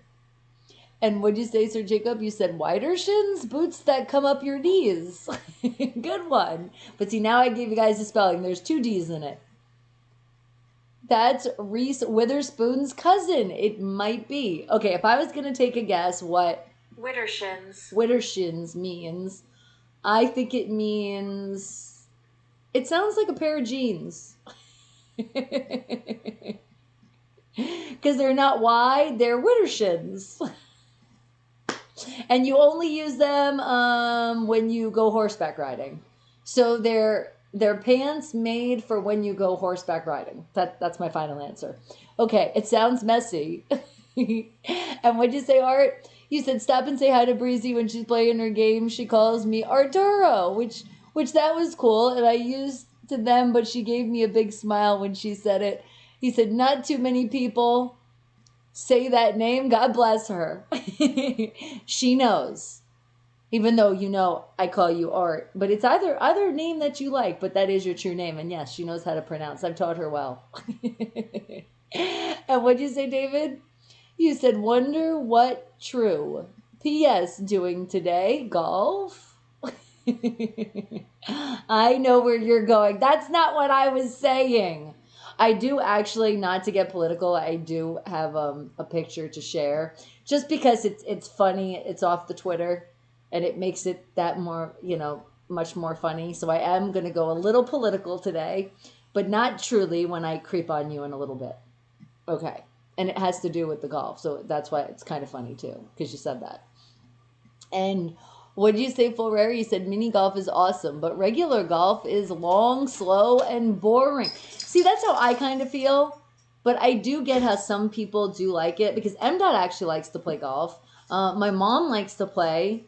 And what'd you say, Sir Jacob? You said Widdershins? Boots that come up your knees. Good one. But see, now I gave you guys the spelling. There's 2 D's in it. That's Reese Witherspoon's cousin. It might be. Okay, if I was going to take a guess what Widdershins means, I think it means... It sounds like a pair of jeans. Because they're not wide, they're Widdershins. And you only use them when you go horseback riding. So they're pants made for when you go horseback riding. That's my final answer. Okay, it sounds messy. And what'd you say, Art? You said stop and say hi to Breezy when she's playing her game. She calls me Arturo, which that was cool. And I used to them, but she gave me a big smile when she said it. He said, not too many people say that name. God bless her. She knows. Even though, you know, I call you Art. But it's either name that you like, but that is your true name. And yes, she knows how to pronounce. I've taught her well. And what'd you say, David? You said, wonder what true. P.S. doing today? Golf? I know where you're going. That's not what I was saying. I do actually, not to get political, I do have a picture to share. Just because it's funny. It's off the Twitter. And it makes it that more, you know, much more funny. So I am going to go a little political today. But not truly when I creep on you in a little bit. Okay. And it has to do with the golf. So that's why it's kind of funny too. Because you said that. And what did you say, Full Rare? You said mini golf is awesome. But regular golf is long, slow, and boring. See, that's how I kind of feel. But I do get how some people do like it. Because MDOT actually likes to play golf. My mom likes to play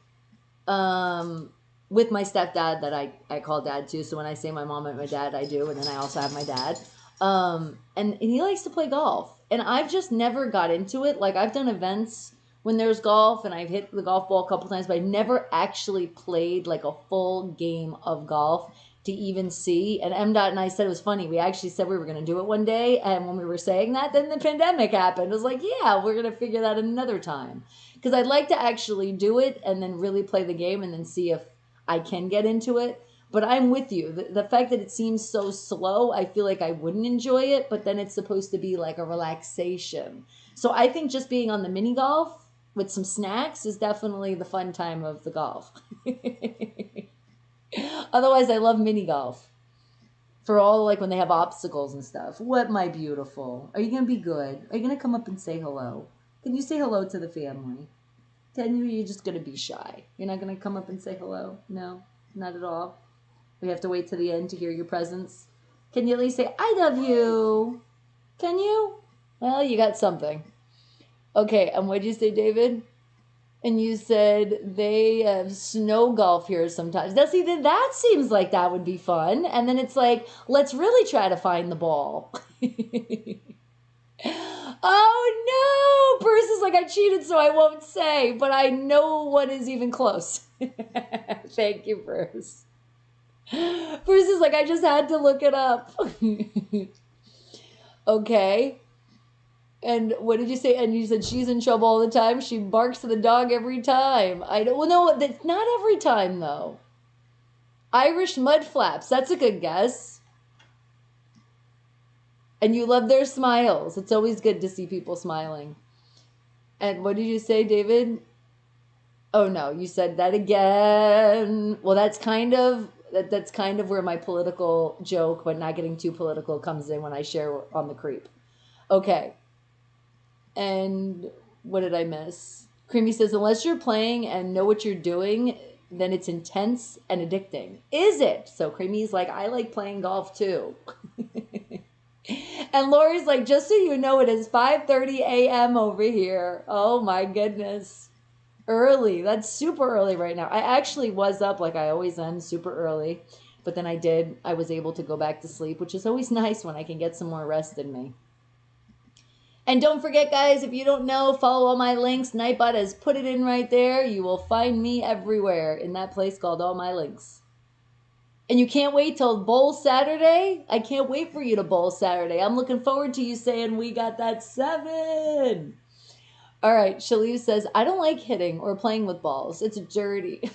with my stepdad that I call dad too. So when I say my mom and my dad, I do. And then I also have my dad. And he likes to play golf. And I've just never got into it. Like, I've done events when there's golf, and I've hit the golf ball a couple times, but I've never actually played, like, a full game of golf to even see. And MDOT and I said it was funny. We actually said we were going to do it one day, and when we were saying that, then the pandemic happened. It was like, yeah, we're going to figure that another time. Because I'd like to actually do it and then really play the game and then see if I can get into it. But I'm with you. The fact that it seems so slow, I feel like I wouldn't enjoy it, but then it's supposed to be like a relaxation. So I think just being on the mini golf with some snacks is definitely the fun time of the golf. Otherwise, I love mini golf. For all, like, when they have obstacles and stuff. What, my beautiful? Are you going to be good? Are you going to come up and say hello? Can you say hello to the family? Can you? Or are you just going to be shy? You're not going to come up and say hello? No, not at all. We have to wait to the end to hear your presence. Can you at least say, I love you? Can you? Well, you got something. Okay, and what did you say, David? And you said they have snow golf here sometimes. Now, see, then that seems like that would be fun. And then it's like, let's really try to find the ball. Oh, no! Bruce is like, I cheated, so I won't say. But I know what is even close. Thank you, Bruce. Bruce is like, I just had to look it up. Okay. And what did you say? And you said she's in trouble all the time. She barks at the dog every time. I don't. Well, no, that's not every time though. Irish mud flaps. That's a good guess. And you love their smiles. It's always good to see people smiling. And what did you say, David? Oh no, you said that again. Well, that's kind of where my political joke, but not getting too political, comes in when I share on the creep. Okay. And what did I miss? Creamy says, unless you're playing and know what you're doing, then it's intense and addicting. Is it? So Creamy's like, I like playing golf too. And Lori's like, just so you know, it is 5:30 a.m. over here. Oh my goodness. Early. That's super early right now. I actually was up like I always am, super early. But then I was able to go back to sleep, which is always nice when I can get some more rest in me. And don't forget, guys, if you don't know, follow all my links. Nightbot has put it in right there. You will find me everywhere in that place called All My Links. And you can't wait till Bowl Saturday? I can't wait for you to Bowl Saturday. I'm looking forward to you saying we got that 7. All right, Shalif says, I don't like hitting or playing with balls. It's dirty.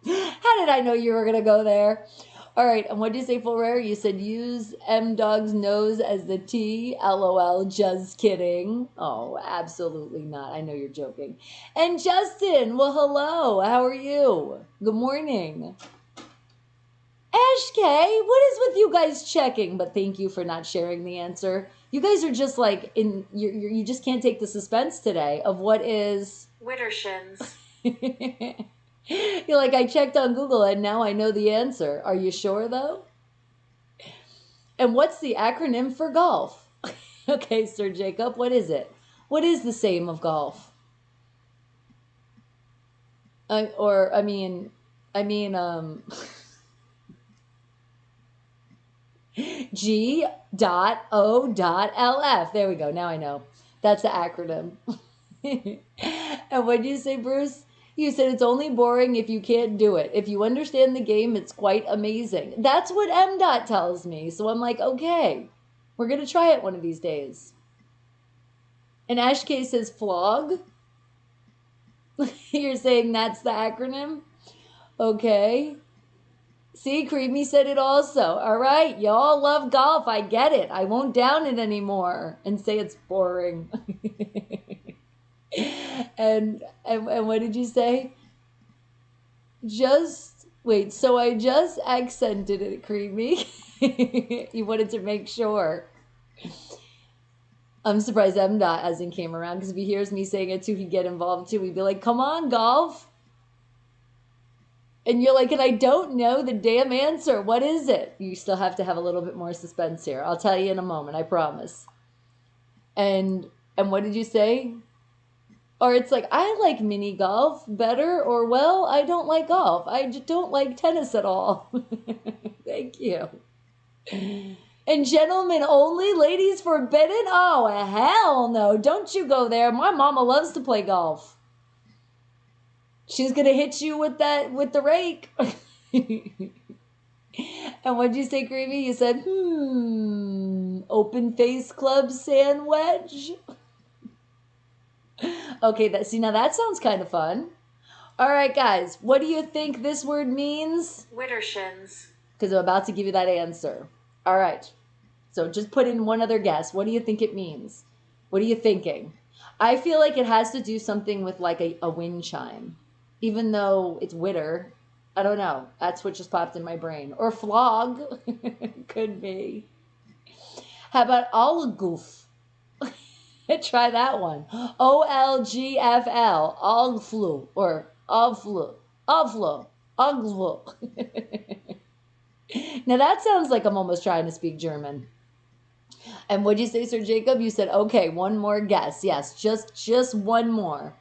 How did I know you were going to go there? All right, and what did you say, Full Rare? You said use M-Dog's nose as the T. LOL, just kidding. Oh, absolutely not. I know you're joking. And Justin, well, hello. How are you? Good morning. Ash K, what is with you guys checking? But thank you for not sharing the answer. You guys are just like, you just can't take the suspense today of what is... Widdershins. You're like, I checked on Google and now I know the answer. Are you sure though? And what's the acronym for golf? Okay, Sir Jacob, what is it? What is the same of golf? G.O.LF. There we go. Now I know. That's the acronym. And what did you say, Bruce? You said it's only boring if you can't do it. If you understand the game, it's quite amazing. That's what M. tells me. So I'm like, okay, we're going to try it one of these days. And Ash K says flog. You're saying that's the acronym? Okay. See, Creamy said it also. All right, y'all love golf. I get it. I won't down it anymore and say it's boring. And what did you say? So I just accented it, Creamy. You wanted to make sure. I'm surprised M. hasn't came around, because if he hears me saying it too, he'd get involved too. He'd be like, come on, golf. And you're like, and I don't know the damn answer. What is it? You still have to have a little bit more suspense here. I'll tell you in a moment, I promise. And what did you say? Or it's like, I like mini golf better, or, well, I don't like golf. I just don't like tennis at all. Thank you. And gentlemen only, ladies forbidden? Oh, hell no. Don't you go there. My mama loves to play golf. She's going to hit you with the rake. And what'd you say, Creamy? You said, open face club sandwich. Okay, now that sounds kind of fun. All right, guys, what do you think this word means? Widdershins. Because I'm about to give you that answer. All right, so just put in one other guess. What do you think it means? What are you thinking? I feel like it has to do something with like a wind chime. Even though it's widder, I don't know. That's what just popped in my brain. Or flog. Could be. How about olgoof? Try that one. OLGFL. Ogflu. Or ogflu. Ogflu. Ogflu. Now that sounds like I'm almost trying to speak German. And what'd you say, Sir Jacob? You said, okay, one more guess. Yes, just one more.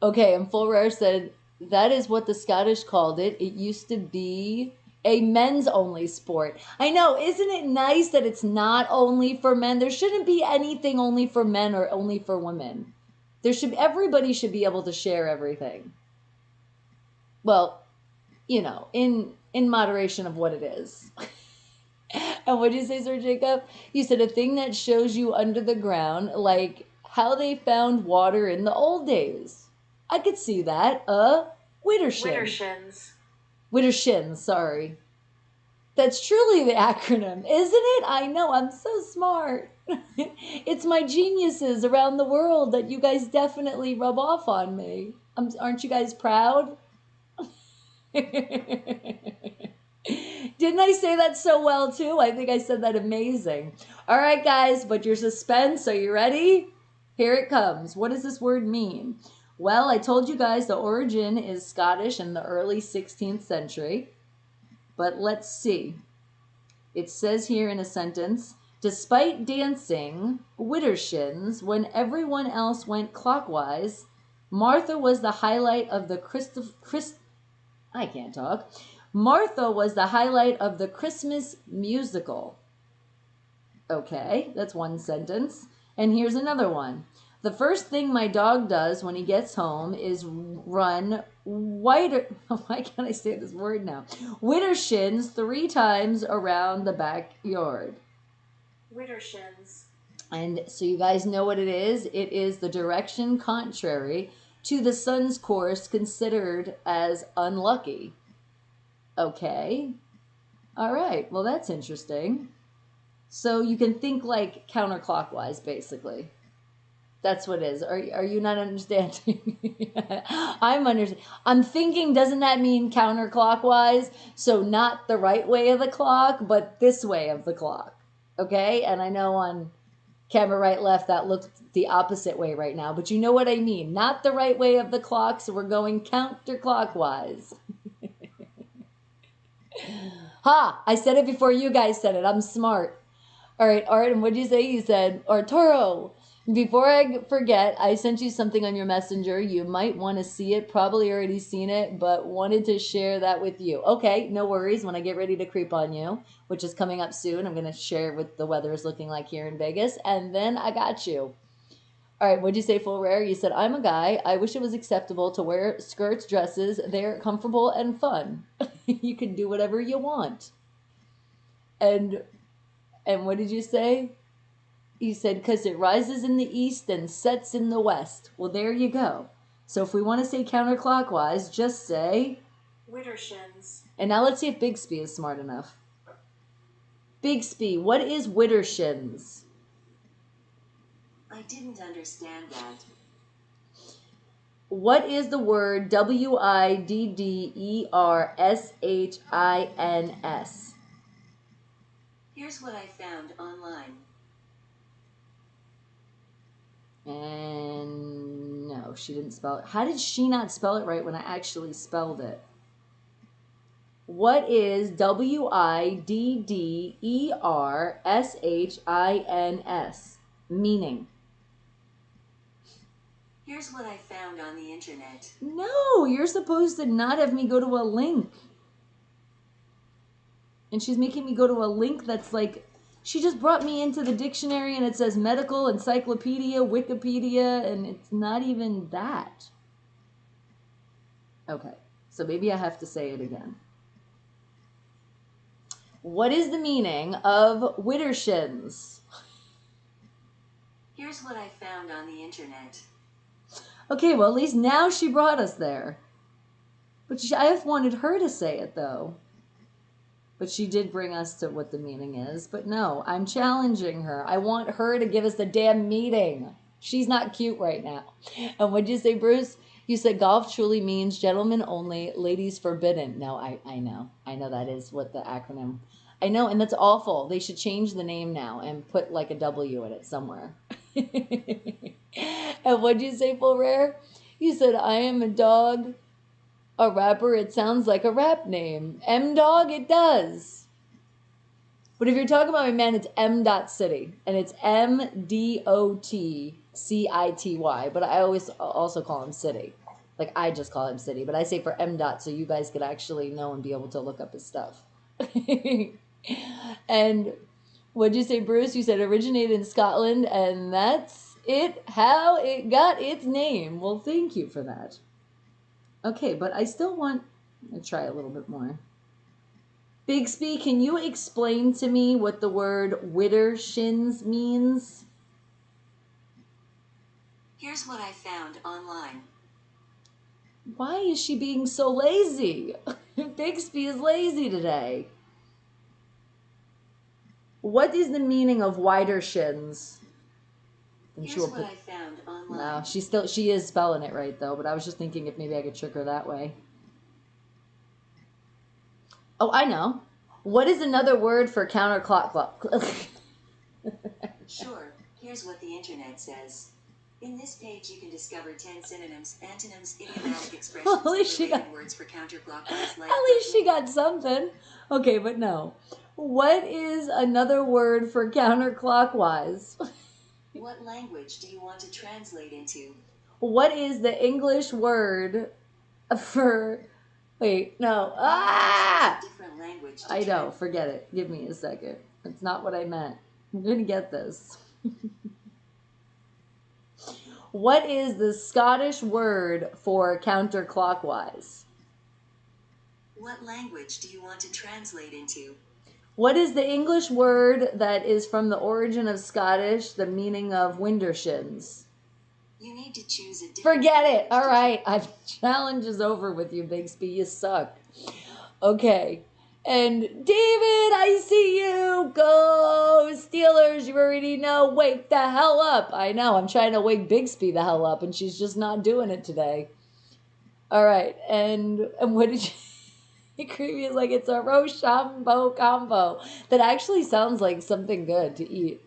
Okay, and Full Rare said, that is what the Scottish called it. It used to be a men's only sport. I know, isn't it nice that it's not only for men? There shouldn't be anything only for men or only for women. Everybody should be able to share everything. Well, in moderation of what it is. And what did you say, Sir Jacob? You said a thing that shows you under the ground, like how they found water in the old days. I could see that. Widdershins. Widdershins, sorry. That's truly the acronym, isn't it? I know, I'm so smart. It's my geniuses around the world that you guys definitely rub off on me. Aren't you guys proud? Didn't I say that so well too? I think I said that amazing. All right, guys, but your suspense, are you ready? Here it comes. What does this word mean? Well, I told you guys the origin is Scottish in the early 16th century. But let's see. It says here in a sentence, despite dancing widdershins when everyone else went clockwise, Martha was the highlight of the Martha was the highlight of the Christmas musical. Okay, that's one sentence. And here's another one. The first thing my dog does when he gets home is run why can't I say this word now? Widdershins 3 times around the backyard. Widdershins. And so you guys know what it is. It is the direction contrary to the sun's course considered as unlucky. Okay. All right. Well, that's interesting. So you can think like counterclockwise, basically. That's what it is. Are you not understanding? I'm thinking, doesn't that mean counterclockwise? So not the right way of the clock, but this way of the clock. Okay? And I know on camera right, left, that looks the opposite way right now, but you know what I mean. Not the right way of the clock, so we're going counterclockwise. Ha! I said it before you guys said it. I'm smart. All right, Arden, what did you say? You said, Arturo. Before I forget, I sent you something on your messenger. You might want to see it. Probably already seen it, but wanted to share that with you. Okay, no worries. When I get ready to creep on you, which is coming up soon, I'm going to share what the weather is looking like here in Vegas, and then I got you. All right, what'd you say, Full Rare? You said, I'm a guy. I wish it was acceptable to wear skirts, dresses. They're comfortable and fun. You can do whatever you want. And what did you say? You said, because it rises in the east and sets in the west. Well, there you go. So if we want to say counterclockwise, just say Widdershins. And now let's see if Bigsby is smart enough. Bigsby, what is widdershins? I didn't understand that. What is the word widdershins? Here's what I found online. And no, she didn't spell it. How did she not spell it right when I actually spelled it? What is widdershins? Meaning? Here's what I found on the internet. No, you're supposed to not have me go to a link. And she's making me go to a link that's like, she just brought me into the dictionary and it says medical, encyclopedia, Wikipedia, and it's not even that. Okay, so maybe I have to say it again. What is the meaning of widdershins? Here's what I found on the internet. Okay, well, at least now she brought us there. But I have wanted her to say it, though. But she did bring us to what the meaning is. But no, I'm challenging her. I want her to give us the damn meeting. She's not cute right now. And what'd you say, Bruce? You said golf truly means gentlemen only, ladies forbidden. No, I know. I know that is what the acronym. I know, and that's awful. They should change the name now and put like a W in it somewhere. And what'd you say, Full Rare? You said, I am a dog. A rapper, it sounds like a rap name. M-Dog, it does. But if you're talking about my man, it's M.City. And it's M-D-O-T-C-I-T-Y. But I always also call him City. Like, I just call him City. But I say for M. So you guys could actually know and be able to look up his stuff. And what'd you say, Bruce? You said originated in Scotland. And that's it, how it got its name. Well, thank you for that. Okay, but I still want to try a little bit more. Bigsby, can you explain to me what the word widdershins means? Here's what I found online. Why is she being so lazy? Bigsby is lazy today. What is the meaning of widdershins? Here's what I found online. No, she is spelling it right though, but I was just thinking if maybe I could trick her that way. Oh, I know. What is another word for counterclock? Sure. Here's what the internet says. In this page, you can discover 10 synonyms, antonyms, idiomatic expressions, At least she got words for counterclockwise. At least she got something. Okay, but no. What is another word for counterclockwise? What language do you want to translate into? What is the English word for... Wait, no. Ah! Different language to I know, forget it. Give me a second. It's not what I meant. I'm going to get this. What is the Scottish word for counterclockwise? What language do you want to translate into? What is the English word that is from the origin of Scottish, the meaning of wintershins? You need to choose a different Forget it. language All to right. Challenge is over with you, Bixby. You suck. Okay. And David, I see you. Go Steelers. You already know. Wake the hell up. I know. I'm trying to wake Bixby the hell up, and she's just not doing it today. All right. And what did you... Creamy is like, it's a Rochambeau combo. That actually sounds like something good to eat.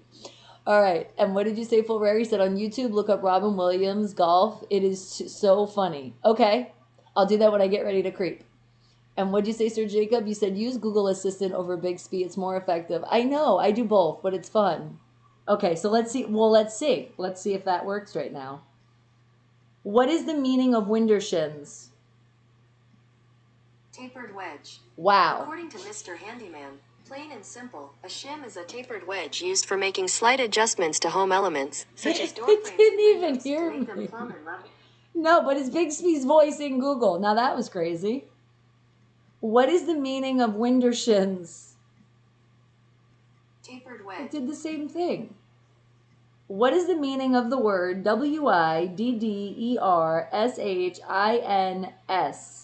All right. And what did you say, Full Rare? You said on YouTube, look up Robin Williams golf. It is so funny. Okay. I'll do that when I get ready to creep. And what'd you say, Sir Jacob? You said use Google Assistant over Bixby. It's more effective. I know. I do both, but it's fun. Okay. So let's see. Well, let's see. Let's see if that works right now. What is the meaning of wintershins? Tapered wedge. Wow. According to Mr. Handyman, plain and simple, a shim is a tapered wedge used for making slight adjustments to home elements, such as door It frames didn't and even windows, hear to make them me. plumb and level. No, but it's Bixby's voice in Google. Now that was crazy. What is the meaning of wintershins? Tapered It wedge. did the same thing. What is the meaning of the word WIDDERSHINS?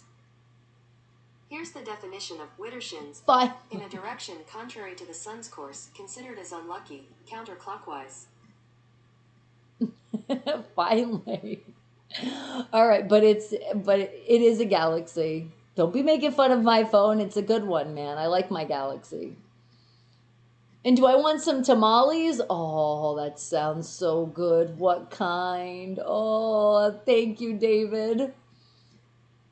Here's the definition of widdershins. Fine. In a direction contrary to the sun's course, considered as unlucky, counterclockwise. Finally. All right, but it is a Galaxy. Don't be making fun of my phone. It's a good one, man. I like my Galaxy. And do I want some tamales? Oh, that sounds so good. What kind? Oh, thank you, David.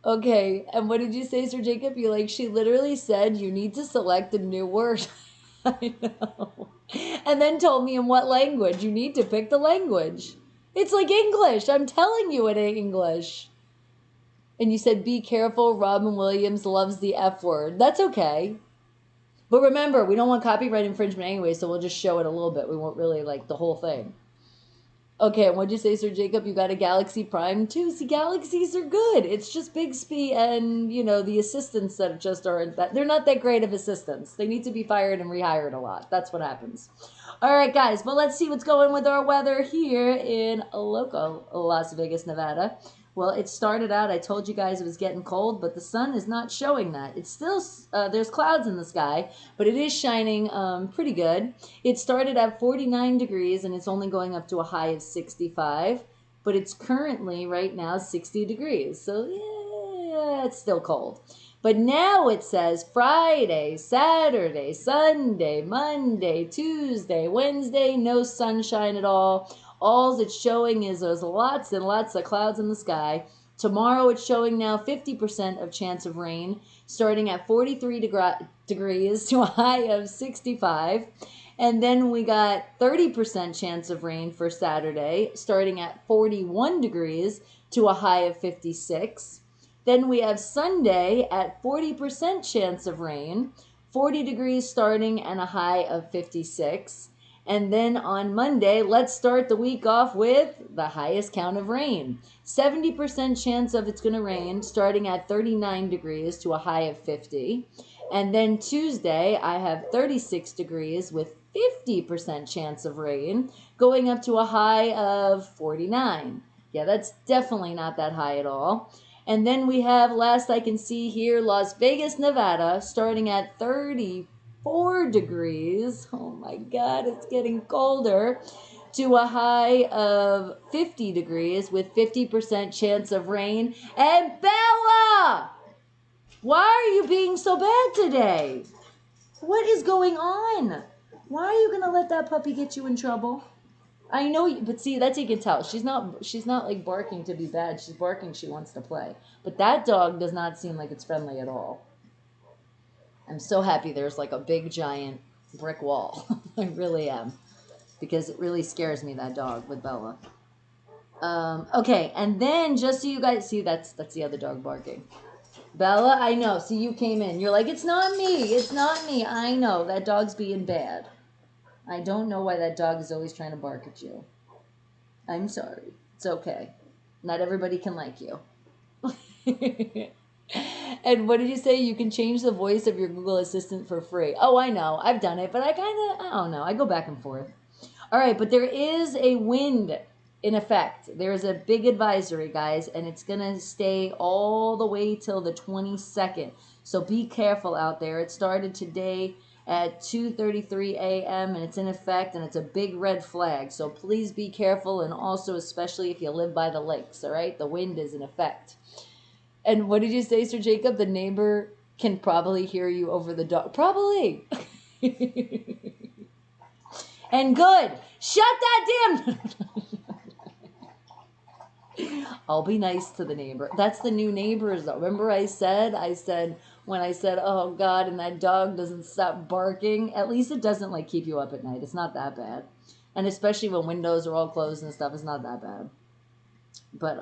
Okay, and what did you say, Sir Jacob? You like, she literally said you need to select a new word. I know. And then told me in what language. You need to pick the language. It's like English. I'm telling you in English. And you said, be careful, Robin Williams loves the F word. That's okay. But remember, we don't want copyright infringement anyway, so we'll just show it a little bit. We won't really like the whole thing. Okay, and what'd you say, Sir Jacob? You got a Galaxy Prime too? See, Galaxies are good. It's just Bixby and, the assistants that just aren't that. They're not that great of assistants. They need to be fired and rehired a lot. That's what happens. All right, guys. Well, let's see what's going with our weather here in local Las Vegas, Nevada. Well, it started out, I told you guys it was getting cold, but the sun is not showing that. It's still, there's clouds in the sky, but it is shining pretty good. It started at 49 degrees, and it's only going up to a high of 65, but it's currently, right now, 60 degrees. So, yeah, it's still cold. But now it says Friday, Saturday, Sunday, Monday, Tuesday, Wednesday, no sunshine at all. All it's showing is there's lots and lots of clouds in the sky. Tomorrow it's showing now 50% of chance of rain, starting at 43 degrees to a high of 65. And then we got 30% chance of rain for Saturday, starting at 41 degrees to a high of 56. Then we have Sunday at 40% chance of rain, 40 degrees starting and a high of 56. And then on Monday, let's start the week off with the highest count of rain. 70% chance of it's going to rain, starting at 39 degrees to a high of 50. And then Tuesday, I have 36 degrees with 50% chance of rain, going up to a high of 49. Yeah, that's definitely not that high at all. And then we have, last I can see here, Las Vegas, Nevada, starting at 34 degrees. Oh my God, it's getting colder. To a high of 50 degrees with 50% chance of rain. And Bella! Why are you being so bad today? What is going on? Why are you going to let that puppy get you in trouble? I know, but see, that's you can tell. She's not like barking to be bad. She's barking, she wants to play. But that dog does not seem like it's friendly at all. I'm so happy there's like a big giant brick wall. I really am. Because it really scares me, that dog with Bella. Okay, and then just so you guys see, that's the other dog barking. Bella, I know. See, you came in. You're like, it's not me. It's not me. I know. That dog's being bad. I don't know why that dog is always trying to bark at you. I'm sorry. It's okay. Not everybody can like you. And what did you say? You can change the voice of your Google Assistant for free. Oh, I know. I've done it, but I don't know. I go back and forth. All right, but there is a wind in effect. There's a big advisory, guys, and it's going to stay all the way till the 22nd. So be careful out there. It started today at 2:33 a.m. and it's in effect, and it's a big red flag. So please be careful, and also especially if you live by the lakes, all right? The wind is in effect. And what did you say, Sir Jacob? The neighbor can probably hear you over the dog. Probably. And good. Shut that damn... I'll be nice to the neighbor. That's the new neighbors, though. Remember when I said, oh, God, and that dog doesn't stop barking, at least it doesn't, like, keep you up at night. It's not that bad. And especially when windows are all closed and stuff, it's not that bad. But,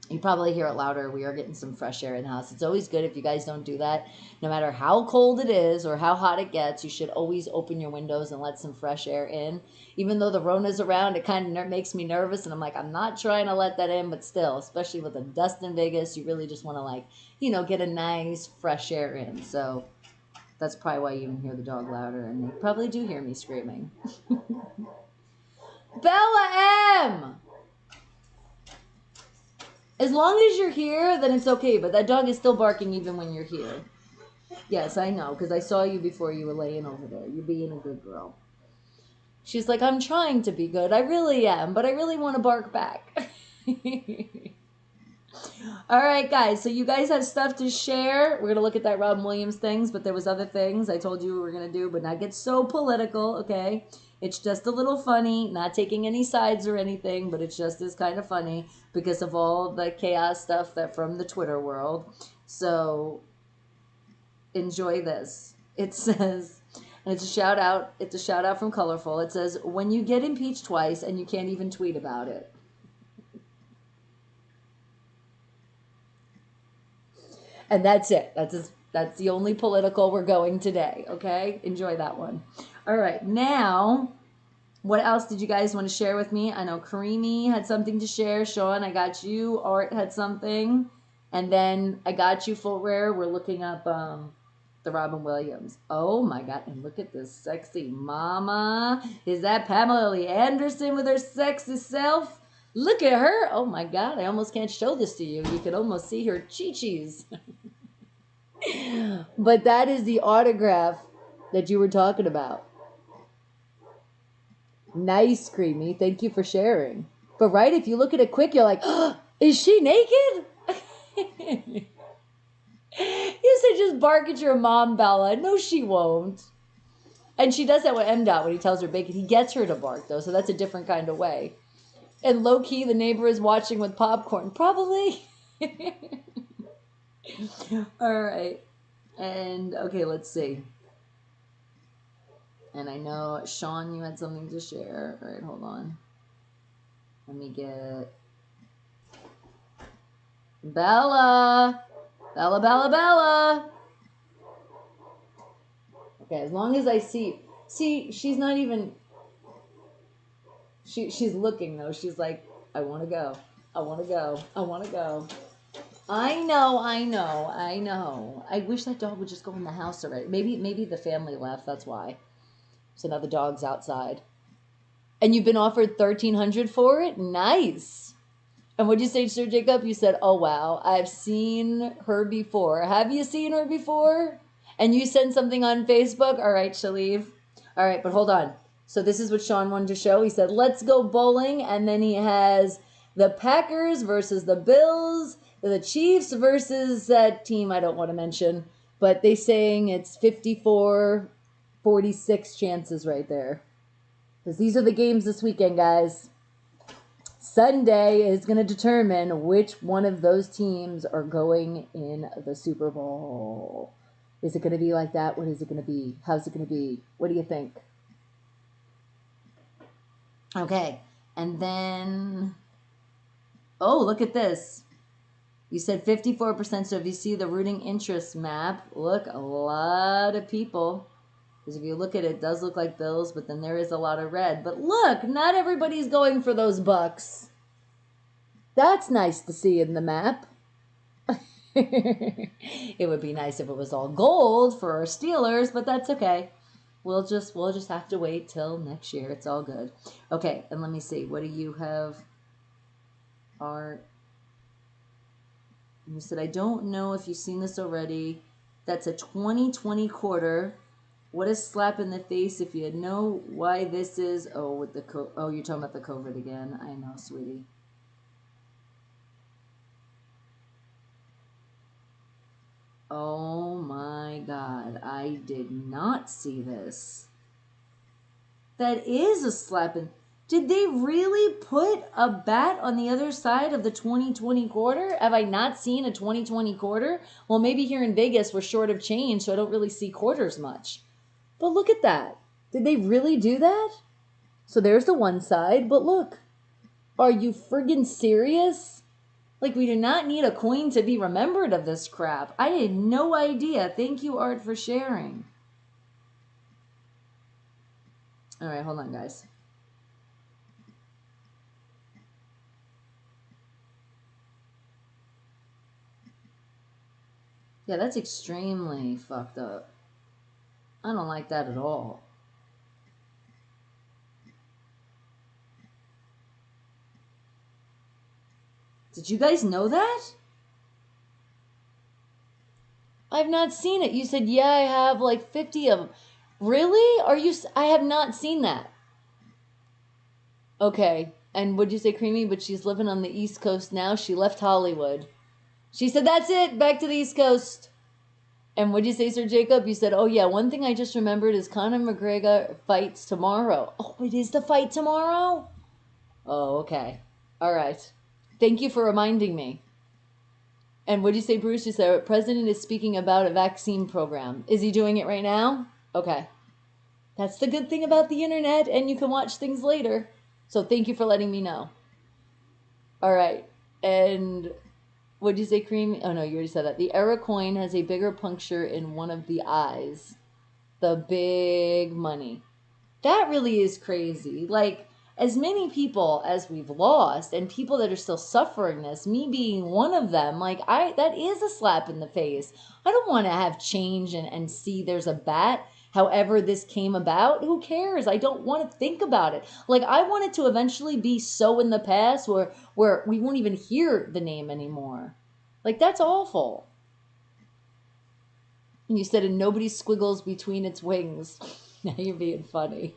you probably hear it louder. We are getting some fresh air in the house. It's always good if you guys don't do that. No matter how cold it is or how hot it gets, you should always open your windows and let some fresh air in. Even though the Rona's around, it kind of makes me nervous. And I'm like, I'm not trying to let that in. But still, especially with the dust in Vegas, you really just want to, like, you know, get a nice fresh air in. So that's probably why you even hear the dog louder. And they probably do hear me screaming. Bella M! As long as you're here, then it's okay. But that dog is still barking even when you're here. Yes, I know, because I saw you before you were laying over there. You're being a good girl. She's like, I'm trying to be good. I really am, but I really want to bark back. All right, guys. So you guys have stuff to share. We're going to look at that Robin Williams things, but there was other things I told you we were going to do, but not get so political, okay? It's just a little funny, not taking any sides or anything, but it just is kind of funny because of all the chaos stuff that from the Twitter world. So enjoy this. It says, and it's a shout out from Colorful. It says, when you get impeached twice and you can't even tweet about it. And that's it. That's the only political we're going today, okay? Enjoy that one. All right, now, what else did you guys want to share with me? I know Karimi had something to share. Sean, I got you. Art had something. And then I got you, Full Rare. We're looking up the Robin Williams. Oh, my God. And look at this sexy mama. Is that Pamela Lee Anderson with her sexy self? Look at her. Oh, my God. I almost can't show this to you. You could almost see her chi-chis. But that is the autograph that you were talking about. Nice, Creamy. Thank you for sharing. But right, if you look at it quick, you're like, oh, is she naked? You said just bark at your mom, Bella. No, she won't. And she does that with MDOT when he tells her bacon. He gets her to bark, though, so that's a different kind of way. And low-key, the neighbor is watching with popcorn. Probably. All right. And, okay, let's see. And I know, Sean, you had something to share. All right, hold on. Let me get... Bella! Bella, Bella, Bella! Okay, as long as I see... See, she's not even... She's looking, though. She's like, I want to go. I want to go. I want to go. I know. I wish that dog would just go in the house already. Maybe the family left, that's why. So now the dog's outside. And you've been offered $1,300 for it? Nice. And what'd you say, Sir Jacob? You said, oh, wow, I've seen her before. Have you seen her before? And you sent something on Facebook? All right, Shaleev. All right, but hold on. So this is what Sean wanted to show. He said, let's go bowling. And then he has the Packers versus the Bills, the Chiefs versus that team I don't want to mention. But they saying it's 54-46 chances right there. Because these are the games this weekend, guys. Sunday is going to determine which one of those teams are going in the Super Bowl. Is it going to be like that? What is it going to be? How's it going to be? What do you think? Okay. And then, oh, look at this. You said 54%. So if you see the rooting interest map, look, a lot of people. Because if you look at it, it does look like Bills, but then there is a lot of red. But look, not everybody's going for those Bucks. That's nice to see in the map. It would be nice if it was all gold for our Steelers, but that's okay. We'll just have to wait till next year. It's all good. Okay, and let me see. What do you have? Art. You said, I don't know if you've seen this already. That's a 2020 quarter. What a slap in the face if you know why this is. Oh, with the you're talking about the COVID again. I know, sweetie. Oh my God, I did not see this. That is a slap in. Did they really put a bat on the other side of the 2020 quarter? Have I not seen a 2020 quarter? Well, maybe here in Vegas we're short of change, so I don't really see quarters much. But look at that. Did they really do that? So there's the one side, but look. Are you friggin' serious? Like, we do not need a coin to be remembered of this crap. I had no idea. Thank you, Art, for sharing. All right, hold on, guys. Yeah, that's extremely fucked up. I don't like that at all. Did you guys know that? I've not seen it. You said, yeah, I have like 50 of them. Really? I have not seen that. Okay. And would you say Creamy? But she's living on the East Coast now. She left Hollywood. She said, that's it. Back to the East Coast. And what'd you say, Sir Jacob? You said, oh, yeah, one thing I just remembered is Conor McGregor fights tomorrow. Oh, it is the fight tomorrow? Oh, okay. All right. Thank you for reminding me. And what'd you say, Bruce? You said, the president is speaking about a vaccine program. Is he doing it right now? Okay. That's the good thing about the internet, and you can watch things later. So thank you for letting me know. All right. And what'd you say, Cream? Oh, no, you already said that. The Era coin has a bigger puncture in one of the eyes. The big money. That really is crazy. Like, as many people as we've lost and people that are still suffering this, me being one of them, like, that is a slap in the face. I don't want to have change and see there's a bat. However this came about, who cares? I don't want to think about it. Like, I want it to eventually be so in the past where we won't even hear the name anymore. Like, that's awful. And you said, and nobody squiggles between its wings. Now you're being funny.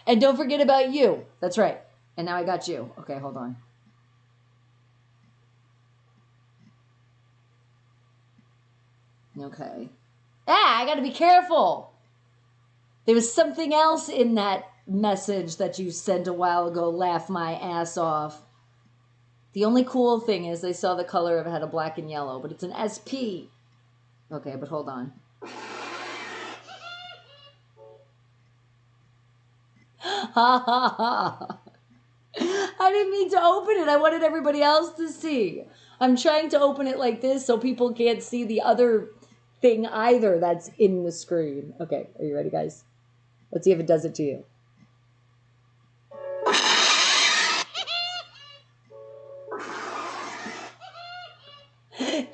And don't forget about you. That's right. And now I got you. Okay, hold on. Okay. I got to be careful. There was something else in that message that you sent a while ago. Laugh my ass off. The only cool thing is they saw the color of it had a black and yellow, but it's an SP. Okay, but hold on. Ha ha ha. I didn't mean to open it. I wanted everybody else to see. I'm trying to open it like this so people can't see the other thing either that's in the screen. Okay, are you ready, guys? Let's see if it does it to you.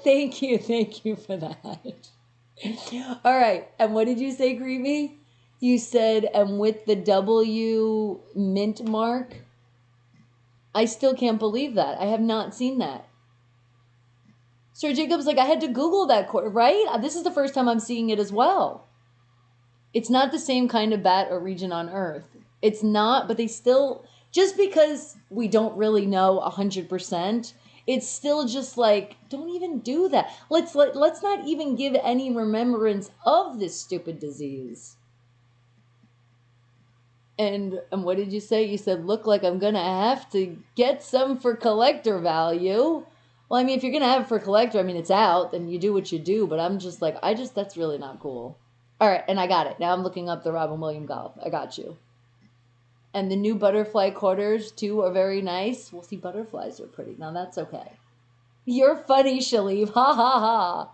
Thank you for that. All right, and what did you say, Creamy? You said, and with the W mint mark? I still can't believe that. I have not seen that. Sir Jacob's like, I had to Google that, right? This is the first time I'm seeing it as well. It's not the same kind of bat or region on Earth. It's not, but they still, just because we don't really know 100%, it's still just like, don't even do that. Let's not even give any remembrance of this stupid disease. And what did you say? You said, look like I'm going to have to get some for collector value. Well, I mean, if you're going to have it for collector, I mean, it's out, then you do what you do. But I'm just like, that's really not cool. All right, and I got it. Now I'm looking up the Robin Williams golf. I got you. And the new butterfly quarters, too, are very nice. We'll see, butterflies are pretty. Now, that's okay. You're funny, Shalib. Ha, ha, ha.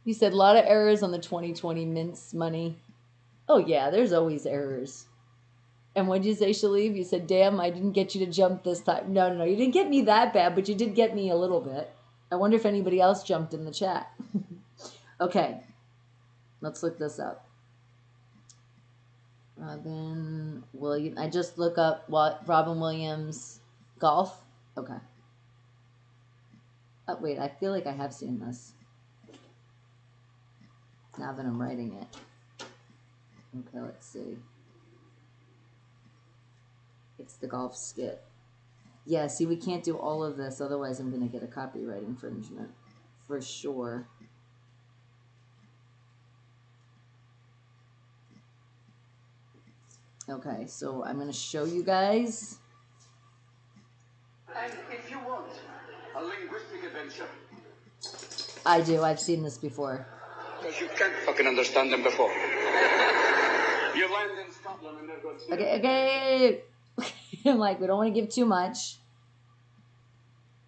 You said a lot of errors on the 2020 mints money. Oh, yeah, there's always errors. And what did you say, Shalib? You said, damn, I didn't get you to jump this time. No. You didn't get me that bad, but you did get me a little bit. I wonder if anybody else jumped in the chat. Okay. Let's look this up. Robin Williams. I just look up what Robin Williams golf. Okay. Oh, wait, I feel like I have seen this. Now that I'm writing it. Okay, let's see. It's the golf skit. Yeah, see, we can't do all of this, otherwise I'm going to get a copyright infringement. For sure. Okay, so I'm going to show you guys. And if you want a linguistic adventure. I do, I've seen this before. Because you can't fucking understand them before. You land in Scotland and they're going to... Okay. I'm like, we don't want to give too much.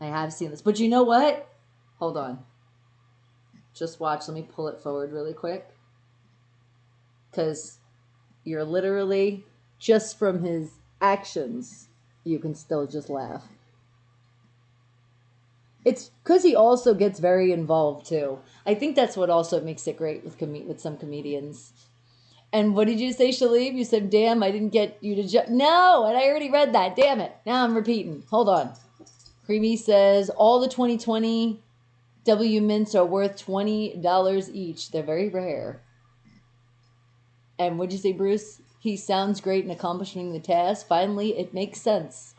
I have seen this. But you know what? Hold on. Just watch. Let me pull it forward really quick. Because you're literally, just from his actions, you can still just laugh. It's because he also gets very involved, too. I think that's what also makes it great with some comedians. And what did you say, Shalib? You said, damn, I didn't get you to jump. No, and I already read that. Damn it. Now I'm repeating. Hold on. Creamy says, all the 2020 W mints are worth $20 each. They're very rare. And what'd you say, Bruce? He sounds great in accomplishing the task. Finally, it makes sense.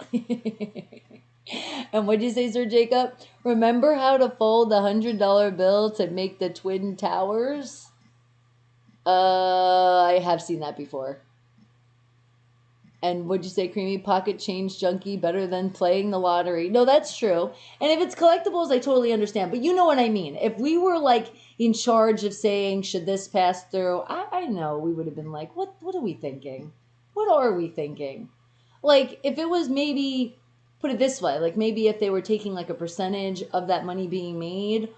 And what'd you say, Sir Jacob? Remember how to fold the $100 bill to make the Twin Towers? I have seen that before. And what'd you say, Creamy? Pocket change junkie, better than playing the lottery. No, that's true. And if it's collectibles, I totally understand. But you know what I mean. If we were like in charge of saying, should this pass through? I know we would have been like, what are we thinking? What are we thinking? Like, if it was maybe, put it this way, like maybe if they were taking like a percentage of that money being made,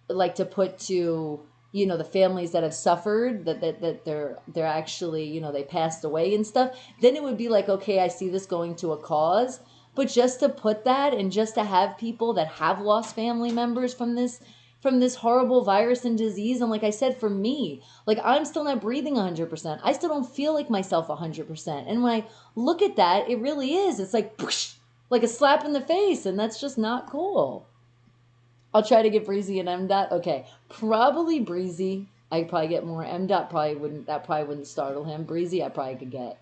like to put to, you know, the families that have suffered, that they're actually, you know, they passed away and stuff, then it would be like, okay, I see this going to a cause. But just to put that and just to have people that have lost family members from this horrible virus and disease, and like I said, for me, like I'm still not breathing 100%. I still don't feel like myself 100%. And when I look at that, it really is. It's like, whoosh, like a slap in the face, and that's just not cool. I'll try to get Breezy and M-Dot. Okay, probably Breezy. I could probably get more. M-Dot probably wouldn't startle him. Breezy I probably could get.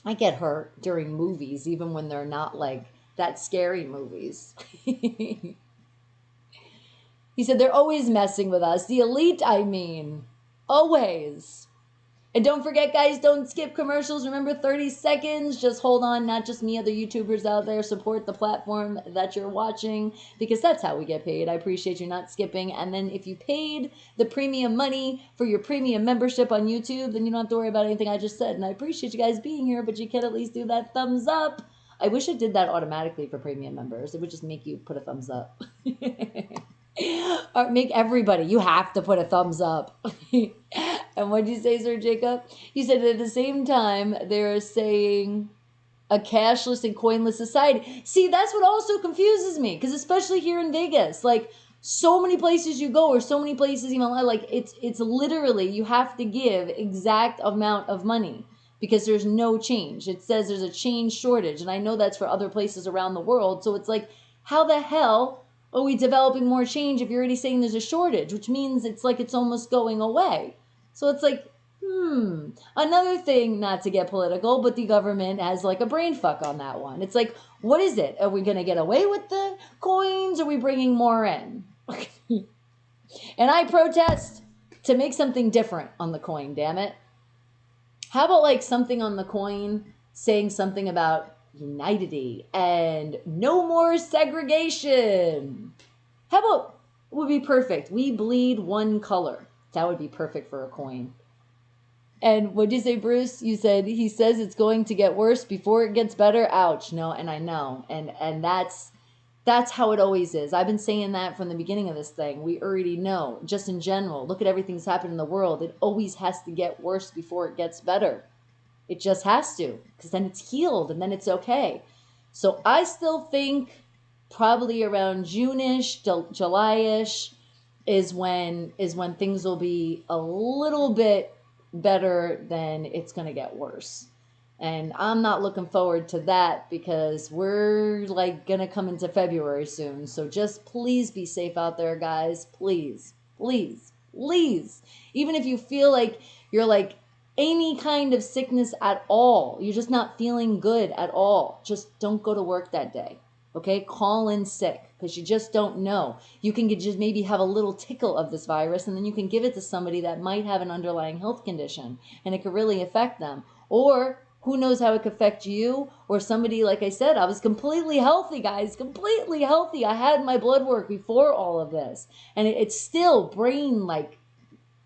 I get hurt during movies, even when they're not like that scary movies. He said they're always messing with us. The elite, I mean. Always. And don't forget, guys, don't skip commercials. Remember, 30 seconds. Just hold on. Not just me, other YouTubers out there. Support the platform that you're watching, because that's how we get paid. I appreciate you not skipping. And then if you paid the premium money for your premium membership on YouTube, then you don't have to worry about anything I just said. And I appreciate you guys being here, but you can at least do that thumbs up. I wish it did that automatically for premium members. It would just make you put a thumbs up. Or make everybody, you have to put a thumbs up. And what did you say, Sir Jacob? You said at the same time they're saying a cashless and coinless society. See, that's what also confuses me, because especially here in Vegas, like so many places you go, or so many places even like it's literally you have to give exact amount of money because there's no change. It says there's a change shortage, and I know that's for other places around the world. So it's like, how the hell are we developing more change if you're already saying there's a shortage, which means it's like it's almost going away. So it's like, Another thing, not to get political, but the government has like a brain fuck on that one. It's like, what is it? Are we going to get away with the coins? Or are we bringing more in? And I protest to make something different on the coin, damn it. How about like something on the coin saying something about unity and no more segregation? How about, would be perfect, we bleed one color. That would be perfect for a coin. And what did you say, Bruce? You said, he says it's going to get worse before it gets better. Ouch. No, and I know. And that's how it always is. I've been saying that from the beginning of this thing. We already know, just in general. Look at everything that's happened in the world. It always has to get worse before it gets better. It just has to, because then it's healed and then it's okay. So I still think probably around June-ish, July-ish is when things will be a little bit better than it's going to get worse. And I'm not looking forward to that because we're like going to come into February soon. So just please be safe out there, guys. Please, please, please. Even if you feel like you're like any kind of sickness at all, you're just not feeling good at all, just don't go to work that day. Okay? Call in sick because you just don't know. You can just maybe have a little tickle of this virus and then you can give it to somebody that might have an underlying health condition and it could really affect them. Or who knows how it could affect you or somebody, like I said, I was completely healthy, guys, completely healthy. I had my blood work before all of this. And it's still brain like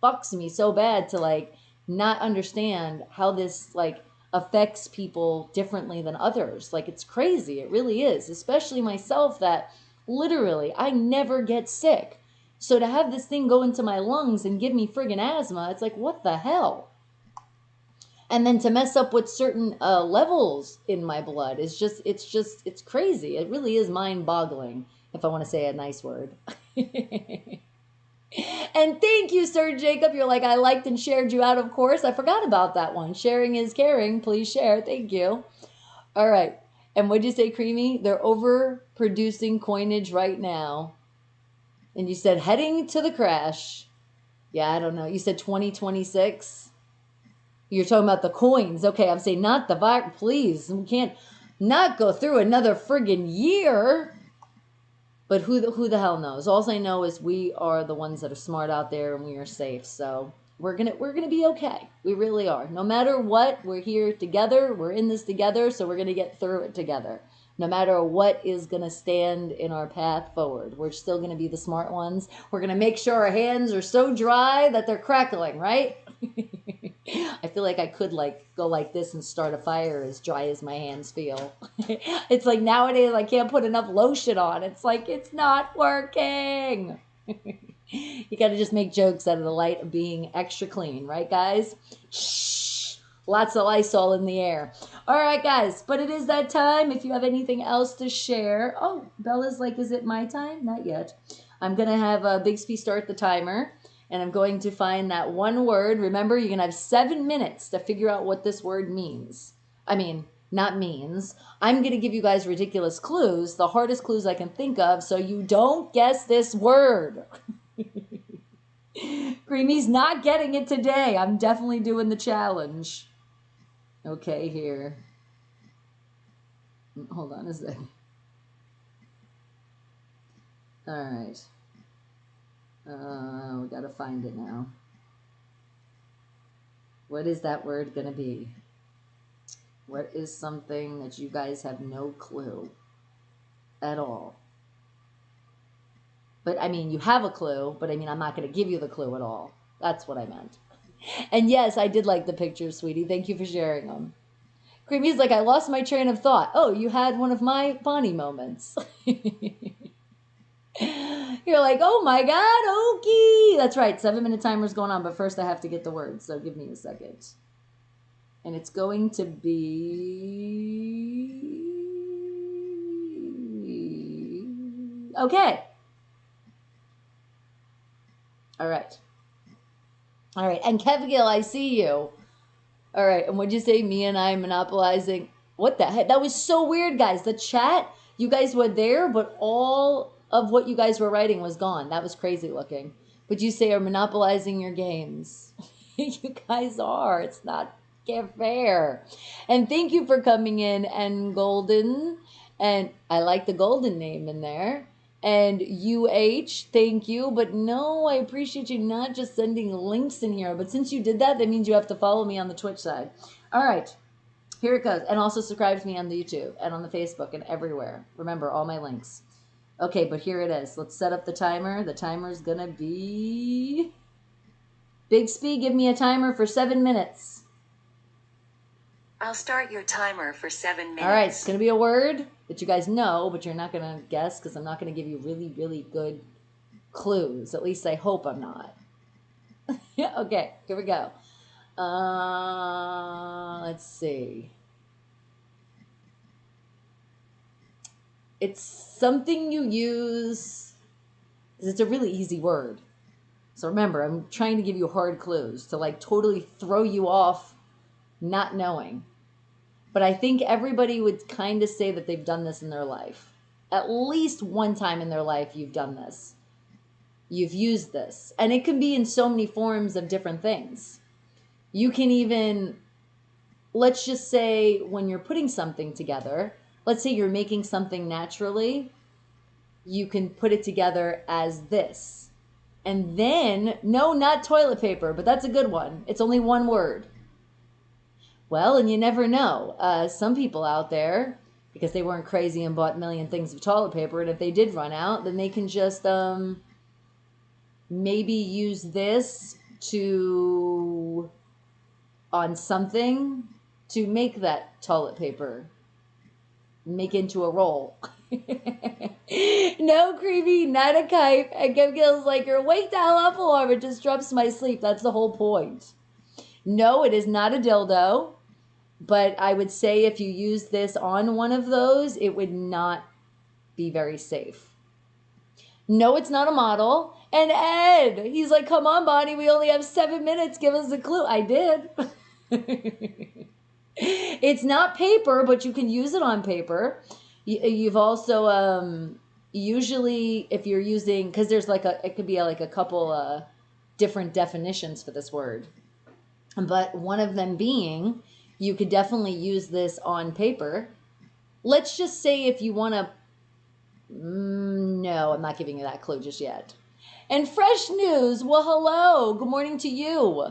fucks me so bad to like not understand how this like affects people differently than others. Like it's crazy. It really is, especially myself that literally I never get sick. So to have this thing go into my lungs and give me friggin' asthma, it's like, what the hell? And then to mess up with certain levels in my blood is just, it's crazy. It really is mind boggling, if I want to say a nice word. And thank you, Sir Jacob. You're like, I liked and shared you out, of course. I forgot about that one. Sharing is caring. Please share. Thank you. All right. And what'd you say, Creamy? They're overproducing coinage right now. And you said heading to the crash. Yeah, I don't know. You said 2026. You're talking about the coins. Okay, I'm saying not the virus. Please, we can't not go through another friggin' year. But who the hell knows? All I know is we are the ones that are smart out there and we are safe. So we're gonna be okay. We really are. No matter what, we're here together. We're in this together, so we're gonna get through it together. No matter what is gonna stand in our path forward, we're still gonna be the smart ones. We're gonna make sure our hands are so dry that they're crackling, right? I feel like I could like go like this and start a fire as dry as my hands feel. It's like nowadays I can't put enough lotion on. It's like, it's not working. You got to just make jokes out of the light of being extra clean, right, guys? Shh. Lots of Lysol in the air. All right, guys, but it is that time. If you have anything else to share. Oh, Bella's like, is it my time? Not yet. I'm going to have Bixby start the timer. And I'm going to find that one word. Remember, you're going to have 7 minutes to figure out what this word means. I mean, not means. I'm going to give you guys ridiculous clues, the hardest clues I can think of, so you don't guess this word. Creamy's not getting it today. I'm definitely doing the challenge. Okay, here. Hold on a second. All right. We gotta find it now. What is that word gonna be? What is something that you guys have no clue at all? But I mean, you have a clue, but I mean, I'm not gonna give you the clue at all. That's what I meant. And yes, I did like the pictures, sweetie. Thank you for sharing them. Creamy's like, I lost my train of thought. Oh, you had one of my Bonnie moments. You're like, oh my God, okay. That's right, 7-minute timer's going on, but first I have to get the word, so give me a second. And it's going to be... Okay. All right. All right, and Kev Gill, I see you. All right, and what'd you say, me and I monopolizing? What the heck? That was so weird, guys. The chat, you guys were there, but all of what you guys were writing was gone. That was crazy looking. But you say are monopolizing your games. You guys are. It's not fair. And thank you for coming in, and Golden. And I like the Golden name in there. And UH, thank you. But no, I appreciate you not just sending links in here. But since you did that, that means you have to follow me on the Twitch side. All right, here it goes. And also subscribe to me on the YouTube and on the Facebook and everywhere. Remember, all my links. Okay, but here it is. Let's set up the timer. The timer's going to be... Bixby, give me a timer for 7 minutes. I'll start your timer for 7 minutes. All right, it's going to be a word that you guys know, but you're not going to guess because I'm not going to give you really, really good clues. At least I hope I'm not. Yeah, okay, here we go. Let's see. It's something you use. It's a really easy word. So remember, I'm trying to give you hard clues to like totally throw you off not knowing. But I think everybody would kind of say that they've done this in their life. At least one time in their life you've done this. You've used this. And it can be in so many forms of different things. You can even, let's just say when you're putting something together, let's say you're making something naturally, you can put it together as this. And then, no, not toilet paper, but that's a good one. It's only one word. Well, and you never know. Some people out there, because they weren't crazy and bought a million things of toilet paper, and if they did run out, then they can just maybe use this to, on something, to make that toilet paper, make into a roll. No, creepy, not a kite. And Gil's like, you're wake the hell up alarm. It disrupts my sleep. That's the whole point. No, it is not a dildo. But I would say if you use this on one of those, it would not be very safe. No, it's not a model. And Ed, he's like, come on, Bonnie, we only have 7 minutes. Give us a clue. I did. It's not paper, but you can use it on paper. You've also, usually if you're using, because there's like it could be like a couple different definitions for this word. But one of them being, you could definitely use this on paper. Let's just say if you want to, no, I'm not giving you that clue just yet. And fresh news, well, hello, good morning to you.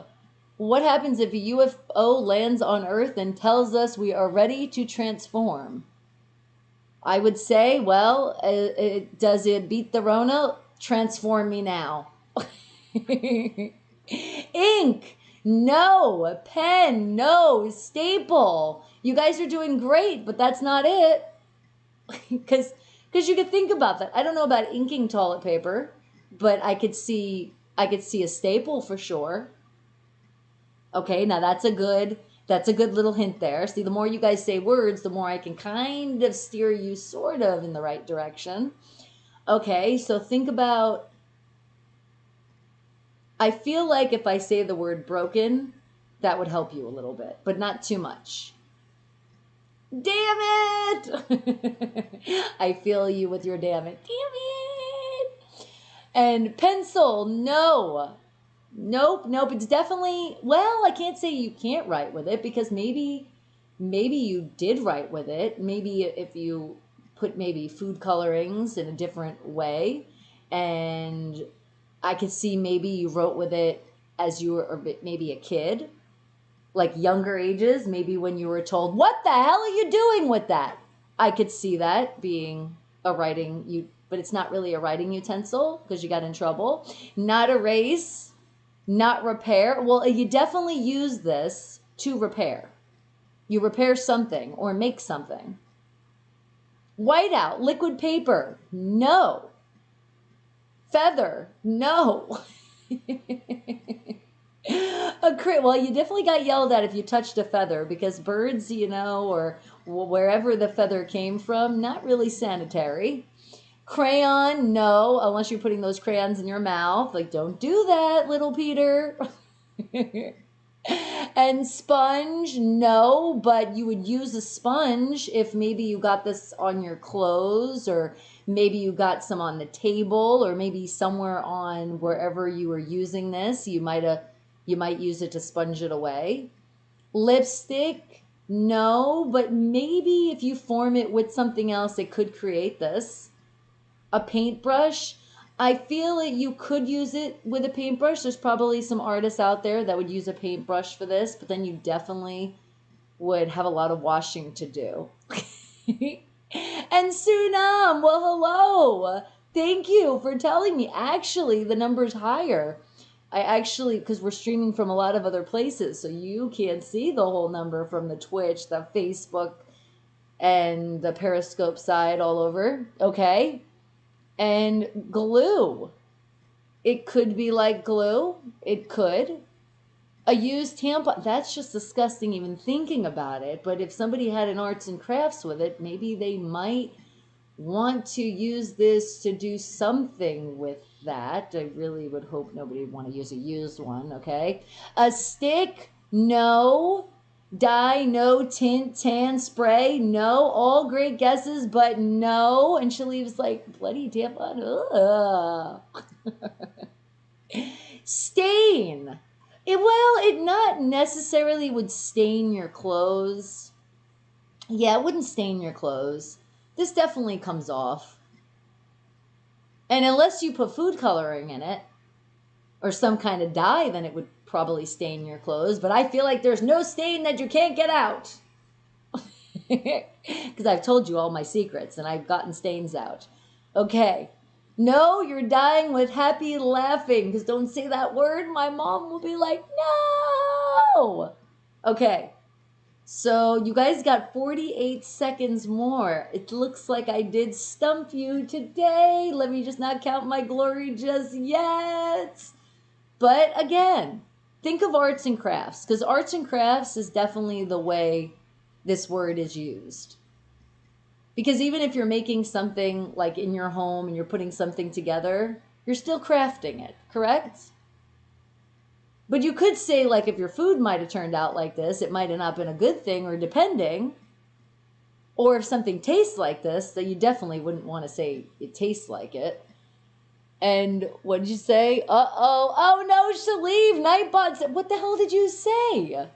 What happens if a UFO lands on Earth and tells us we are ready to transform? I would say, well, does it beat the Rona? Transform me now. Ink, no. Pen, no. Staple. You guys are doing great, but that's not it. Because you could think about that. I don't know about inking toilet paper, but I could see a staple for sure. Okay, now that's a good little hint there. See, the more you guys say words, the more I can kind of steer you sort of in the right direction. Okay, so think about, I feel like if I say the word broken, that would help you a little bit, but not too much. Damn it! I feel you with your damn it. Damn it! And pencil, no. Nope. It's definitely, well, I can't say you can't write with it because maybe you did write with it. Maybe if you put maybe food colorings in a different way, and I could see maybe you wrote with it as you were maybe a kid, like younger ages, maybe when you were told, what the hell are you doing with that? I could see that being a writing, but it's not really a writing utensil because you got in trouble. Not erase. Not repair. Well, you definitely use this to repair. You repair something or make something. Whiteout, liquid paper, no. Feather, no. Well, you definitely got yelled at if you touched a feather because birds, or wherever the feather came from, not really sanitary. Crayon, no, unless you're putting those crayons in your mouth. Like, don't do that, little Peter. And sponge, no, but you would use a sponge if maybe you got this on your clothes, or maybe you got some on the table, or maybe somewhere on wherever you were using this, you might use it to sponge it away. Lipstick, no, but maybe if you form it with something else, it could create this. a paintbrush. I feel that you could use it with a paintbrush. There's probably some artists out there that would use a paintbrush for this, but then you definitely would have a lot of washing to do. And Sunam, well, hello. Thank you for telling me. Actually, the number's higher. Because we're streaming from a lot of other places, so you can't see the whole number from the Twitch, the Facebook, and the Periscope side all over. Okay. And glue. It could be like glue. It could. A used tampon. That's just disgusting even thinking about it. But if somebody had an arts and crafts with it, maybe they might want to use this to do something with that. I really would hope nobody would want to use a used one, okay? A stick? No. Dye? No. Tint? Tan? Spray? No. All great guesses, but no. And she leaves like bloody tampon. Stain. It not necessarily would stain your clothes. Yeah, it wouldn't stain your clothes. This definitely comes off. And unless you put food coloring in it or some kind of dye, then it would probably stain your clothes. But I feel like there's no stain that you can't get out. Because I've told you all my secrets and I've gotten stains out. Okay. No, you're dying with happy laughing. Because don't say that word. My mom will be like, no. Okay. So you guys got 48 seconds more. It looks like I did stump you today. Let me just not count my glory just yet. But again, think of arts and crafts, because arts and crafts is definitely the way this word is used. Because even if you're making something like in your home and you're putting something together, you're still crafting it, correct? But you could say, like, if your food might have turned out like this, it might have not been a good thing, or depending. Or if something tastes like this, that you definitely wouldn't want to say it tastes like it. And what did you say? Uh-oh. Oh, no, Shaleev. Nightbot said, what the hell did you say? I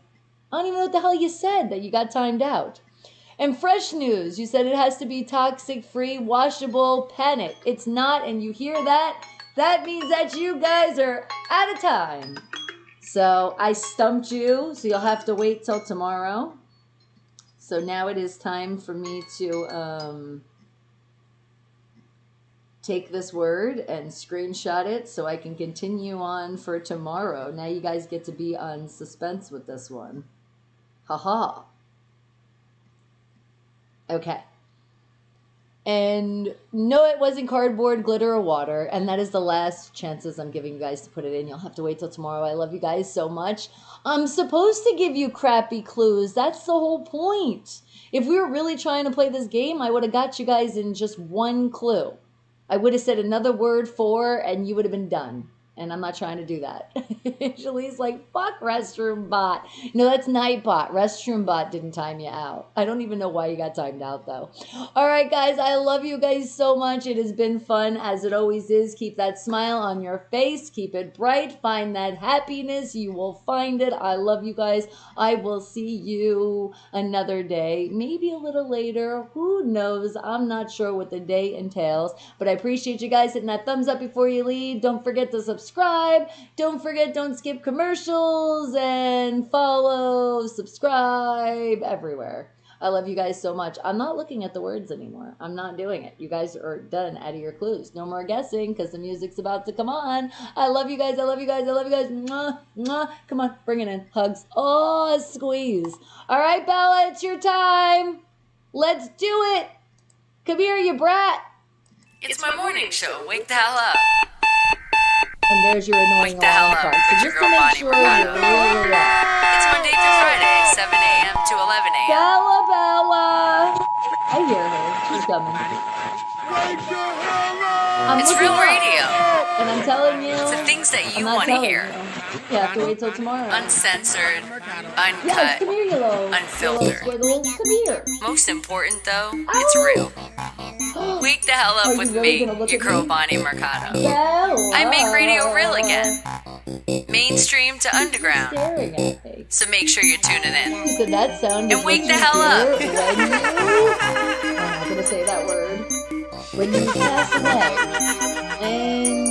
don't even know what the hell you said that you got timed out. And Fresh News, you said it has to be toxic-free, washable, panic. It's not, and you hear that? That means that you guys are out of time. So I stumped you, so you'll have to wait till tomorrow. So now it is time for me to take this word and screenshot it so I can continue on for tomorrow. Now you guys get to be on suspense with this one. Haha. Okay. And no, it wasn't cardboard, glitter, or water. And that is the last chances I'm giving you guys to put it in. You'll have to wait till tomorrow. I love you guys so much. I'm supposed to give you crappy clues. That's the whole point. If we were really trying to play this game, I would have got you guys in just one clue. I would have said another word for, and you would have been done. And I'm not trying to do that. Shalee's like, fuck Restroom Bot. No, that's Nightbot. Restroom Bot didn't time you out. I don't even know why you got timed out, though. All right, guys. I love you guys so much. It has been fun, as it always is. Keep that smile on your face. Keep it bright. Find that happiness. You will find it. I love you guys. I will see you another day. Maybe a little later. Who knows? I'm not sure what the day entails. But I appreciate you guys hitting that thumbs up before you leave. Don't forget to subscribe. Don't forget, don't skip commercials, and follow, subscribe, everywhere. I love you guys so much. I'm not looking at the words anymore. I'm not doing it. You guys are done out of your clues. No more guessing because the music's about to come on. I love you guys. I love you guys. I love you guys. Mwah, mwah. Come on, bring it in. Hugs. Oh, squeeze. All right, Bella, it's your time. Let's do it. Come here, you brat. It's my morning show. Wake the hell up. And there's your annoying Wake the hell alarm up. clock. So It's just your to girl, make Bonnie sure Mercado. you're really up. It's Monday through Friday, 7 a.m. to 11 a.m. Bella. I hear her. She's coming. I'm It's looking real up, radio. and I'm telling you. It's the things that I'm you not want to telling hear. You have to wait till tomorrow. Uncensored, Yes, uncut, come here, you little unfiltered. squiggle. Come here. Most important, though, it's real. Wake the hell Are up you with really me, gonna look your at girl me? Bonnie Mercado. Bella. I make radio real again. Mainstream to underground. Staring at me. So make sure you're tuning in. She said that sound is And wake what the you hell hear up. when you... I'm not gonna say that word. when you pass away. And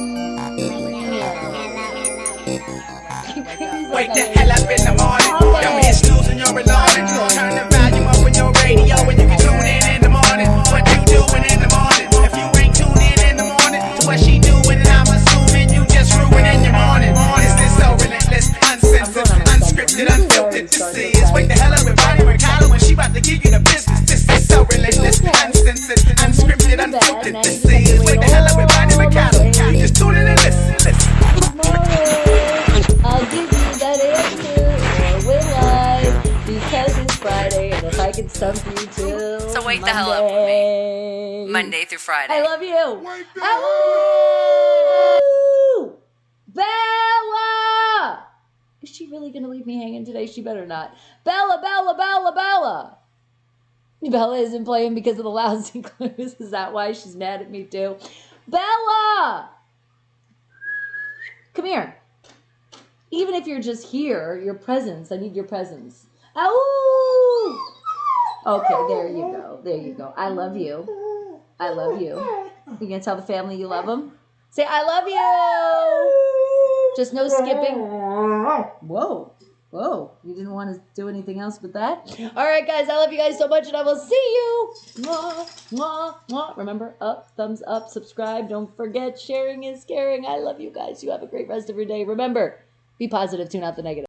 Wake the hell up in the morning. Don't hit snooze when you're alarming. Turn the volume up on your radio and you can tune in the morning. What you doing in the morning? If you ain't tuning in the morning to what she doing, then I'm assuming you just ruining your morning. Is this so relentless, uncensored, unscripted, unfiltered? This is Wake the hell up with Bonnie Mercado when she about to give you the business. This is so relentless, uncensored, unscripted, unfiltered. This is Wake the hell up with Bonnie Mercado. You just tune in and listen. I'll give you that answer, or will I? Because it's Friday, and if I can stump you till So wake Monday. the hell up with me. Monday through Friday. I love you. Ow! Bella! Is she really going to leave me hanging today? She better not. Bella, Bella, Bella, Bella! Bella isn't playing because of the lousy clues. Is that why she's mad at me too? Bella! Come here. Even if you're just here, your presence. I need your presence. Ow! Okay, there you go. There you go. I love you. I love you. You gonna tell the family you love them? Say, I love you! Just no skipping. Whoa. Whoa. You didn't want to do anything else but that? All right, guys. I love you guys so much, and I will see you. Mwah, mwah, mwah. Remember, up, thumbs up, subscribe. Don't forget, sharing is caring. I love you guys. You have a great rest of your day. Remember, be positive. Tune out the negative.